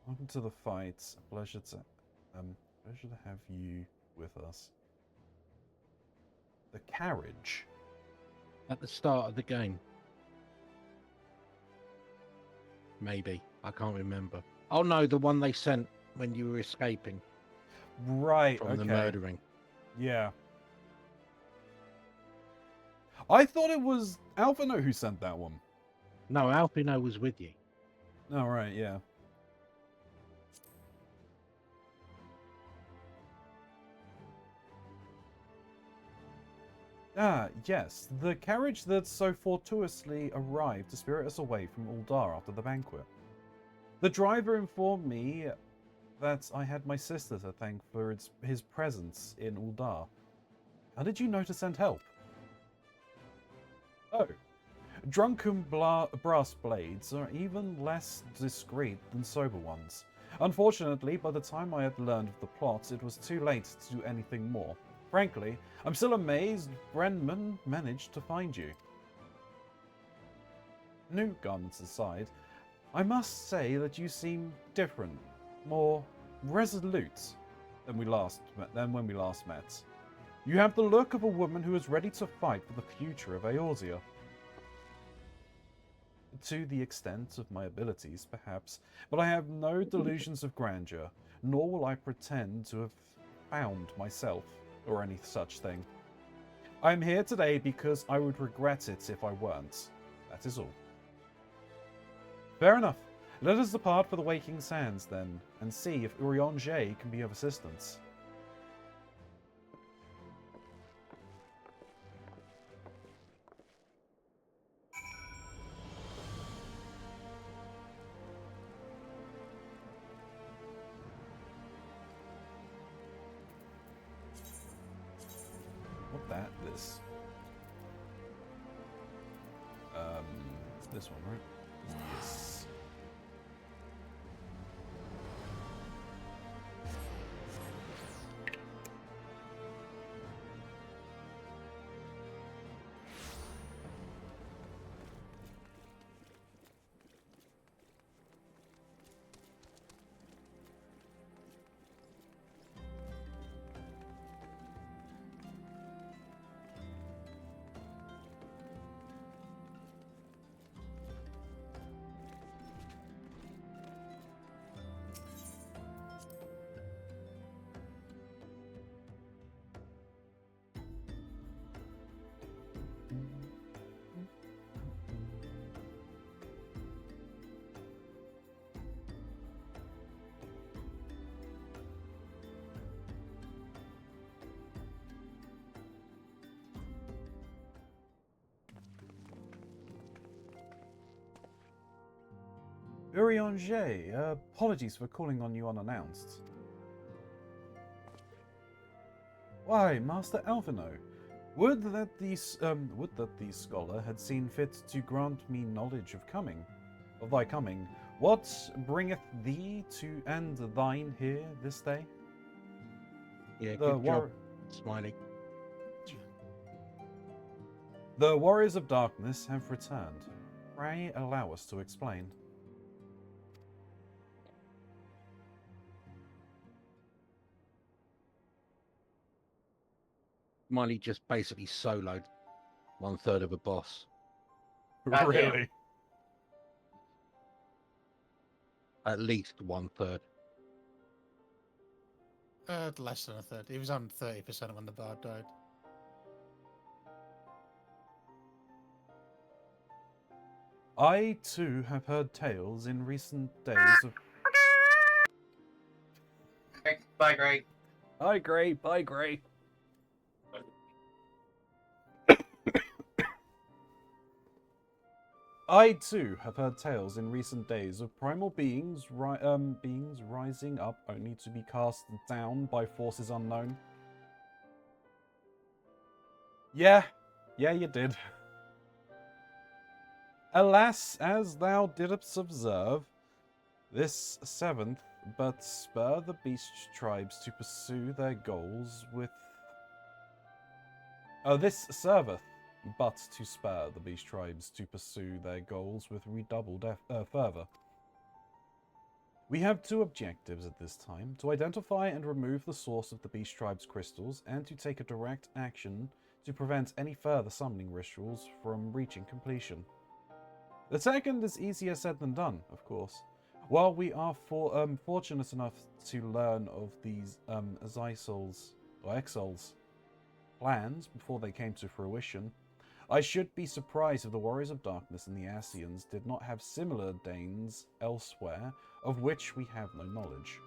Welcome to the fight. Pleasure to have you with us. The carriage? At the start of the game. Maybe. I can't remember. Oh no, the one they sent when you were escaping. Right, from the murdering. Yeah. I thought it was Alphino who sent that one. No, Alphino was with you. Oh, right, yeah. Ah, yes, the carriage that so fortuitously arrived to spirit us away from Uldar after the banquet. The driver informed me that I had my sister to thank for his presence in Uldar. How did you know to send help? Oh, drunken brass blades are even less discreet than sober ones. Unfortunately, by the time I had learned of the plot, it was too late to do anything more. Frankly, I'm still amazed Brenman managed to find you. New garments aside, I must say that you seem different, more resolute than when we last met. You have the look of a woman who is ready to fight for the future of Eorzea. To the extent of my abilities, perhaps, but I have no delusions of grandeur, nor will I pretend to have found myself, or any such thing. I am here today because I would regret it if I weren't. That is all. Fair enough. Let us depart for the Waking Sands, then, and see if Urianger can be of assistance. This one, right? Yes. Urianger, apologies for calling on you unannounced. Why, Master Alvino, would that the scholar had seen fit to grant me knowledge of thy coming. What bringeth thee to and thine here this day? Yeah, good job, Smiley. The warriors of darkness have returned. Pray allow us to explain. Smiley just basically soloed 1/3 of a boss. God damn. Really? At least 1/3. Less than a third. He was on 30% when the bard died. I too have heard tales in recent days of. Bye, Greg. Bye, Gray. Bye, Gray. I too have heard tales in recent days of primal beings rising up only to be cast down by forces unknown. Yeah, you did. Alas, as thou didst observe, this seventh but spur the beast tribes to pursue their goals with. This serveth but to spur the beast tribes to pursue their goals with redoubled fervor. We have two objectives at this time: to identify and remove the source of the beast tribes' crystals, and to take a direct action to prevent any further summoning rituals from reaching completion. The second is easier said than done, of course. While we are fortunate enough to learn of these Exiles' plans before they came to fruition, I should be surprised if the Warriors of Darkness and the Ascians did not have similar Danes elsewhere, of which we have no knowledge.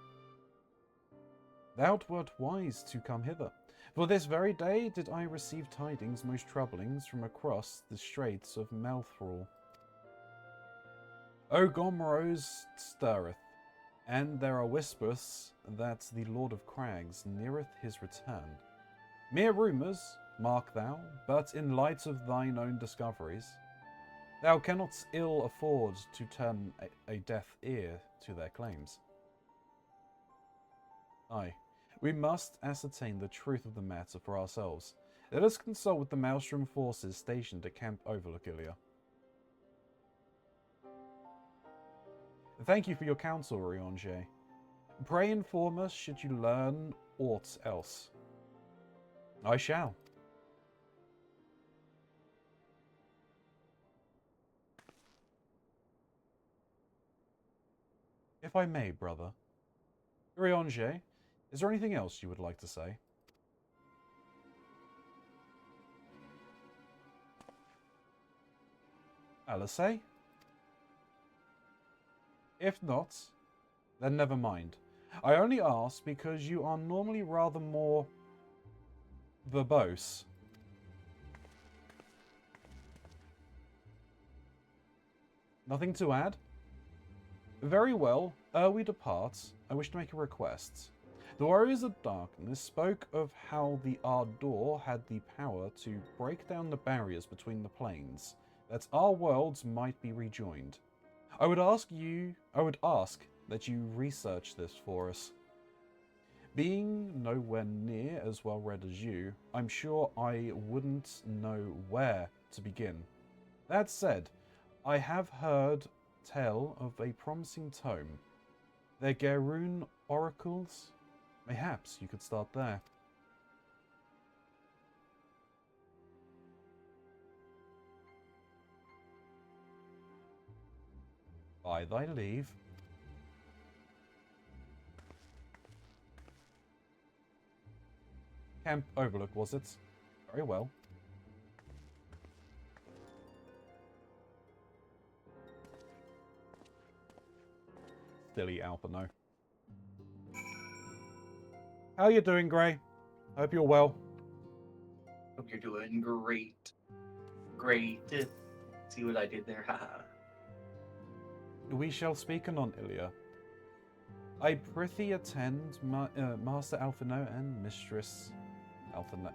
Thou wert wise to come hither, for this very day did I receive tidings most troublings from across the straits of Melthrall. Ogomrose stirreth, and there are whispers that the Lord of Crags neareth his return. Mere rumours, mark thou, but in light of thine own discoveries, thou cannot ill afford to turn a deaf ear to their claims. Aye, we must ascertain the truth of the matter for ourselves. Let us consult with the Maelstrom forces stationed at Camp Overlook, Ilya. Thank you for your counsel, Riange. Pray inform us should you learn aught else. I shall. If I may, brother. Riange, is there anything else you would like to say? Alice? If not, then never mind. I only ask because you are normally rather more verbose. Nothing to add? Very well, ere we depart, I wish to make a request. The Warriors of Darkness spoke of how the Ardor had the power to break down the barriers between the planes, that our worlds might be rejoined. I would ask that you research this for us. Being nowhere near as well read as you, I'm sure I wouldn't know where to begin. That said, I have heard tell of a promising tome. The Garoon Oracles? Mayhaps you could start there. By thy leave. Camp Overlook, was it? Very well. Silly Alpino. How you doing, Gray? Hope you're well. Hope you're doing great. Great. See what I did there? Haha. We shall speak anon, Ilya. I prithee attend Master Alphino and Mistress Alphino,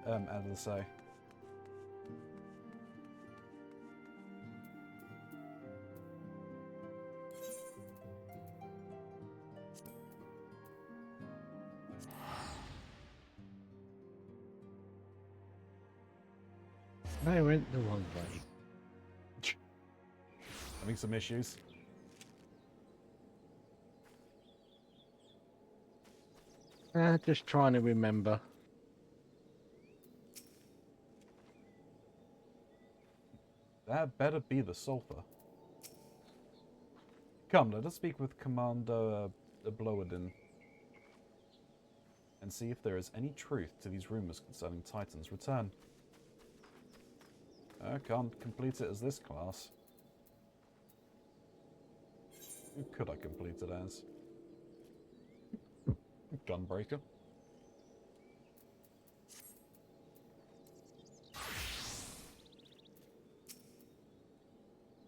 They went the wrong way. Having some issues. Just trying to remember. That better be the sulfur. Come, let us speak with Commander Bloedin and see if there is any truth to these rumors concerning Titan's return. I can't complete it as this class. Who could I complete it as? Gunbreaker.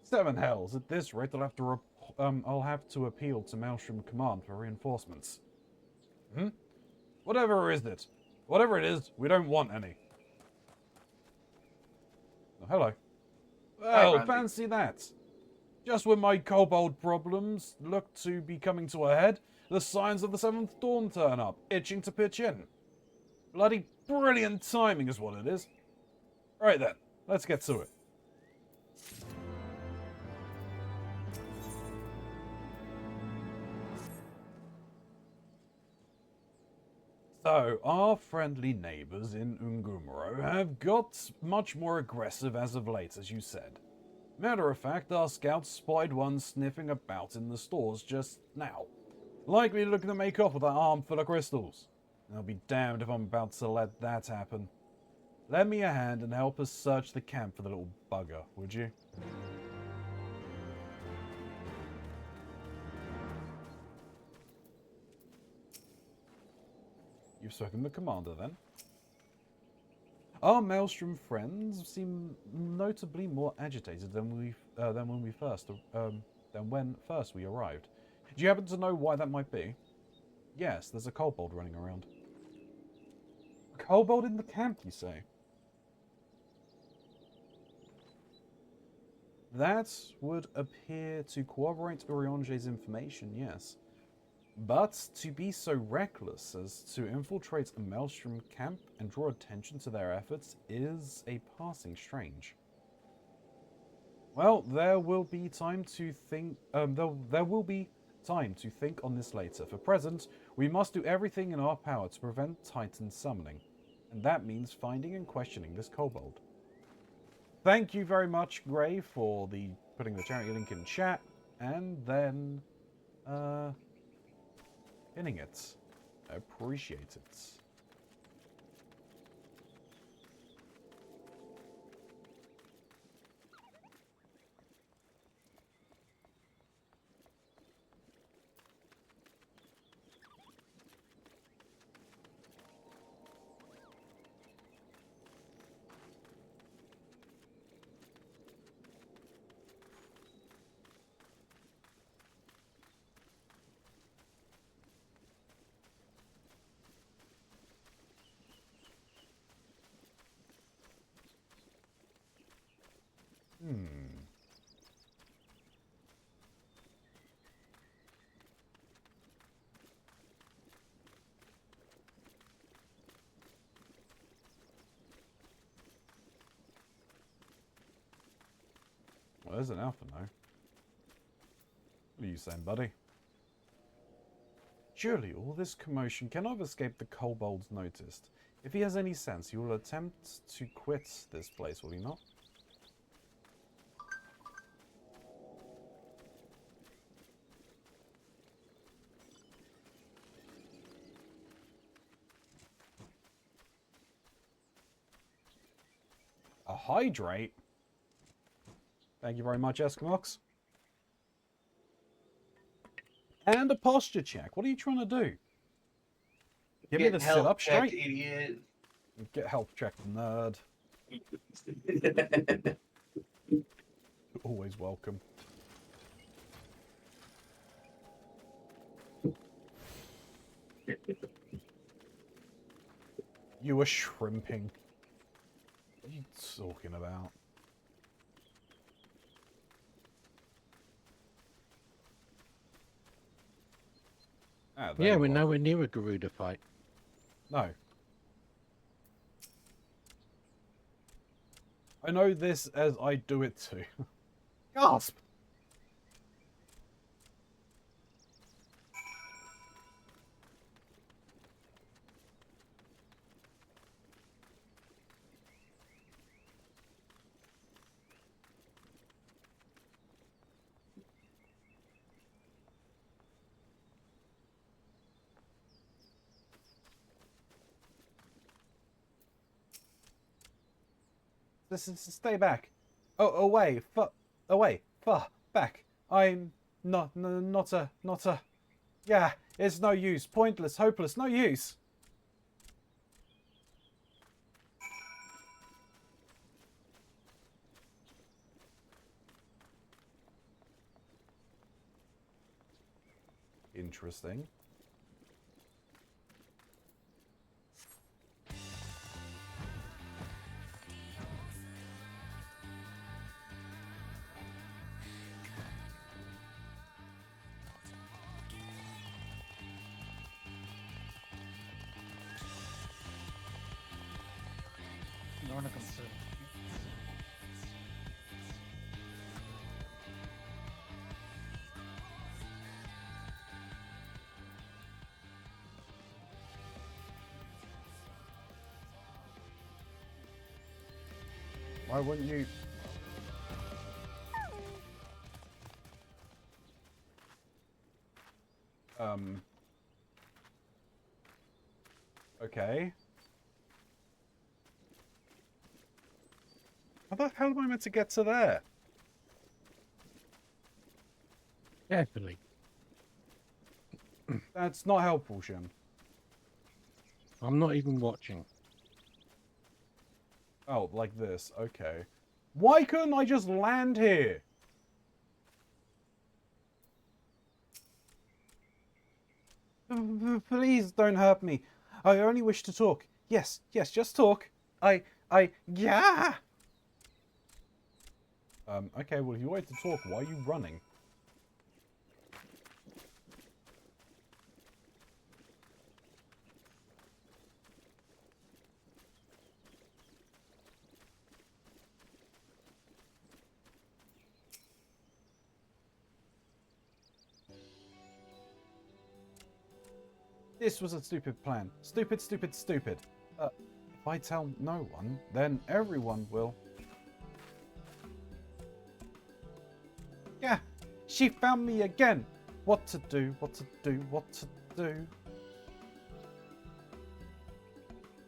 Seven hells! At this rate, I'll have to appeal to Maelstrom Command for reinforcements. Whatever is it? Whatever it is, we don't want any. Oh, hello. Well, fancy that. Just when my kobold problems look to be coming to a head, the signs of the Seventh Dawn turn up, itching to pitch in. Bloody brilliant timing is what it is. Right then, let's get to it. So, our friendly neighbours in Ungumaro have got much more aggressive as of late, as you said. Matter of fact, our scouts spied one sniffing about in the stores just now. Likely looking to make off with that arm full of crystals. I'll be damned if I'm about to let that happen. Lend me a hand and help us search the camp for the little bugger, would you? You've spoken with the commander, then? Our Maelstrom friends seem notably more agitated than when first we arrived. Do you happen to know why that might be? Yes, there's a kobold running around. A kobold in the camp, you say? That would appear to corroborate Uriange's information, yes. But to be so reckless as to infiltrate a Maelstrom camp and draw attention to their efforts is a passing strange. Well, there will be time to think. There will be time to think on this later. For present, we must do everything in our power to prevent Titan summoning, and that means finding and questioning this kobold. Thank you very much, Gray, for putting the charity link in chat, and then pinning it. I appreciate it. there's an alpha now. What are you saying, buddy? Surely all this commotion cannot have escaped the kobold's noticed. If he has any sense, he will attempt to quit this place, will he not? A hydrate? Thank you very much, Eskimox. And a posture check. What are you trying to do? Give me the sit up straight. Idiot. Get health check, nerd. Always welcome. You were shrimping. What are you talking about? Ah, there Yeah, you we're are. nowhere near a Garuda fight. No. I know this as I do it too. Gasp! Stay back. Oh, away, away, far, back. I'm not a. Yeah, it's no use. Pointless, hopeless, no use. Interesting. No one comes through. Why wouldn't you? Okay. How the hell am I meant to get to there? Carefully. That's not helpful, Shin. I'm not even watching. Oh, like this. Okay. Why couldn't I just land here? Please don't hurt me. I only wish to talk. Yes, yes, just talk. Yeah! Okay, well, if you wait to talk, why are you running? This was a stupid plan. Stupid, stupid, stupid. If I tell no one, then everyone will. Yeah, she found me again. What to do, what to do, what to do.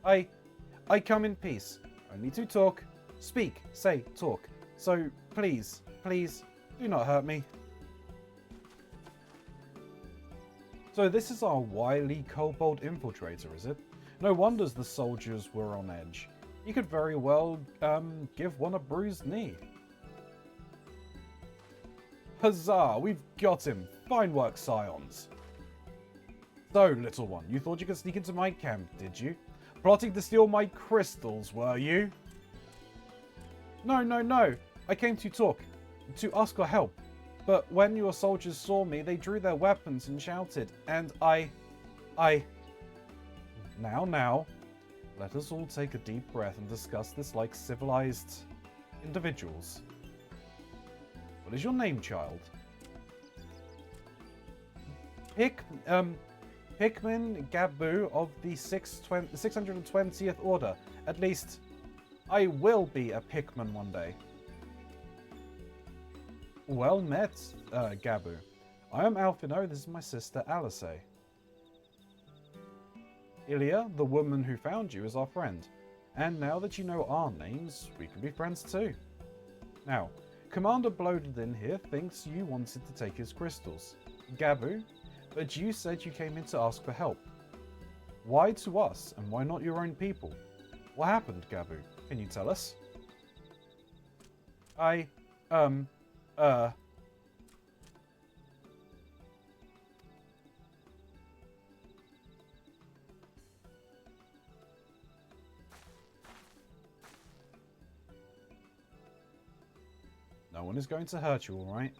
I come in peace. Only to talk. Speak, say, talk. So, please, please, do not hurt me. So this is our wily kobold infiltrator, is it? No wonders the soldiers were on edge. He could very well, give one a bruised knee. Huzzah! We've got him! Fine work, Scions! So, little one, you thought you could sneak into my camp, did you? Plotting to steal my crystals, were you? No, no, no! I came to talk, to ask for help. But when your soldiers saw me, they drew their weapons and shouted, and Now, let us all take a deep breath and discuss this like civilized individuals. What is your name, child? Pikmin Gabu of the 620th Order. At least, I will be a Pikmin one day. Well met, Gabu. I am Alphino, this is my sister Alice. Ilya, the woman who found you, is our friend. And now that you know our names, we can be friends too. Now, Commander Bloated here thinks you wanted to take his crystals. Gabu, but you said you came in to ask for help. Why to us, and why not your own people? What happened, Gabu? Can you tell us? No one is going to hurt you, alright?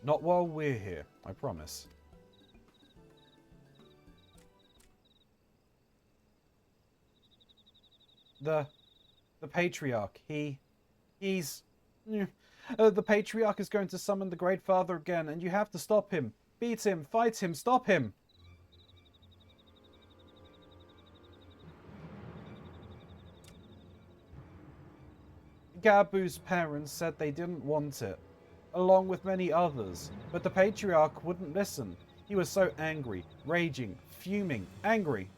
Not while we're here, I promise. The Patriarch, he's... the Patriarch is going to summon the Great Father again, and you have to stop him. Beat him, fight him, stop him! Gabu's parents said they didn't want it, along with many others, but the Patriarch wouldn't listen. He was so angry, raging, fuming, angry.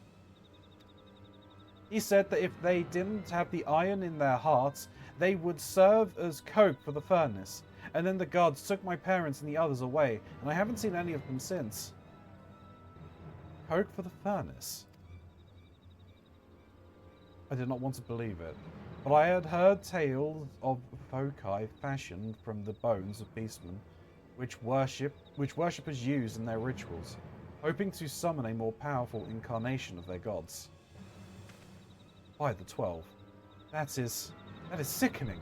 He said that if they didn't have the iron in their hearts, they would serve as coke for the furnace. And then the gods took my parents and the others away, and I haven't seen any of them since. Coke for the furnace? I did not want to believe it, but I had heard tales of foci fashioned from the bones of beastmen, which worshippers use in their rituals, hoping to summon a more powerful incarnation of their gods. By the 12. That is sickening.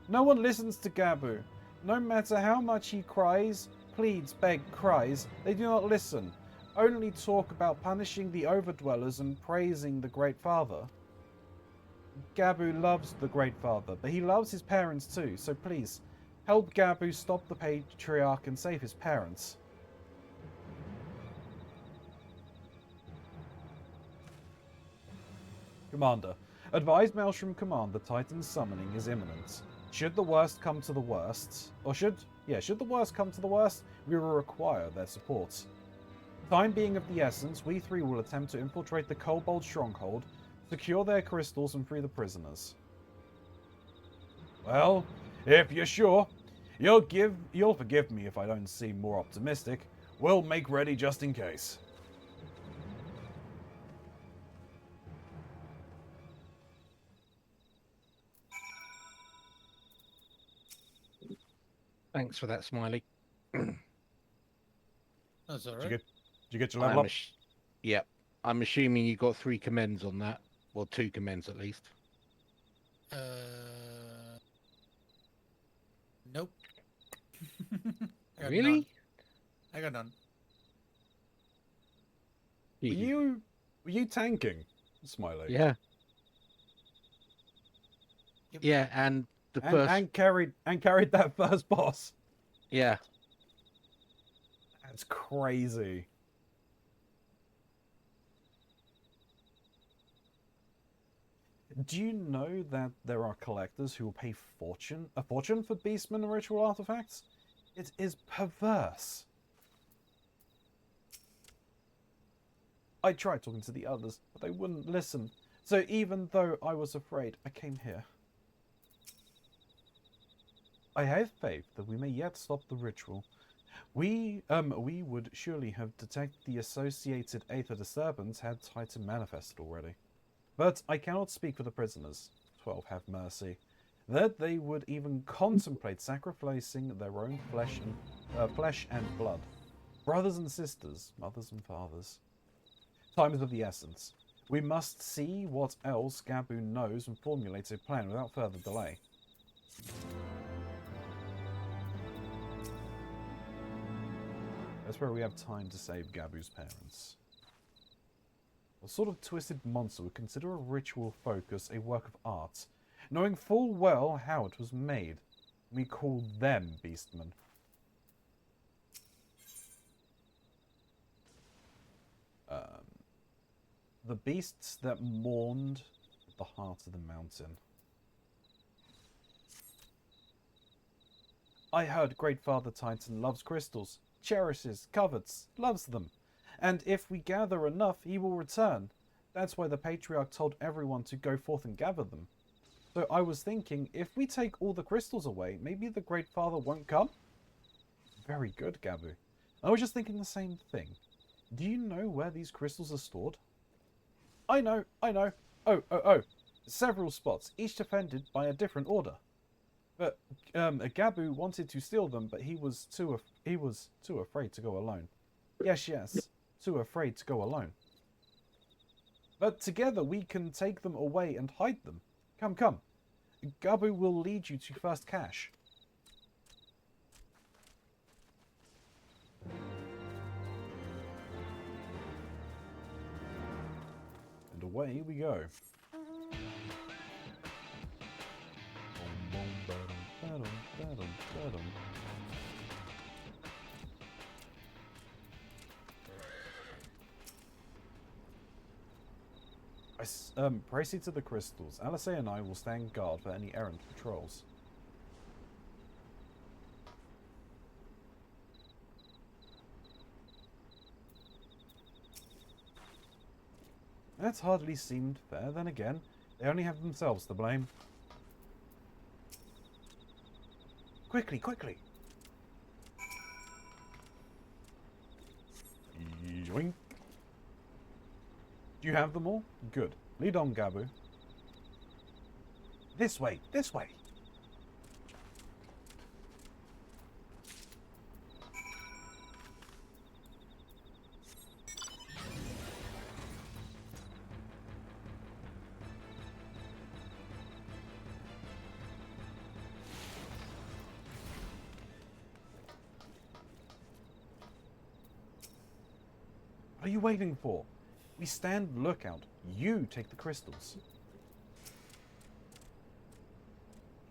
No one listens to Gabu. No matter how much he cries, pleads, begs, cries, they do not listen. Only talk about punishing the overdwellers and praising the Great Father. Gabu loves the Great Father, but he loves his parents too, so please, help Gabu stop the Patriarch and save his parents. Commander, advise Maelstrom Command the Titan's summoning is imminent. Should the worst come to the worst, should the worst come to the worst, we will require their support. Time being of the essence, we three will attempt to infiltrate the Kobold stronghold, secure their crystals and free the prisoners. Well, if you're sure, you'll forgive me if I don't seem more optimistic. We'll make ready just in case. Thanks for that, Smiley. That's all Did right. you get your level up? Yep. I'm assuming you got 3 commends on that. Well, 2 commends at least. Nope. I got Really? none. I got none. Were you tanking, Smiley? Yeah. Yep. Yeah, and the first... and carried that first boss. Yeah. That's crazy. Do you know that there are collectors who will pay a fortune for Beastmen ritual artifacts? It is perverse. I tried talking to the others, but they wouldn't listen. So even though I was afraid, I came here. I have faith that we may yet stop the ritual. We would surely have detected the associated aether disturbance had Titan manifested already. But I cannot speak for the prisoners. 12 have mercy. That they would even contemplate sacrificing their own flesh and blood. Brothers and sisters, mothers and fathers. Time is of the essence. We must see what else Gabu knows and formulate a plan without further delay. That's where we have time to save Gabu's parents. A sort of twisted monster would consider a ritual focus a work of art, knowing full well how it was made. We call them beastmen. The beasts that mourned at the heart of the mountain. I heard Great Father Titan loves crystals, cherishes, covets, loves them. And if we gather enough, he will return. That's why the Patriarch told everyone to go forth and gather them. So I was thinking, if we take all the crystals away, maybe the Great Father won't come? Very good, Gabu. I was just thinking the same thing. Do you know where these crystals are stored? I know. Oh. Several spots, each defended by a different order. But Gabu wanted to steal them, but he was too afraid to go alone. Yes, too afraid to go alone. But together we can take them away and hide them. Come. Gabu will lead you to First Cache. And away we go. Proceed to the crystals. Alice and I will stand guard for any errant patrols. That hardly seemed fair. Then again, they only have themselves to blame. Quickly! Yoink. Do you have them all? Good. Lead on, Gabu. This way! What are you waiting for? We stand lookout. You take the crystals.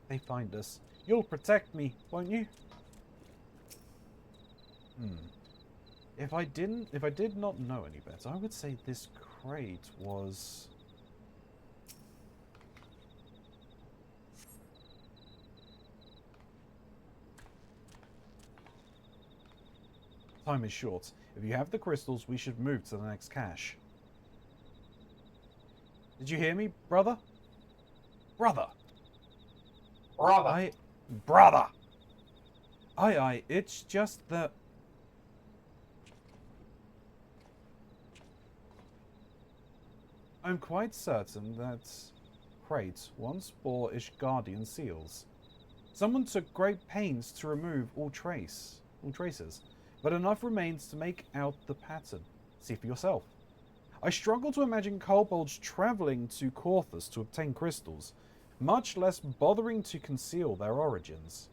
They find us. You'll protect me, won't you? If I did not know any better, I would say this crate was... Time is short. If you have the crystals, we should move to the next cache. Did you hear me, brother? Brother! Aye, it's just that... I'm quite certain that crate once bore Ishgardian seals. Someone took great pains to remove all traces, but enough remains to make out the pattern. See for yourself. I struggle to imagine kobolds travelling to Korthus to obtain crystals, much less bothering to conceal their origins.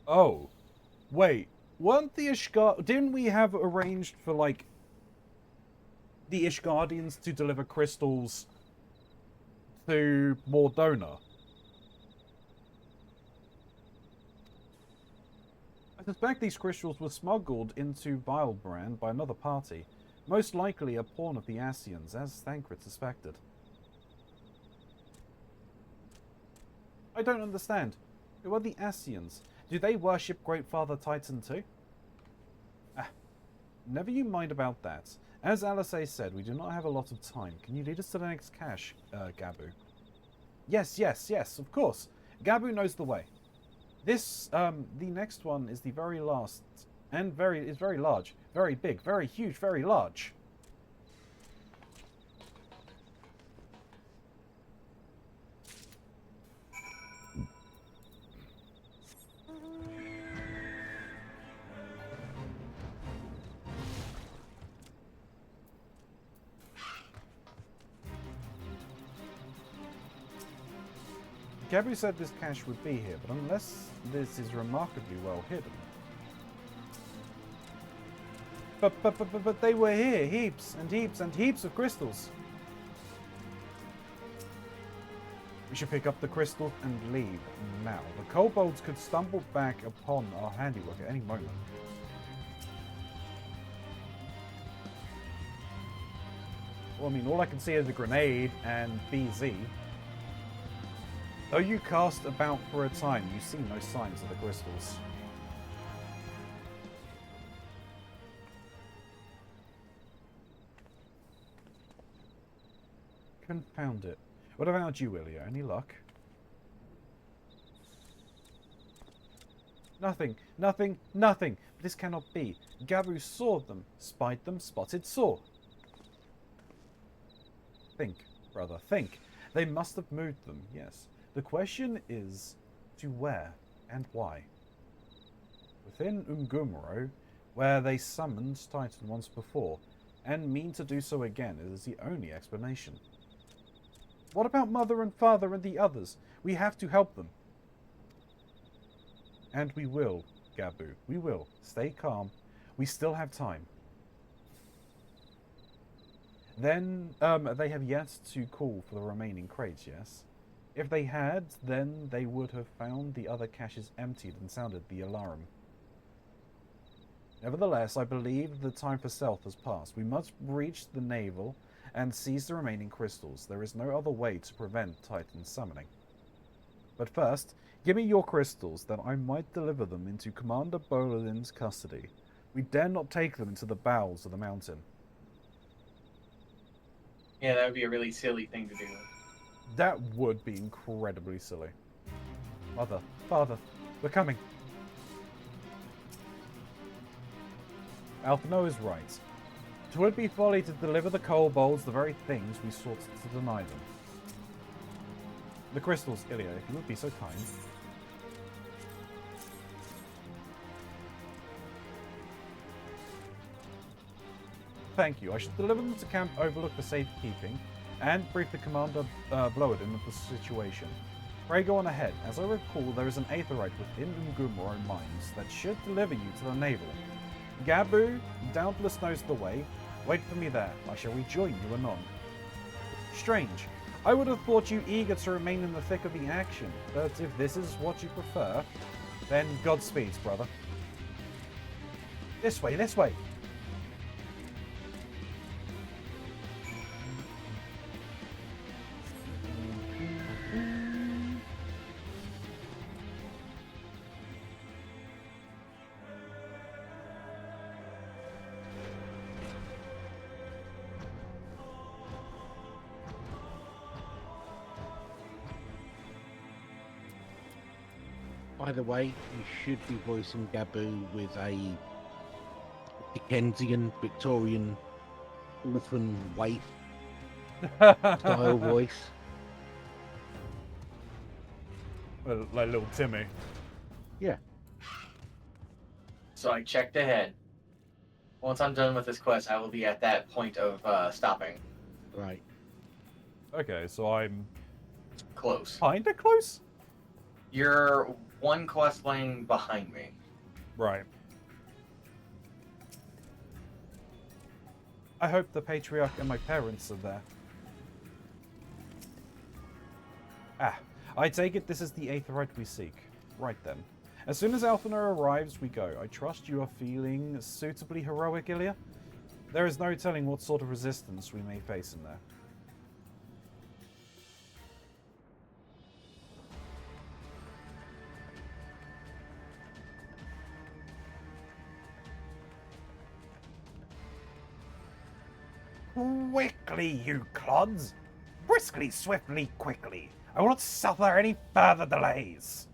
Oh, wait, weren't the didn't we have arranged for, like, the Ishgardians to deliver crystals to Mordona? I suspect these crystals were smuggled into Vilebrand by another party, most likely a pawn of the Asians, as Thancred suspected. I don't understand. Who are the Asians? Do they worship Great Father Titan too? Never you mind about that. As Alice said, we do not have a lot of time. Can you lead us to the next cache, Gabu? Yes, of course. Gabu knows the way. This, the next one is the very last, and is very large, very big, very huge, very large. Gabu said this cache would be here, but unless this is remarkably well hidden. But they were here, heaps and heaps and heaps of crystals. We should pick up the crystals and leave now. The kobolds could stumble back upon our handiwork at any moment. Well, I mean, all I can see is a grenade and BZ. Though you cast about for a time, you see no signs of the crystals. Confound it. What about you, Ilya? Any luck? Nothing, nothing, nothing! This cannot be. Gabu saw them, spied them, spotted, saw. Think, brother, think. They must have moved them, yes. The question is, to where and why? Within Umgumuro, where they summoned Titan once before, and mean to do so again is the only explanation. What about Mother and Father and the others? We have to help them. And we will, Gabu. We will. Stay calm. We still have time. Then, they have yet to call for the remaining crates, yes? If they had, then they would have found the other caches emptied and sounded the alarm. Nevertheless, I believe the time for stealth has passed. We must reach the navel and seize the remaining crystals. There is no other way to prevent Titan's summoning. But first, give me your crystals, that I might deliver them into Commander Boladin's custody. We dare not take them into the bowels of the mountain. Yeah, that would be a really silly thing to do. That would be incredibly silly. Mother, Father, we're coming. Alphino is right. It would be folly to deliver the kobolds the very things we sought to deny them. The crystals, Ilya, if you would be so kind. Thank you. I should deliver them to Camp Overlook for safekeeping, and brief the Commander Bloedin of the situation. Pray go on ahead. As I recall, there is an aetherite within Umgumuro mines that should deliver you to the navel. Gabu doubtless knows the way. Wait for me there. I shall rejoin you anon. Strange. I would have thought you eager to remain in the thick of the action, but if this is what you prefer, then Godspeed, brother. This way, this way! By the way, you should be voicing Gabu with a Dickensian, Victorian, orphan waif style voice. Well, like little Timmy. Yeah. So I checked ahead. Once I'm done with this quest, I will be at that point of stopping. Right. Okay, so I'm Close. kinda close? You're one quest line behind me. Right. I hope the Patriarch and my parents are there. Ah, I take it this is the aetherite we seek. Right then. As soon as Alphino arrives, we go. I trust you are feeling suitably heroic, Ilya? There is no telling what sort of resistance we may face in there. Quickly, you clods! Briskly, swiftly, quickly! I will not suffer any further delays!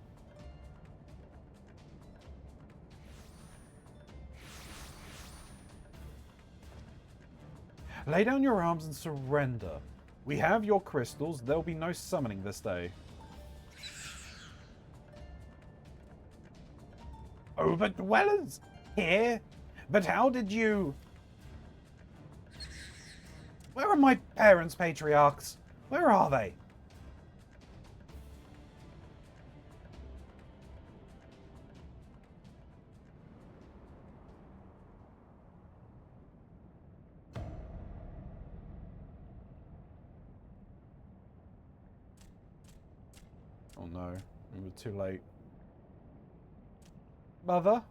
Lay down your arms and surrender. We have your crystals. There'll be no summoning this day. Overdwellers? Here? But how did you... Where are my parents, patriarchs? Where are they? Oh no, we were too late. Mother?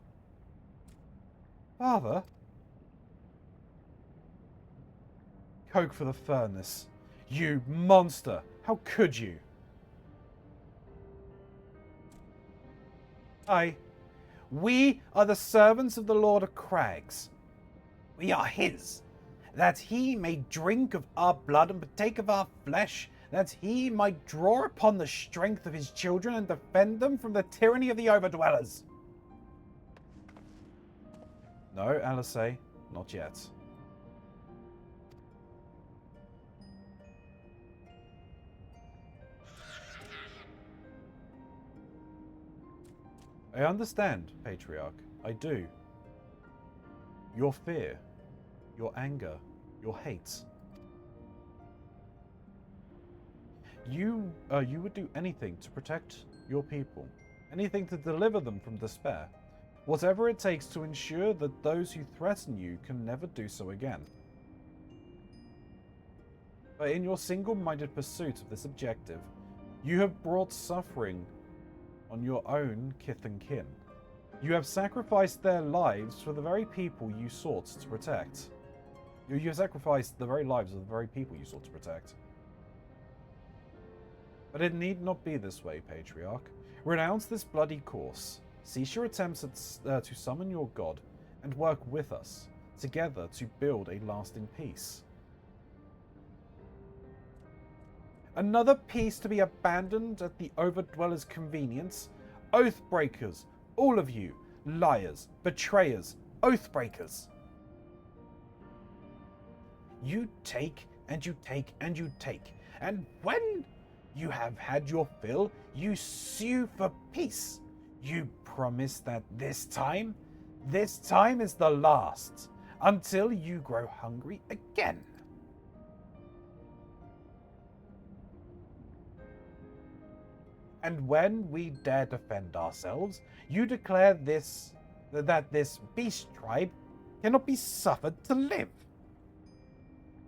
Father? Coke for the furnace. You monster! How could you? We are the servants of the Lord of Crags. We are his, that he may drink of our blood and partake of our flesh, that he might draw upon the strength of his children and defend them from the tyranny of the overdwellers. No, Alice, not yet. I understand, Patriarch. I do. Your fear, your anger, your hate. You would do anything to protect your people, anything to deliver them from despair, whatever it takes to ensure that those who threaten you can never do so again. But in your single-minded pursuit of this objective, you have brought suffering on your own kith and kin. You have sacrificed their lives for the very people you sought to protect. You have sacrificed the very lives of the very people you sought to protect. But it need not be this way, Patriarch. Renounce this bloody course. Cease your attempts to summon your god, and work with us, together to build a lasting peace. Another peace to be abandoned at the overdweller's convenience? Oathbreakers, all of you, liars, betrayers, oathbreakers. You take, and you take, and you take, and when you have had your fill, you sue for peace. You promise that this time is the last, until you grow hungry again. And when we dare defend ourselves, you declare that this beast tribe cannot be suffered to live.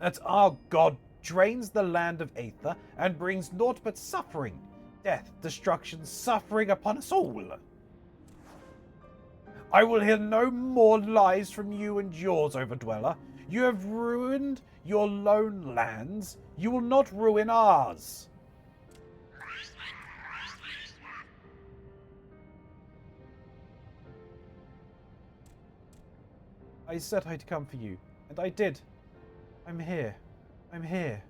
That our god drains the land of Aether and brings naught but suffering, death, destruction, suffering upon us all. I will hear no more lies from you and yours, Overdweller. You have ruined your lone lands. You will not ruin ours. I said I'd come for you, and I did. I'm here. I'm here.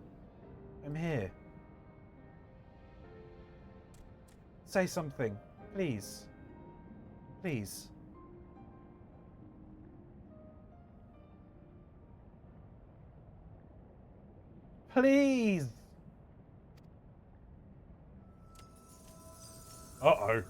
I'm here. Say something, please. Please. Please! Uh-oh.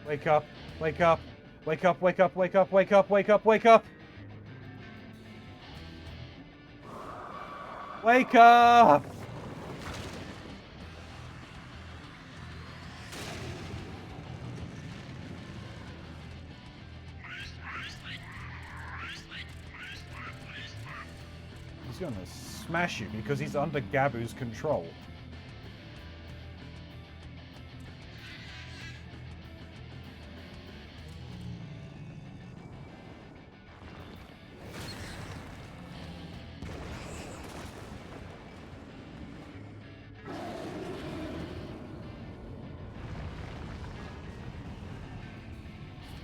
Wake up, wake up, wake up, wake up, wake up, wake up, wake up, wake up! Wake up! He's gonna smash you because he's under Gabu's control.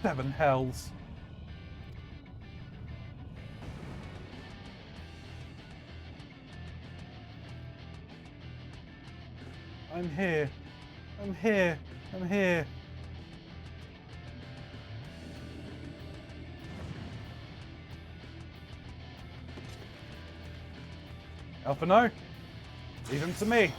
Seven hells. I'm here. I'm here. I'm here. Alphino, leave him to me.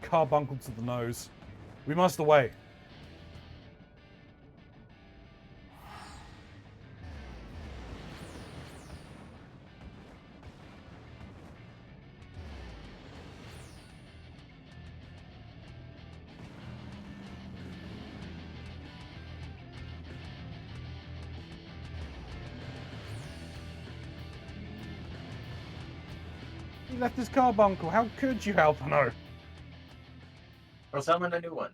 Carbuncle to the nose. We must away. left his carbuncle. How could you, Alpino? Or summon a new one.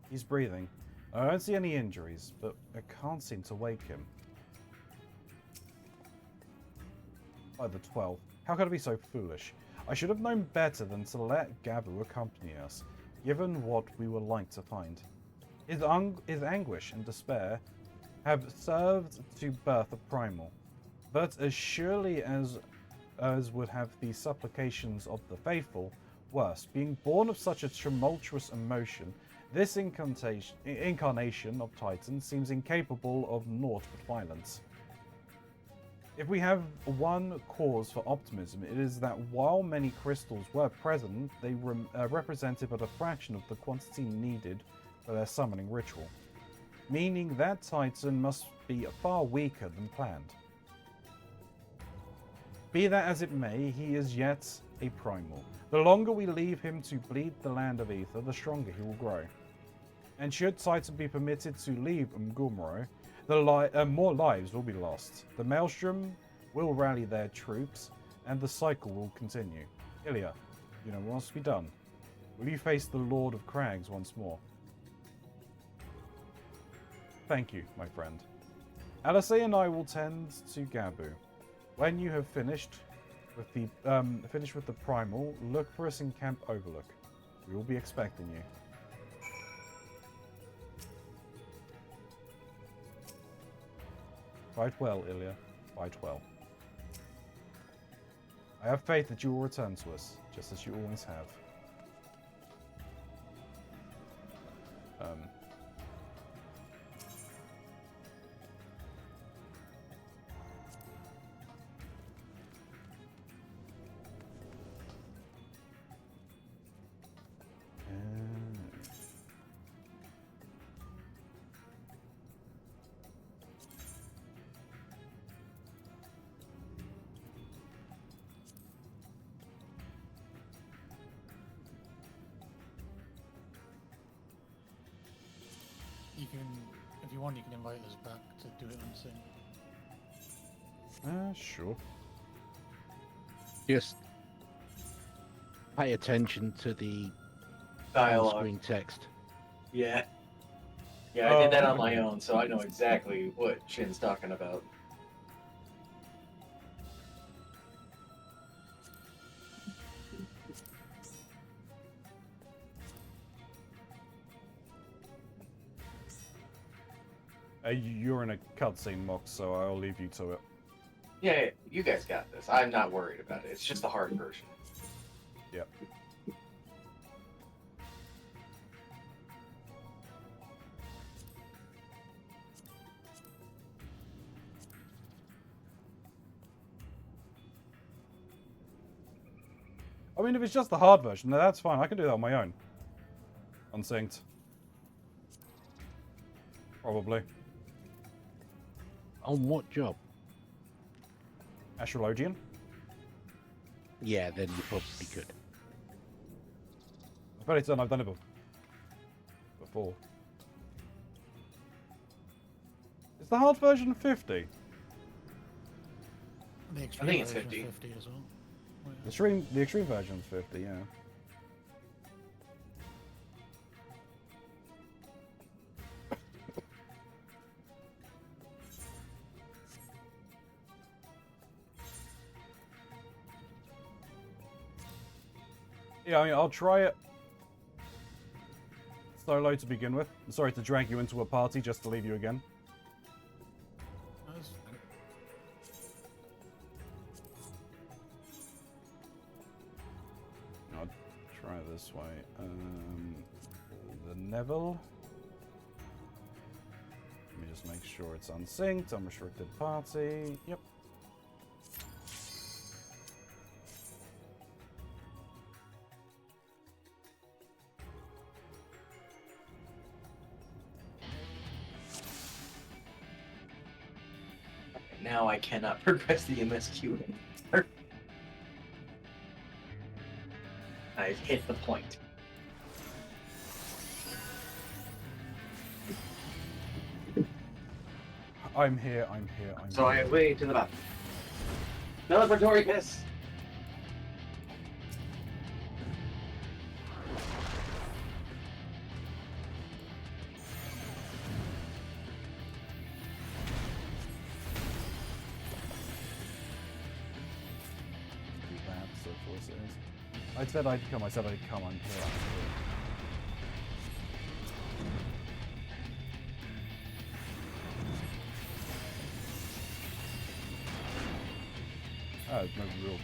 He's breathing. I don't see any injuries, but I can't seem to wake him. By the 12th. How could I be so foolish? I should have known better than to let Gabu accompany us, given what we were like to find. His anguish and despair have served to birth a primal, but as surely as would have the supplications of the faithful, worse, being born of such a tumultuous emotion, this incarnation of Titan seems incapable of naught but violence. If we have one cause for optimism, it is that while many crystals were present, they represented but a fraction of the quantity needed for their summoning ritual, meaning that Titan must be far weaker than planned. Be that as it may, he is yet a primal. The longer we leave him to bleed the land of Ether, the stronger he will grow. And should Titan be permitted to leave Umgumro, more lives will be lost. The Maelstrom will rally their troops, and the cycle will continue. Ilya, you know what must be done. Will you face the Lord of Crags once more? Thank you, my friend. Alisei and I will tend to Gabu. When you have finished with the primal, look for us in Camp Overlook. We will be expecting you. Fight well, Ilya. Fight well. I have faith that you will return to us, just as you always have. You can, if you want, you can invite us back to do it unseen. Sure. Just pay attention to the Dialogue. on-screen text. Yeah. Yeah, I did that on my own, so I know exactly what Shin's talking about. You're in a cutscene, Mox, so I'll leave you to it. Yeah, you guys got this. I'm not worried about it. It's just the hard version. Yep. I mean, if it's just the hard version, then that's fine. I can do that on my own. Unsynced. Probably. On what job? Astrologian? Yeah, then you probably could. I've already done. I've done it before. Is the hard version 50? The I extreme think it's version 50. 50 as well. The extreme version is 50, yeah. Yeah, I mean, I'll try it solo to begin with. I'm sorry to drag you into a party just to leave you again. I'll try this way. The Neville. Let me just make sure it's unsynced. Unrestricted party. Yep. Now I cannot progress the MSQ. I've hit the point. I'm here, I'm here, I'm So here. I way to the back. Celebratory piss. Bad, so force it is. I said I'd come, I'm here, I'm here. Oh, no real.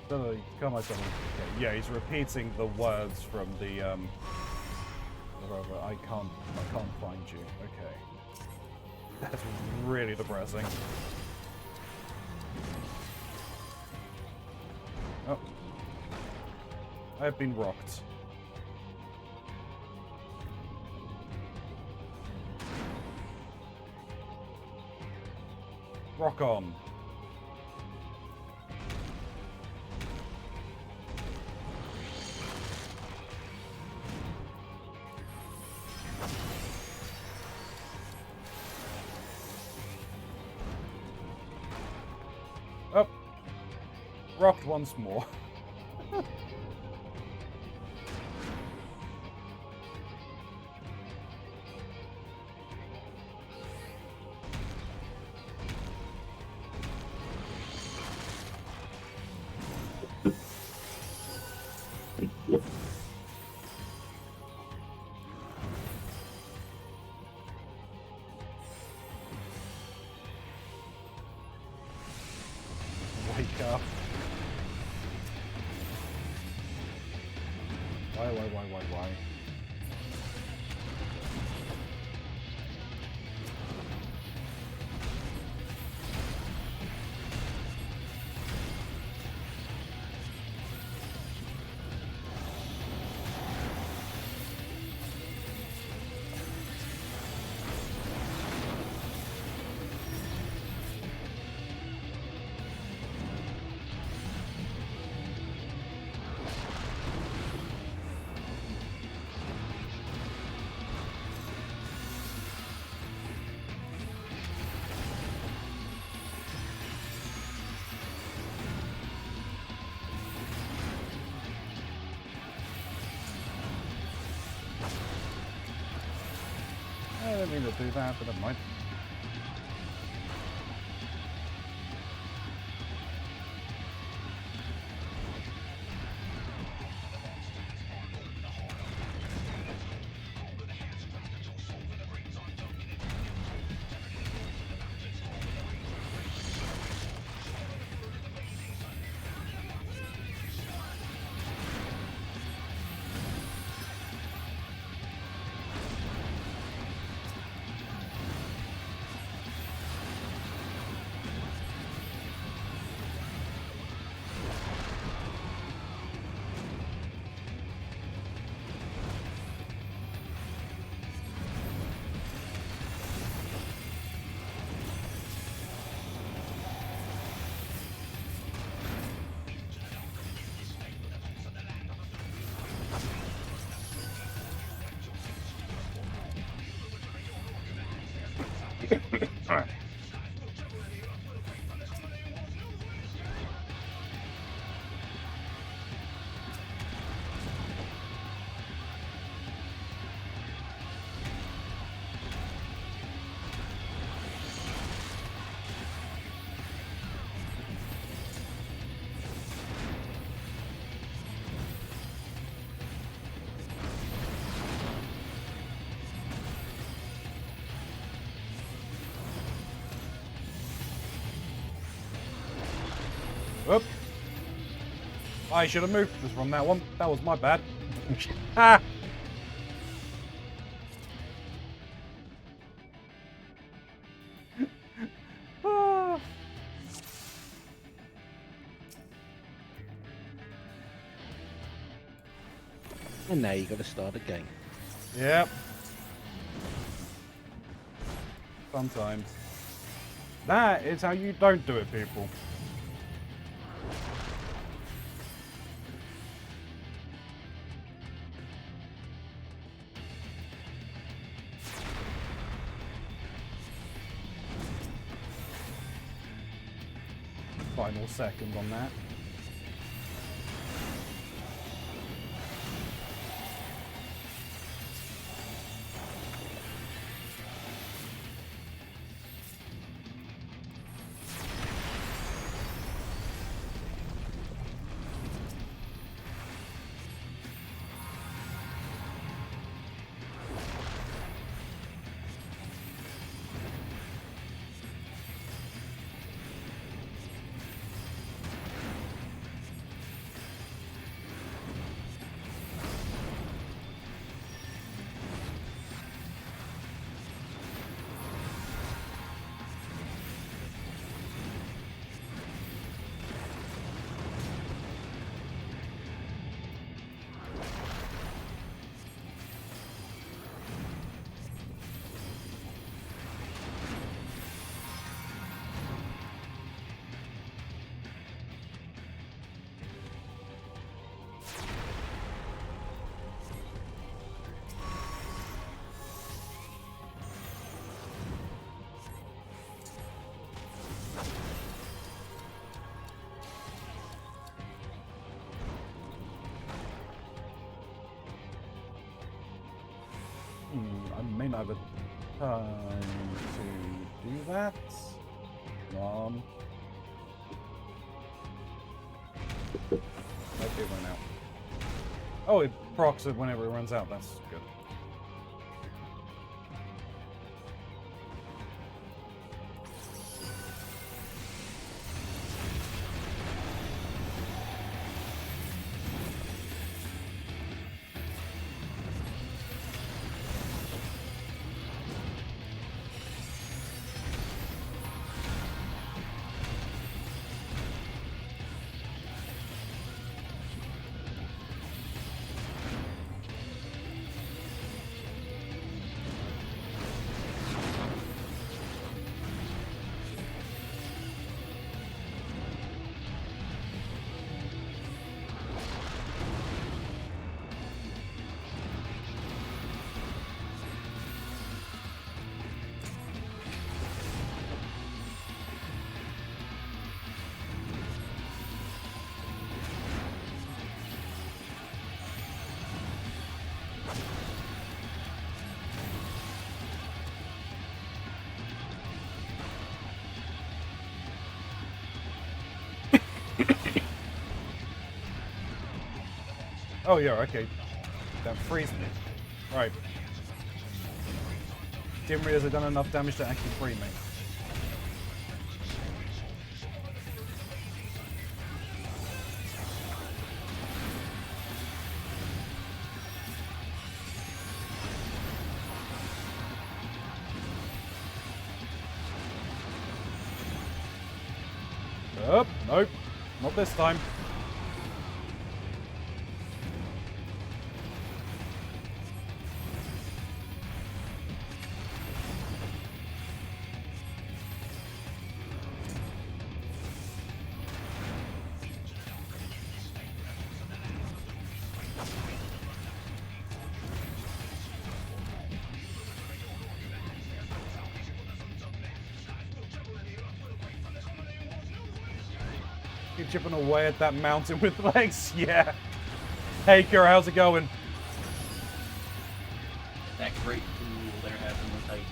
So, come on, someone. Okay, yeah, he's repeating the words from the I can't find you. Okay. That's really depressing. Oh. I have been rocked. Rock on. Oh. Rocked once more. Wake up. Why? I didn't mean to do that, but never mind. Alright. Whoop. I should have moved this from that one. That was my bad. Ah! Ah. And now you got to start again. Yep. Sometimes. That is how you don't do it, people. Final second on that. I may not have time to do that. Mom. Nope, it went out. Oh, it procs it whenever it runs out. That's good. Oh yeah, okay. That frees me. Right. Didn't realize I'd done enough damage to actually free me. Oh, nope. Not this time. Keep chipping away at that mountain with legs. Yeah. Hey, Kira, how's it going? That great duel they're having with Titan.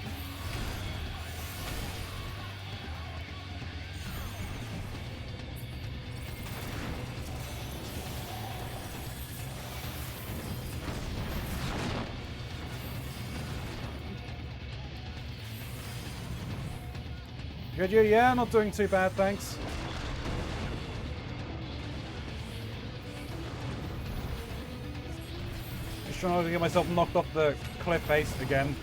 Good, yeah, not doing too bad, thanks. Just trying not to get myself knocked off the cliff face again.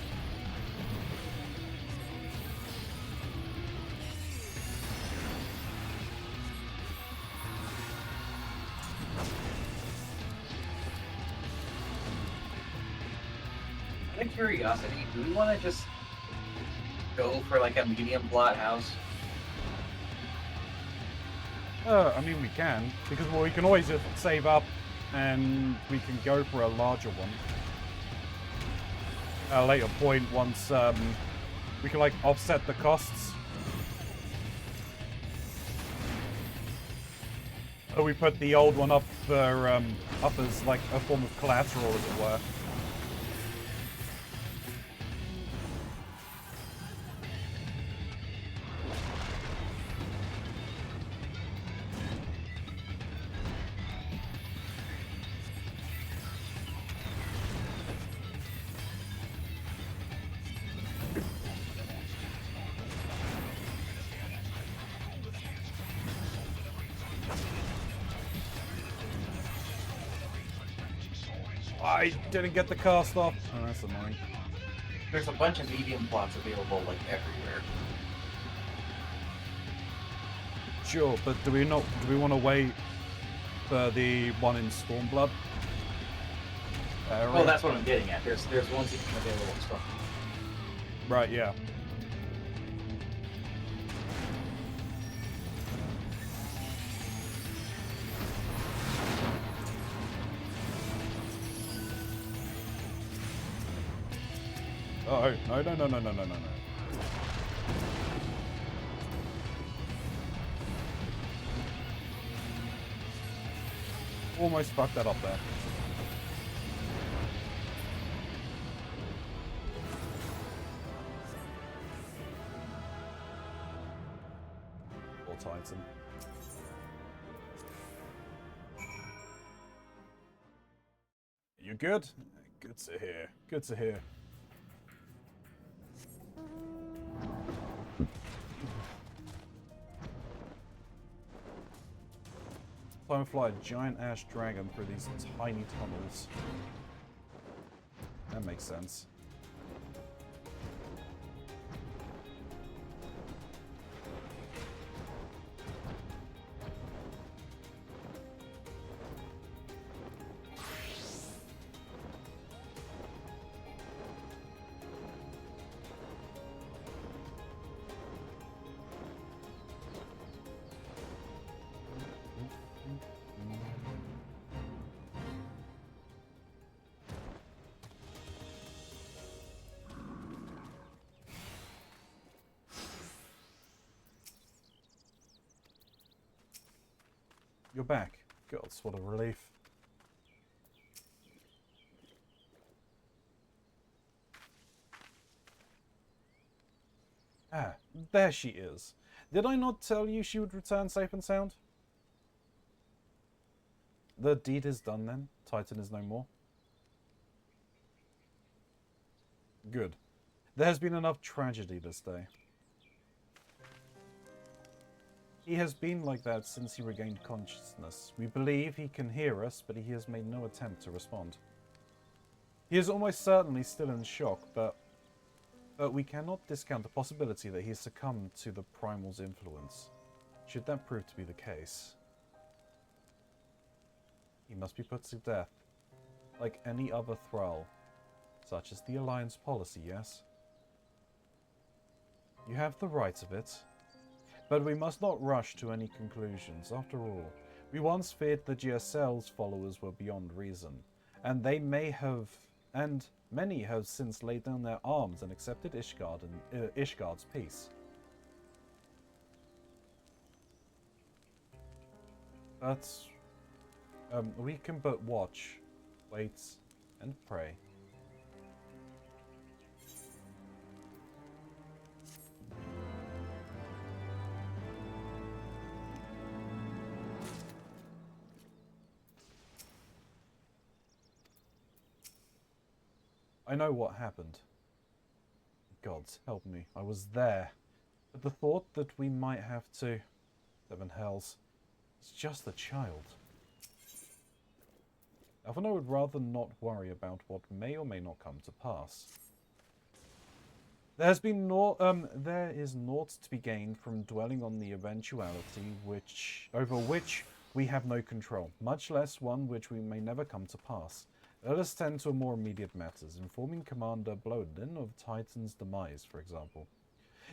Out of curiosity, do we want to just go for like a medium plot house? I mean, we can, because well, we can always just save up and we can go for a larger one at a later point once we can like offset the costs. Or we put the old one up for up as like a form of collateral, as it were. I didn't get the cast off. Oh, that's annoying. There's a bunch of medium plots available like everywhere. Sure, but do we want to wait for the one in Stormblood? Well, that's what I'm getting at. There's ones even available in Stormblood. Right, yeah. Oh, no. Almost fucked that up there. Or Titan. You good? Good to hear. Good to hear. Time to fly a giant ash dragon through these tiny tunnels. That makes sense. You're back. Gods, what a relief. Ah, there she is. Did I not tell you she would return safe and sound? The deed is done then. Titan is no more. Good. There has been enough tragedy this day. He has been like that since he regained consciousness. We believe he can hear us, but he has made no attempt to respond. He is almost certainly still in shock, but we cannot discount the possibility that he has succumbed to the Primal's influence. Should that prove to be the case, he must be put to death, like any other thrall, such as the Alliance policy, yes? You have the right of it. But we must not rush to any conclusions. After all, we once feared the GSL's followers were beyond reason, and many have since laid down their arms and accepted Ishgard's peace. But we can but watch, wait, and pray. I know what happened. Gods, help me. I was there. But the thought that we might have to... Seven hells. It's just a child. Alphinaud would rather not worry about what may or may not come to pass. There is naught to be gained from dwelling on the eventuality over which we have no control, much less one which we may never come to pass. Let us tend to more immediate matters, informing Commander Blodin of Titan's demise, for example.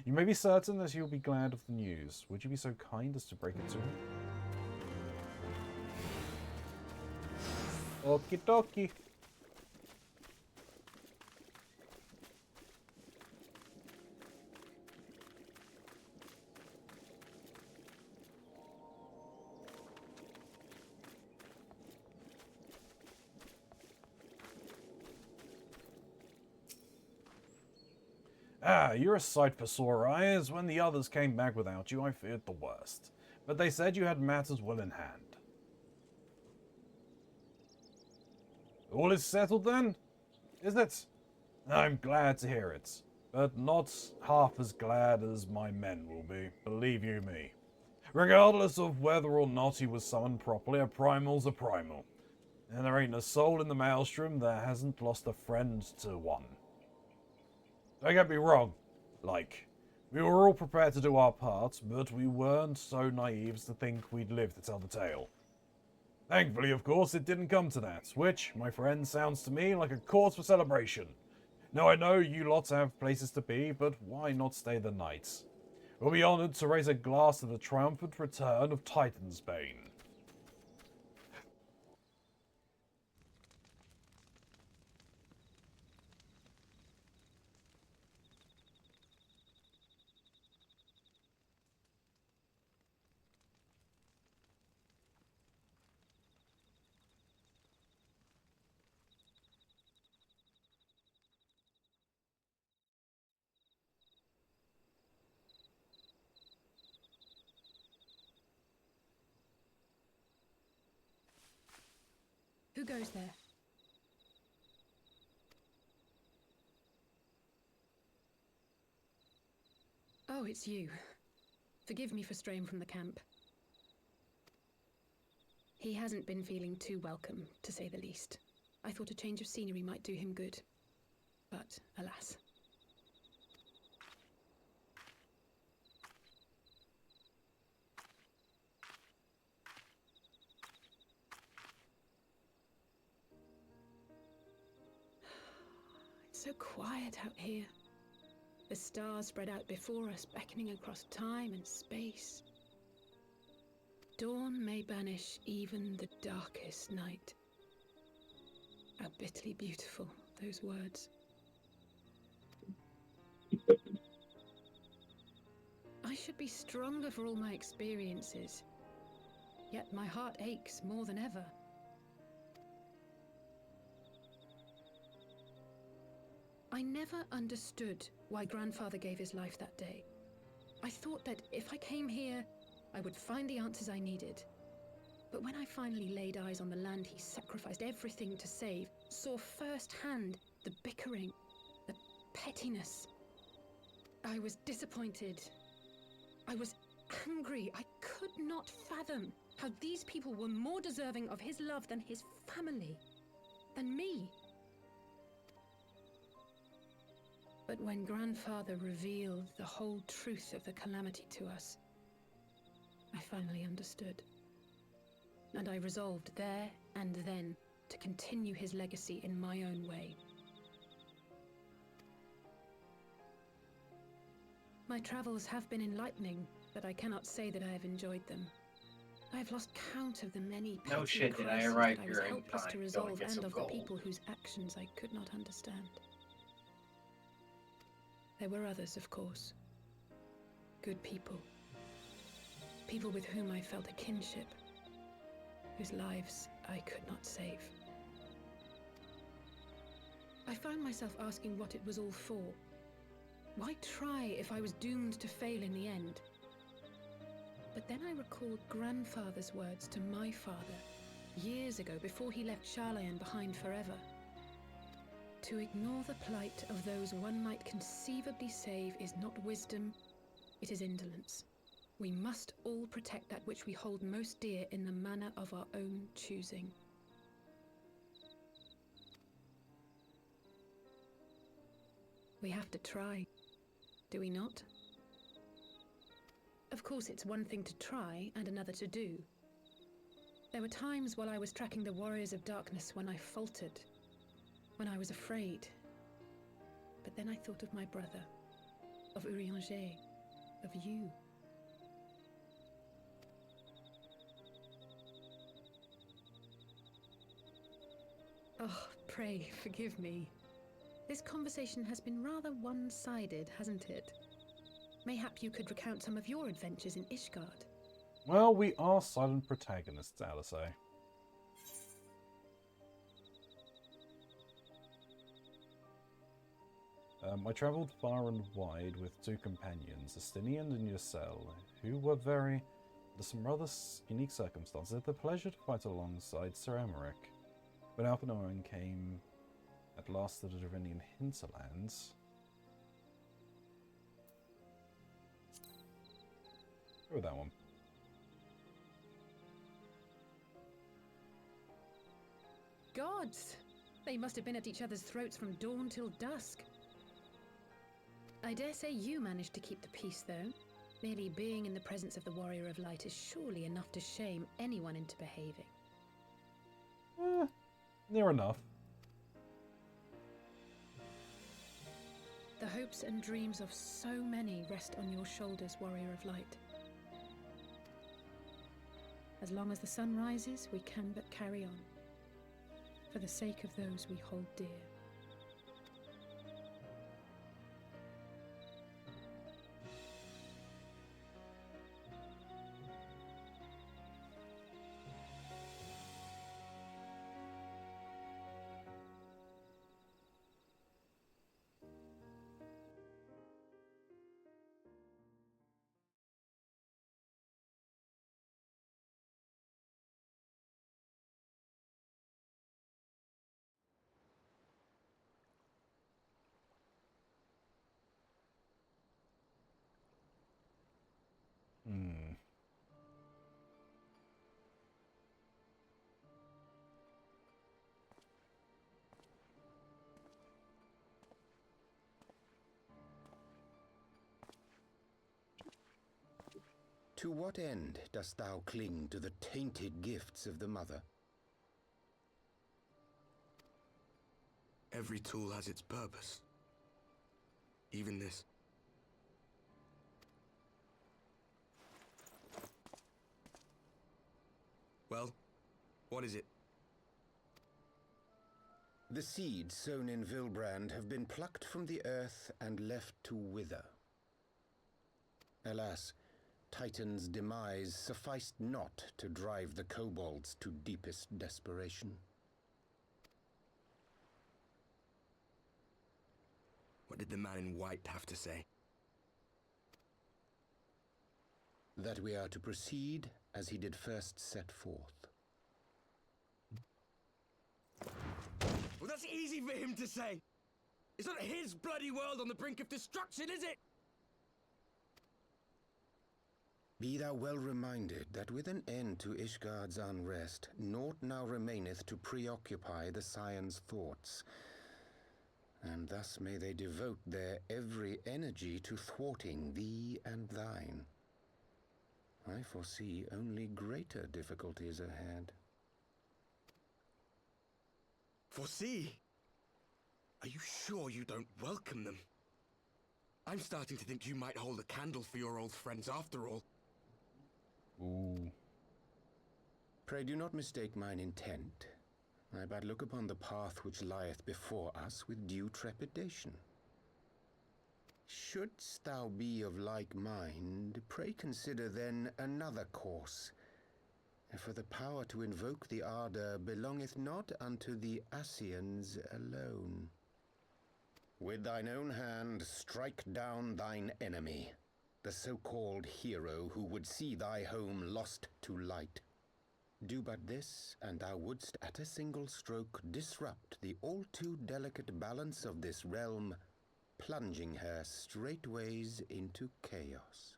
You may be certain that he will be glad of the news. Would you be so kind as to break it to him? Okie dokie. Ah, you're a sight for sore eyes. When the others came back without you, I feared the worst. But they said you had matters well in hand. All is settled then? Is it? I'm glad to hear it. But not half as glad as my men will be, believe you me. Regardless of whether or not he was summoned properly, a primal's a primal. And there ain't a soul in the Maelstrom that hasn't lost a friend to one. Don't get me wrong, we were all prepared to do our part, but we weren't so naive as to think we'd live to tell the tale. Thankfully, of course, it didn't come to that, which, my friend, sounds to me like a cause for celebration. Now I know you lots have places to be, but why not stay the night? We'll be honoured to raise a glass to the triumphant return of Titan's Bane. Who goes there? Oh, it's you. Forgive me for straying from the camp. He hasn't been feeling too welcome, to say the least. I thought a change of scenery might do him good. But, alas. It's so quiet out here. The stars spread out before us, beckoning across time and space. Dawn may banish even the darkest night. How bitterly beautiful, those words. I should be stronger for all my experiences. Yet my heart aches more than ever. I never understood why Grandfather gave his life that day. I thought that if I came here, I would find the answers I needed. But when I finally laid eyes on the land he sacrificed everything to save, saw firsthand the bickering, the pettiness, I was disappointed. I was angry. I could not fathom how these people were more deserving of his love than his family, than me. But when Grandfather revealed the whole truth of the calamity to us, I finally understood. And I resolved there and then to continue his legacy in my own way. My travels have been enlightening, but I cannot say that I have enjoyed them. I have lost count of the many No shit, did I crises arrive that I was here in helpless time to to go and resolve, get and some of gold? the people whose actions I could not understand. There were others, of course. Good people. People with whom I felt a kinship, whose lives I could not save. I found myself asking what it was all for. Why try if I was doomed to fail in the end? But then I recalled Grandfather's words to my father, years ago, before he left Charlayan behind forever. To ignore the plight of those one might conceivably save is not wisdom, it is indolence. We must all protect that which we hold most dear in the manner of our own choosing. We have to try, do we not? Of course, it's one thing to try and another to do. There were times while I was tracking the Warriors of Darkness when I faltered, when I was afraid. But then I thought of my brother, of Urianger, of you. Oh, pray forgive me. This conversation has been rather one-sided, hasn't it? Mayhap you could recount some of your adventures in Ishgard. Well, we are silent protagonists, Alice. I travelled far and wide with two companions, Estinian and Yusel, who were under some rather unique circumstances, had the pleasure to fight alongside Sir Emmerich. When Alphinoin came at last to the Dravinian hinterlands, go with that one. Gods! They must have been at each other's throats from dawn till dusk. I dare say you managed to keep the peace, though. Merely being in the presence of the Warrior of Light is surely enough to shame anyone into behaving. Near enough. The hopes and dreams of so many rest on your shoulders, Warrior of Light. As long as the sun rises, we can but carry on, for the sake of those we hold dear. To what end dost thou cling to the tainted gifts of the Mother? Every tool has its purpose. Even this. Well, what is it? The seeds sown in Vilbrand have been plucked from the earth and left to wither. Alas, Titan's demise sufficed not to drive the kobolds to deepest desperation. What did the man in white have to say? That we are to proceed as he did first set forth. Well, that's easy for him to say. It's not his bloody world on the brink of destruction, is it? Be thou well reminded that with an end to Ishgard's unrest, naught now remaineth to preoccupy the Scion's thoughts, and thus may they devote their every energy to thwarting thee and thine. I foresee only greater difficulties ahead. Foresee? Are you sure you don't welcome them? I'm starting to think you might hold a candle for your old friends after all. Ooh. Pray do not mistake mine intent. I but look upon the path which lieth before us with due trepidation. Shouldst thou be of like mind, pray consider then another course. For the power to invoke the ardor belongeth not unto the Ascians alone. With thine own hand strike down thine enemy, the so-called hero who would see thy home lost to light. Do but this, and thou wouldst at a single stroke disrupt the all-too delicate balance of this realm, plunging her straightways into chaos.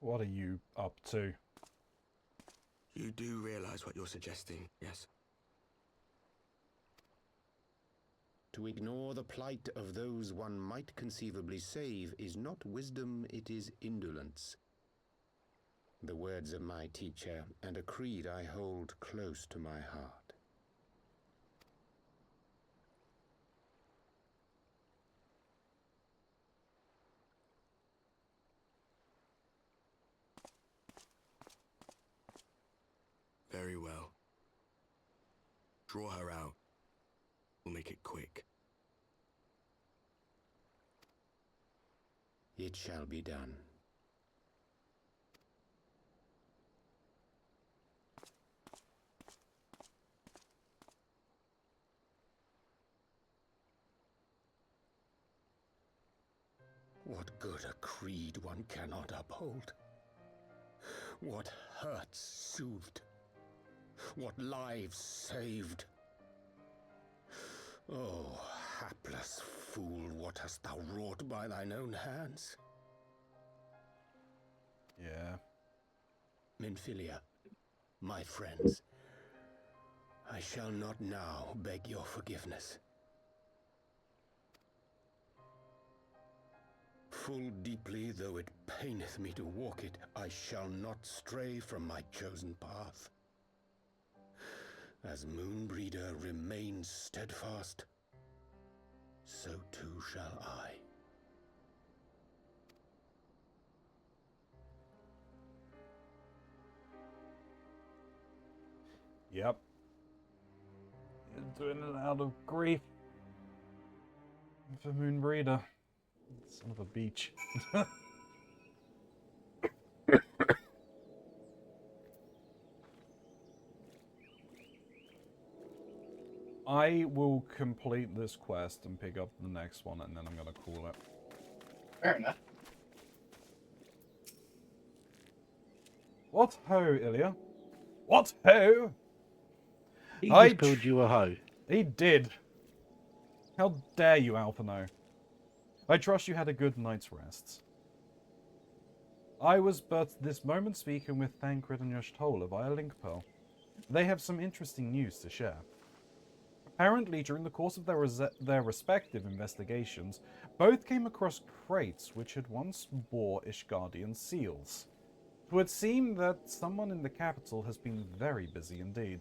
What are you up to? You do realize what you're suggesting, yes? To ignore the plight of those one might conceivably save is not wisdom, it is indolence. The words of my teacher, and a creed I hold close to my heart. Very well. Draw her out. We'll make it quick. It shall be done. What good a creed one cannot uphold? What hurts soothed? What lives saved? Oh, hapless fool, what hast thou wrought by thine own hands? Yeah. Minfilia, my friends, I shall not now beg your forgiveness. Full deeply though it paineth me to walk it, I shall not stray from my chosen path. As Moonbreeder remains steadfast, so too shall I. Yep. You're doing it out of grief for Moonbreeder. Son of a beach. I will complete this quest and pick up the next one, and then I'm going to call it. Fair enough. What ho, Ilya? What ho? He just called you a hoe. He did. How dare you, Alphino? I trust you had a good night's rest. I was but this moment speaking with Thancred and Yashtola via Link Pearl. They have some interesting news to share. Apparently, during the course of their respective investigations, both came across crates which had once bore Ishgardian seals. It would seem that someone in the capital has been very busy indeed.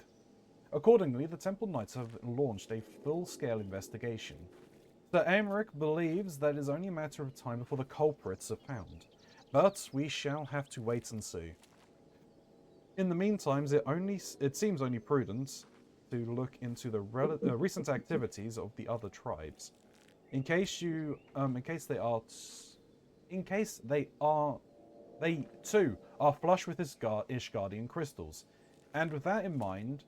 Accordingly, the Temple Knights have launched a full-scale investigation. Sir Aymeric believes that it is only a matter of time before the culprits are found, but we shall have to wait and see. In the meantime, it seems only prudent to look into the recent activities of the other tribes, in case they too are flush with Ishgardian crystals. And with that in mind,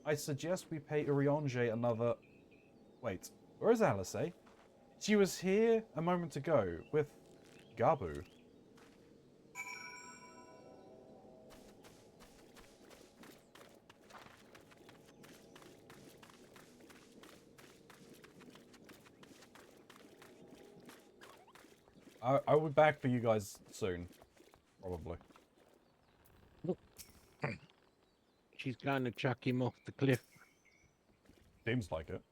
I suggest we pay Urianger another. Wait, where is Alice? She was here a moment ago with Gabu. I will be back for you guys soon, probably. She's going to chuck him off the cliff. Seems like it.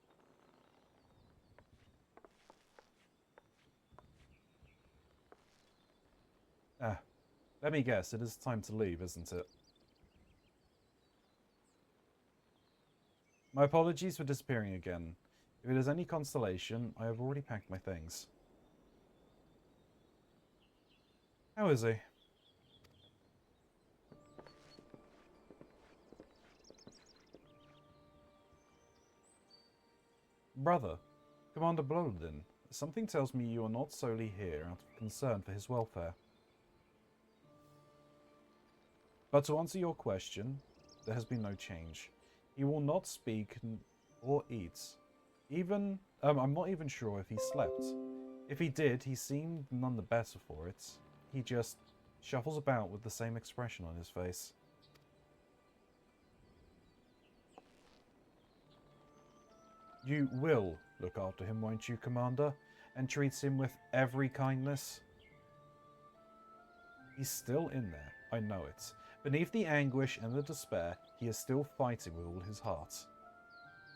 Let me guess, it is time to leave, isn't it? My apologies for disappearing again. If it is any consolation, I have already packed my things. How is he? Brother, Commander Blodin, something tells me you are not solely here out of concern for his welfare. But to answer your question, there has been no change. He will not speak or eat. I'm not even sure if he slept. If he did, he seemed none the better for it. He just shuffles about with the same expression on his face. You will look after him, won't you, Commander? And treat him with every kindness? He's still in there, I know it. Beneath the anguish and the despair, he is still fighting with all his heart.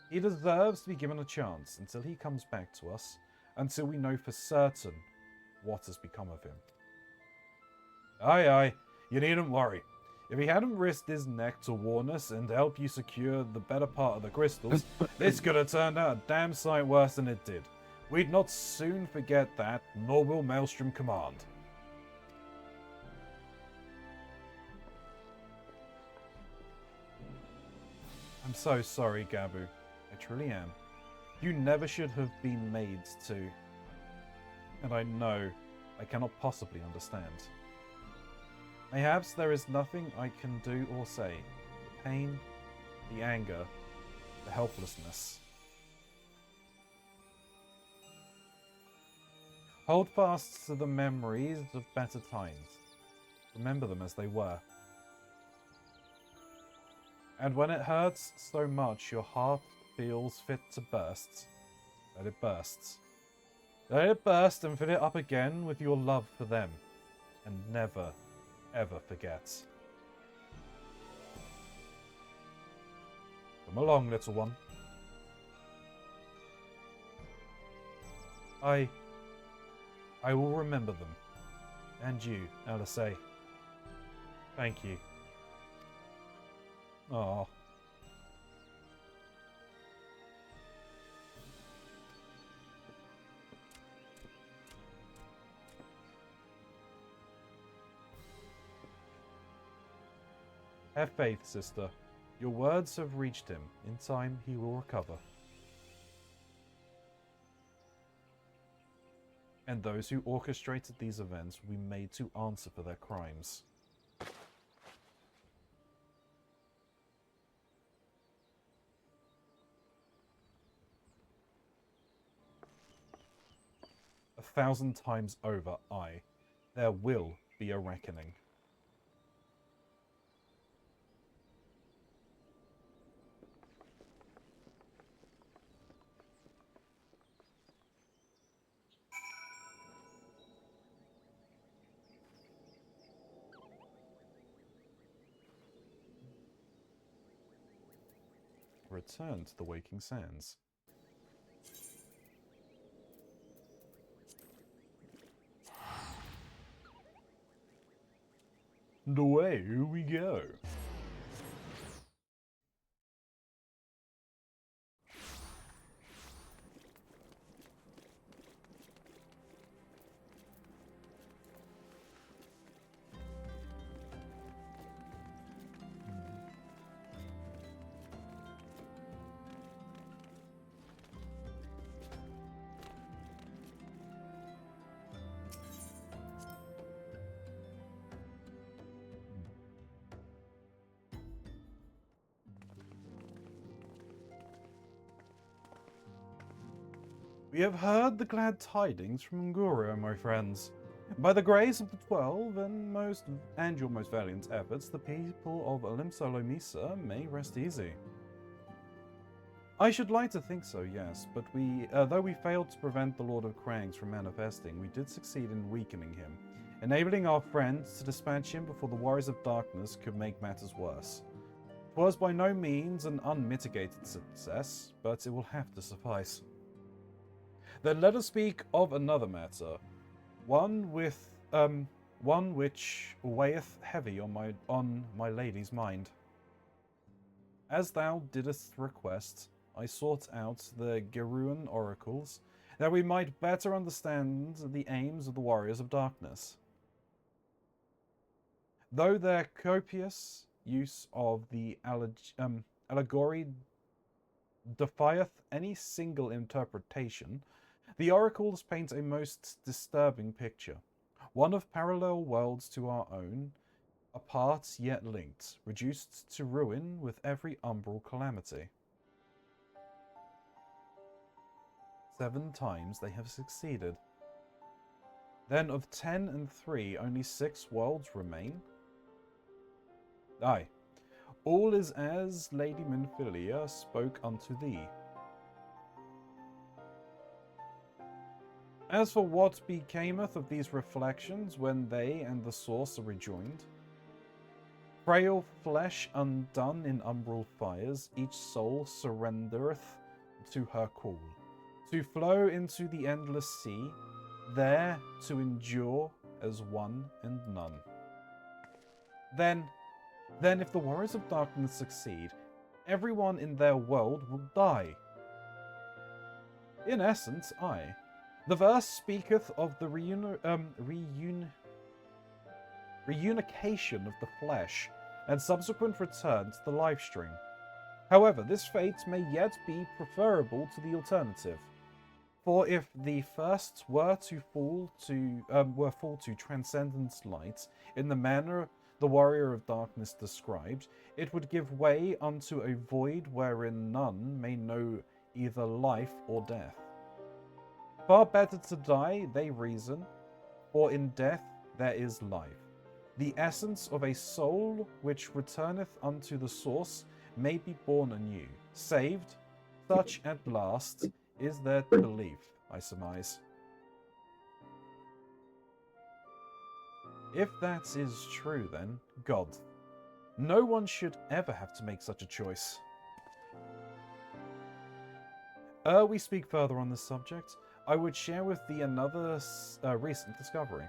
He deserves to be given a chance until he comes back to us, until we know for certain what has become of him. Aye, aye, you needn't worry. If he hadn't risked his neck to warn us and help you secure the better part of the crystals, this could have turned out a damn sight worse than it did. We'd not soon forget that, nor will Maelstrom Command. I'm so sorry, Gabu. I truly am. You never should have been made to. And I know I cannot possibly understand. Mayhaps there is nothing I can do or say. The pain, the anger, the helplessness. Hold fast to the memories of better times. Remember them as they were. And when it hurts so much your heart feels fit to burst, let it burst. Let it burst and fill it up again with your love for them. And never, ever forget. Come along, little one. I will remember them. And you, LSA. Thank you. Oh. Have faith, sister. Your words have reached him. In time, he will recover. And those who orchestrated these events will be made to answer for their crimes. A 1,000 times over, there will be a reckoning. Return to the Waking Sands. And away we go. We have heard the glad tidings from Nguro, my friends. By the grace of the 12 and your most valiant efforts, the people of Olimsolomisa may rest easy. I should like to think so, yes, but though we failed to prevent the Lord of Crangs from manifesting, we did succeed in weakening him, enabling our friends to dispatch him before the Warriors of Darkness could make matters worse. It was by no means an unmitigated success, but it will have to suffice. Then let us speak of another matter, one which weigheth heavy on my lady's mind. As thou didst request, I sought out the Geruan oracles, that we might better understand the aims of the Warriors of Darkness. Though their copious use of the allegory defieth any single interpretation, the oracles paint a most disturbing picture, one of parallel worlds to our own, apart yet linked, reduced to ruin with every umbral calamity. 7 times they have succeeded. Then of 10 and 3, only 6 worlds remain? Aye, all is as Lady Minfilia spoke unto thee. As for what becameth of these reflections when they and the source are rejoined, frail flesh undone in umbral fires, each soul surrendereth to her call, to flow into the endless sea, there to endure as one and none. Then if the warriors of darkness succeed, everyone in their world will die. In essence, the verse speaketh of the reunification of the flesh and subsequent return to the life stream. However, this fate may yet be preferable to the alternative. For if the first were fall to transcendent light in the manner the warrior of darkness described, it would give way unto a void wherein none may know either life or death. Far better to die, they reason, for in death there is life. The essence of a soul which returneth unto the source may be born anew, saved, such at last is their belief, I surmise. If that is true, then, God, no one should ever have to make such a choice. We speak further on this subject, I would share with thee another recent discovery.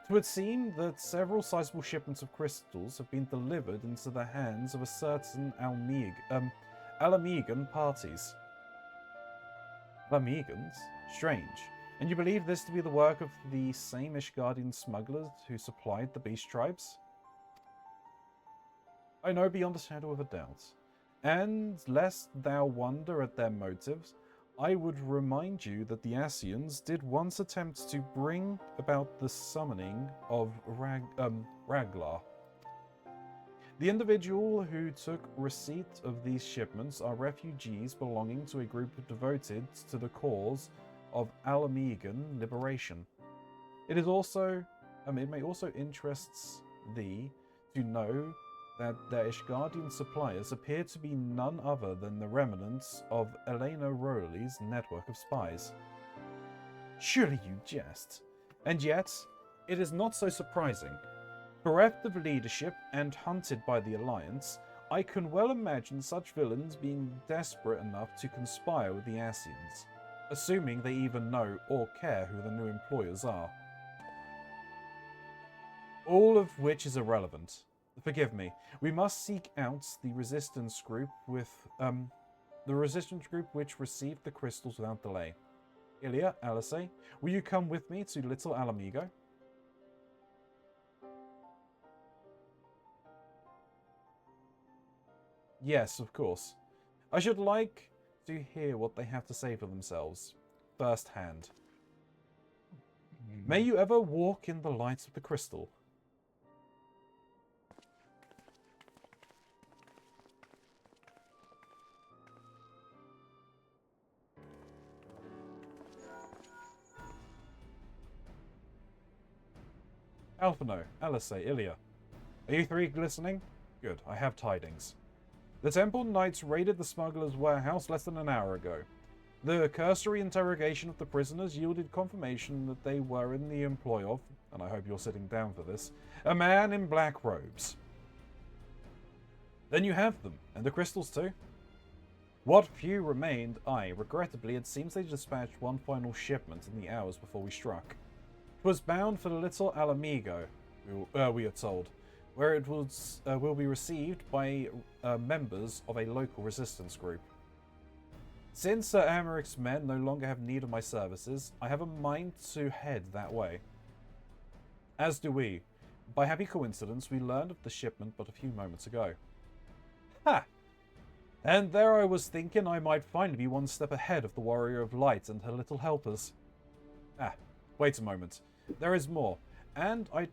It would seem that several sizable shipments of crystals have been delivered into the hands of a certain Alamegan parties. Alamegans? Strange. And you believe this to be the work of the same Ishgardian smugglers who supplied the beast tribes? I know beyond a shadow of a doubt. And lest thou wonder at their motives, I would remind you that the Ascians did once attempt to bring about the summoning of Raglar. The individual who took receipt of these shipments are refugees belonging to a group devoted to the cause of Alamegan liberation. It may also interest thee to know that their Ishgardian suppliers appear to be none other than the remnants of Elena Rowley's network of spies. Surely you jest. And yet, it is not so surprising. Bereft of leadership and hunted by the Alliance, I can well imagine such villains being desperate enough to conspire with the Ascians, assuming they even know or care who the new employers are. All of which is irrelevant. Forgive me. We must seek out the resistance group which received the crystals without delay. Ilya, Alice, will you come with me to Little Alamigo? Yes, of course. I should like to hear what they have to say for themselves, firsthand. May you ever walk in the light of the crystal. Alphino, Alice, Ilya. Are you three listening? Good, I have tidings. The Temple Knights raided the smuggler's warehouse less than an hour ago. The cursory interrogation of the prisoners yielded confirmation that they were in the employ of, and I hope you're sitting down for this, a man in black robes. Then you have them, and the crystals too? What few remained, regrettably, it seems they dispatched one final shipment in the hours before we struck. It was bound for the Little Alamigo, we are told, where it will be received by members of a local resistance group. Since Sir Amaric's men no longer have need of my services, I have a mind to head that way. As do we. By happy coincidence, we learned of the shipment but a few moments ago. Ha! And there I was thinking I might finally be one step ahead of the Warrior of Light and her little helpers. Wait a moment. There is more, and I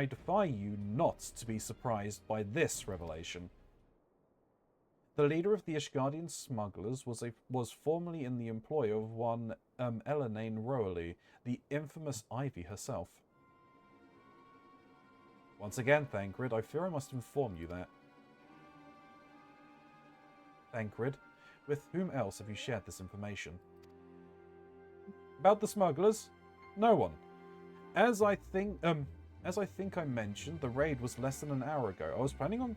defy you not to be surprised by this revelation. The leader of the Ishgardian smugglers was formerly in the employ of one Elenane Rowley, the infamous Ivy herself. Once again, Thancred, I fear I must inform you that. Thancred, with whom else have you shared this information? About the smugglers? No one. As I think I mentioned, the raid was less than an hour ago. I was planning on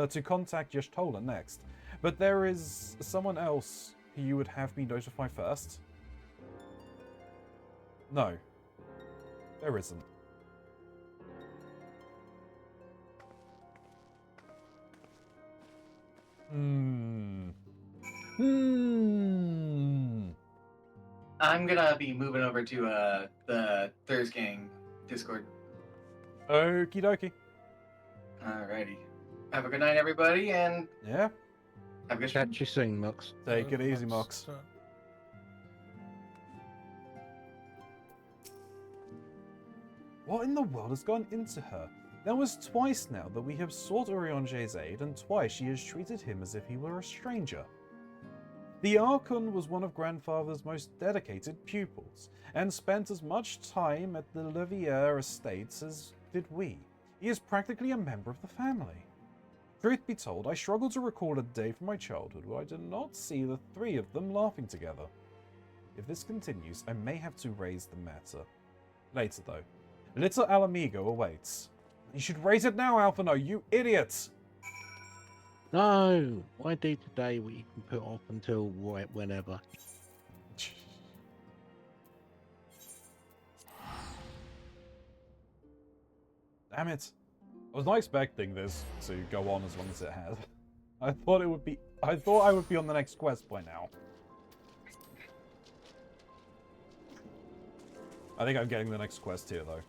to contact Yashtola next, But there is someone else who you would have me notify first? No. There isn't. I'm gonna be moving over to the Thirst Gang Discord. Okie dokie. Alrighty. Have a good night, everybody, and yeah, have a good Catch you soon, Mox. Take it easy, Mox. What in the world has gone into her? That was twice now that we have sought Orionje's aid, and twice she has treated him as if he were a stranger. The Archon was one of Grandfather's most dedicated pupils, and spent as much time at the Levier estates as did we. He is practically a member of the family. Truth be told, I struggle to recall a day from my childhood where I did not see the three of them laughing together. If this continues, I may have to raise the matter. Later, though. Little Alamigo awaits. You should raise it now, Alphino, you idiot! No! Why do today what you can put off until whenever? Damn it. I was not expecting this to go on as long as it has. I thought I would be on the next quest by now. I think I'm getting the next quest here, though.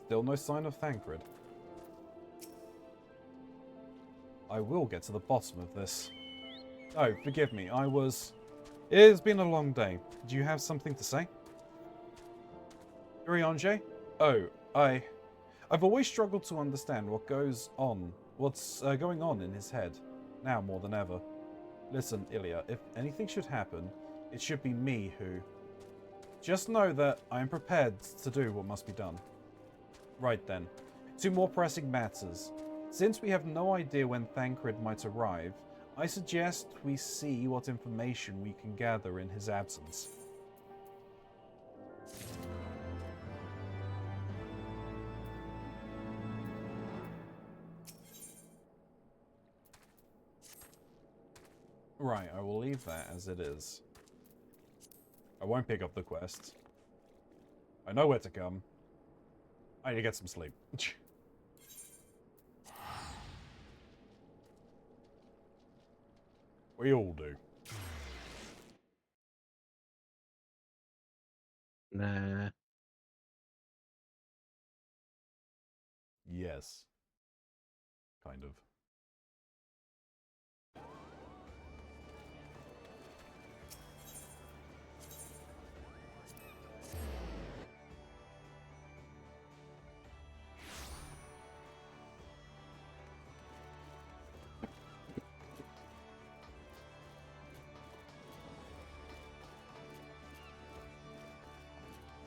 Still no sign of Thancred. I will get to the bottom of this. Oh, forgive me, It has been a long day. Do you have something to say? Orionje? Oh, I've always struggled to understand what's going on in his head, now more than ever. Listen, Ilya, if anything should happen, it should be me who... Just know that I am prepared to do what must be done. Right then. Two more pressing matters. Since we have no idea when Thancred might arrive, I suggest we see what information we can gather in his absence. Right, I will leave that as it is. I won't pick up the quest. I know where to come. I need to get some sleep. We all do. Nah. Yes. Kind of.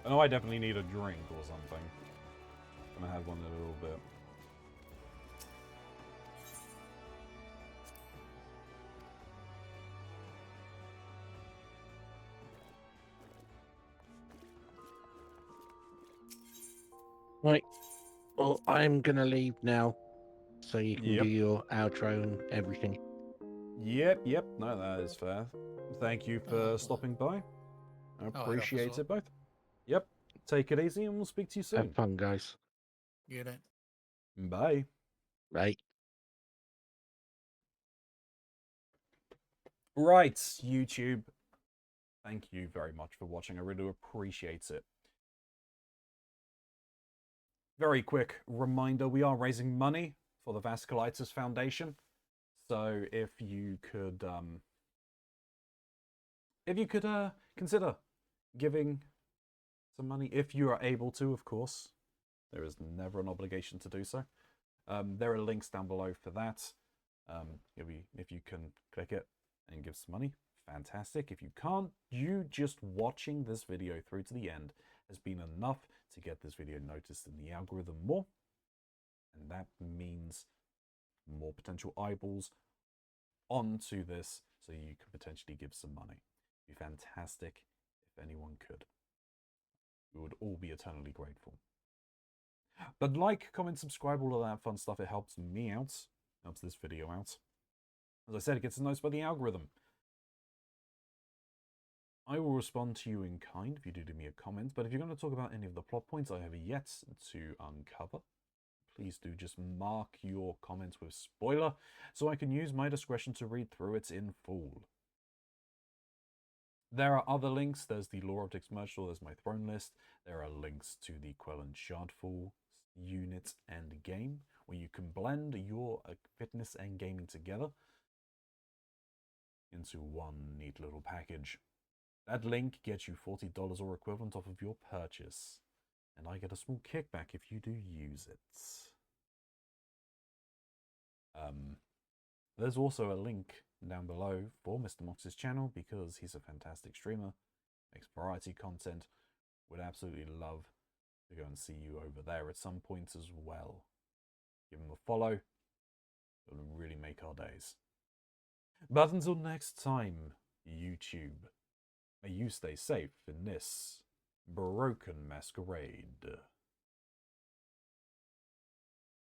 I know I definitely need a drink or something. I'm gonna have one in a little bit. Right. Well, I'm gonna leave now, so you can do your outro and everything. Yep. No, that is fair. Thank you for stopping by. I appreciate it both. Yep. Take it easy and we'll speak to you soon. Have fun, guys. Get it. Bye. Bye. Right, YouTube. Thank you very much for watching. I really appreciate it. Very quick reminder, we are raising money for the Vasculitis Foundation. So if you could consider giving some money, if you are able to, of course. There is never an obligation to do so. There are links down below for that. If you can click it and give some money, fantastic. If you can't, you just watching this video through to the end has been enough to get this video noticed in the algorithm more. And that means more potential eyeballs onto this, so you can potentially give some money. It'd be fantastic if anyone could. We would all be eternally grateful. But like, comment, subscribe, all of that fun stuff. It helps me out. Helps this video out. As I said, it gets noticed by the algorithm. I will respond to you in kind if you do me a comment, but if you're going to talk about any of the plot points I have yet to uncover, please do just mark your comments with spoiler so I can use my discretion to read through it in full. There are other links. There's the Lore Optics merch store, there's my throne list. There are links to the Quell and Shardfall unit and game, where you can blend your fitness and gaming together into one neat little package. That link gets you $40 or equivalent off of your purchase, and I get a small kickback if you do use it. There's also a link down below for Mr. Mox's channel, because he's a fantastic streamer, makes variety content. Would absolutely love to go and see you over there at some point as well. Give him a follow. It will really make our days. But until next time, YouTube, may you stay safe in this broken masquerade.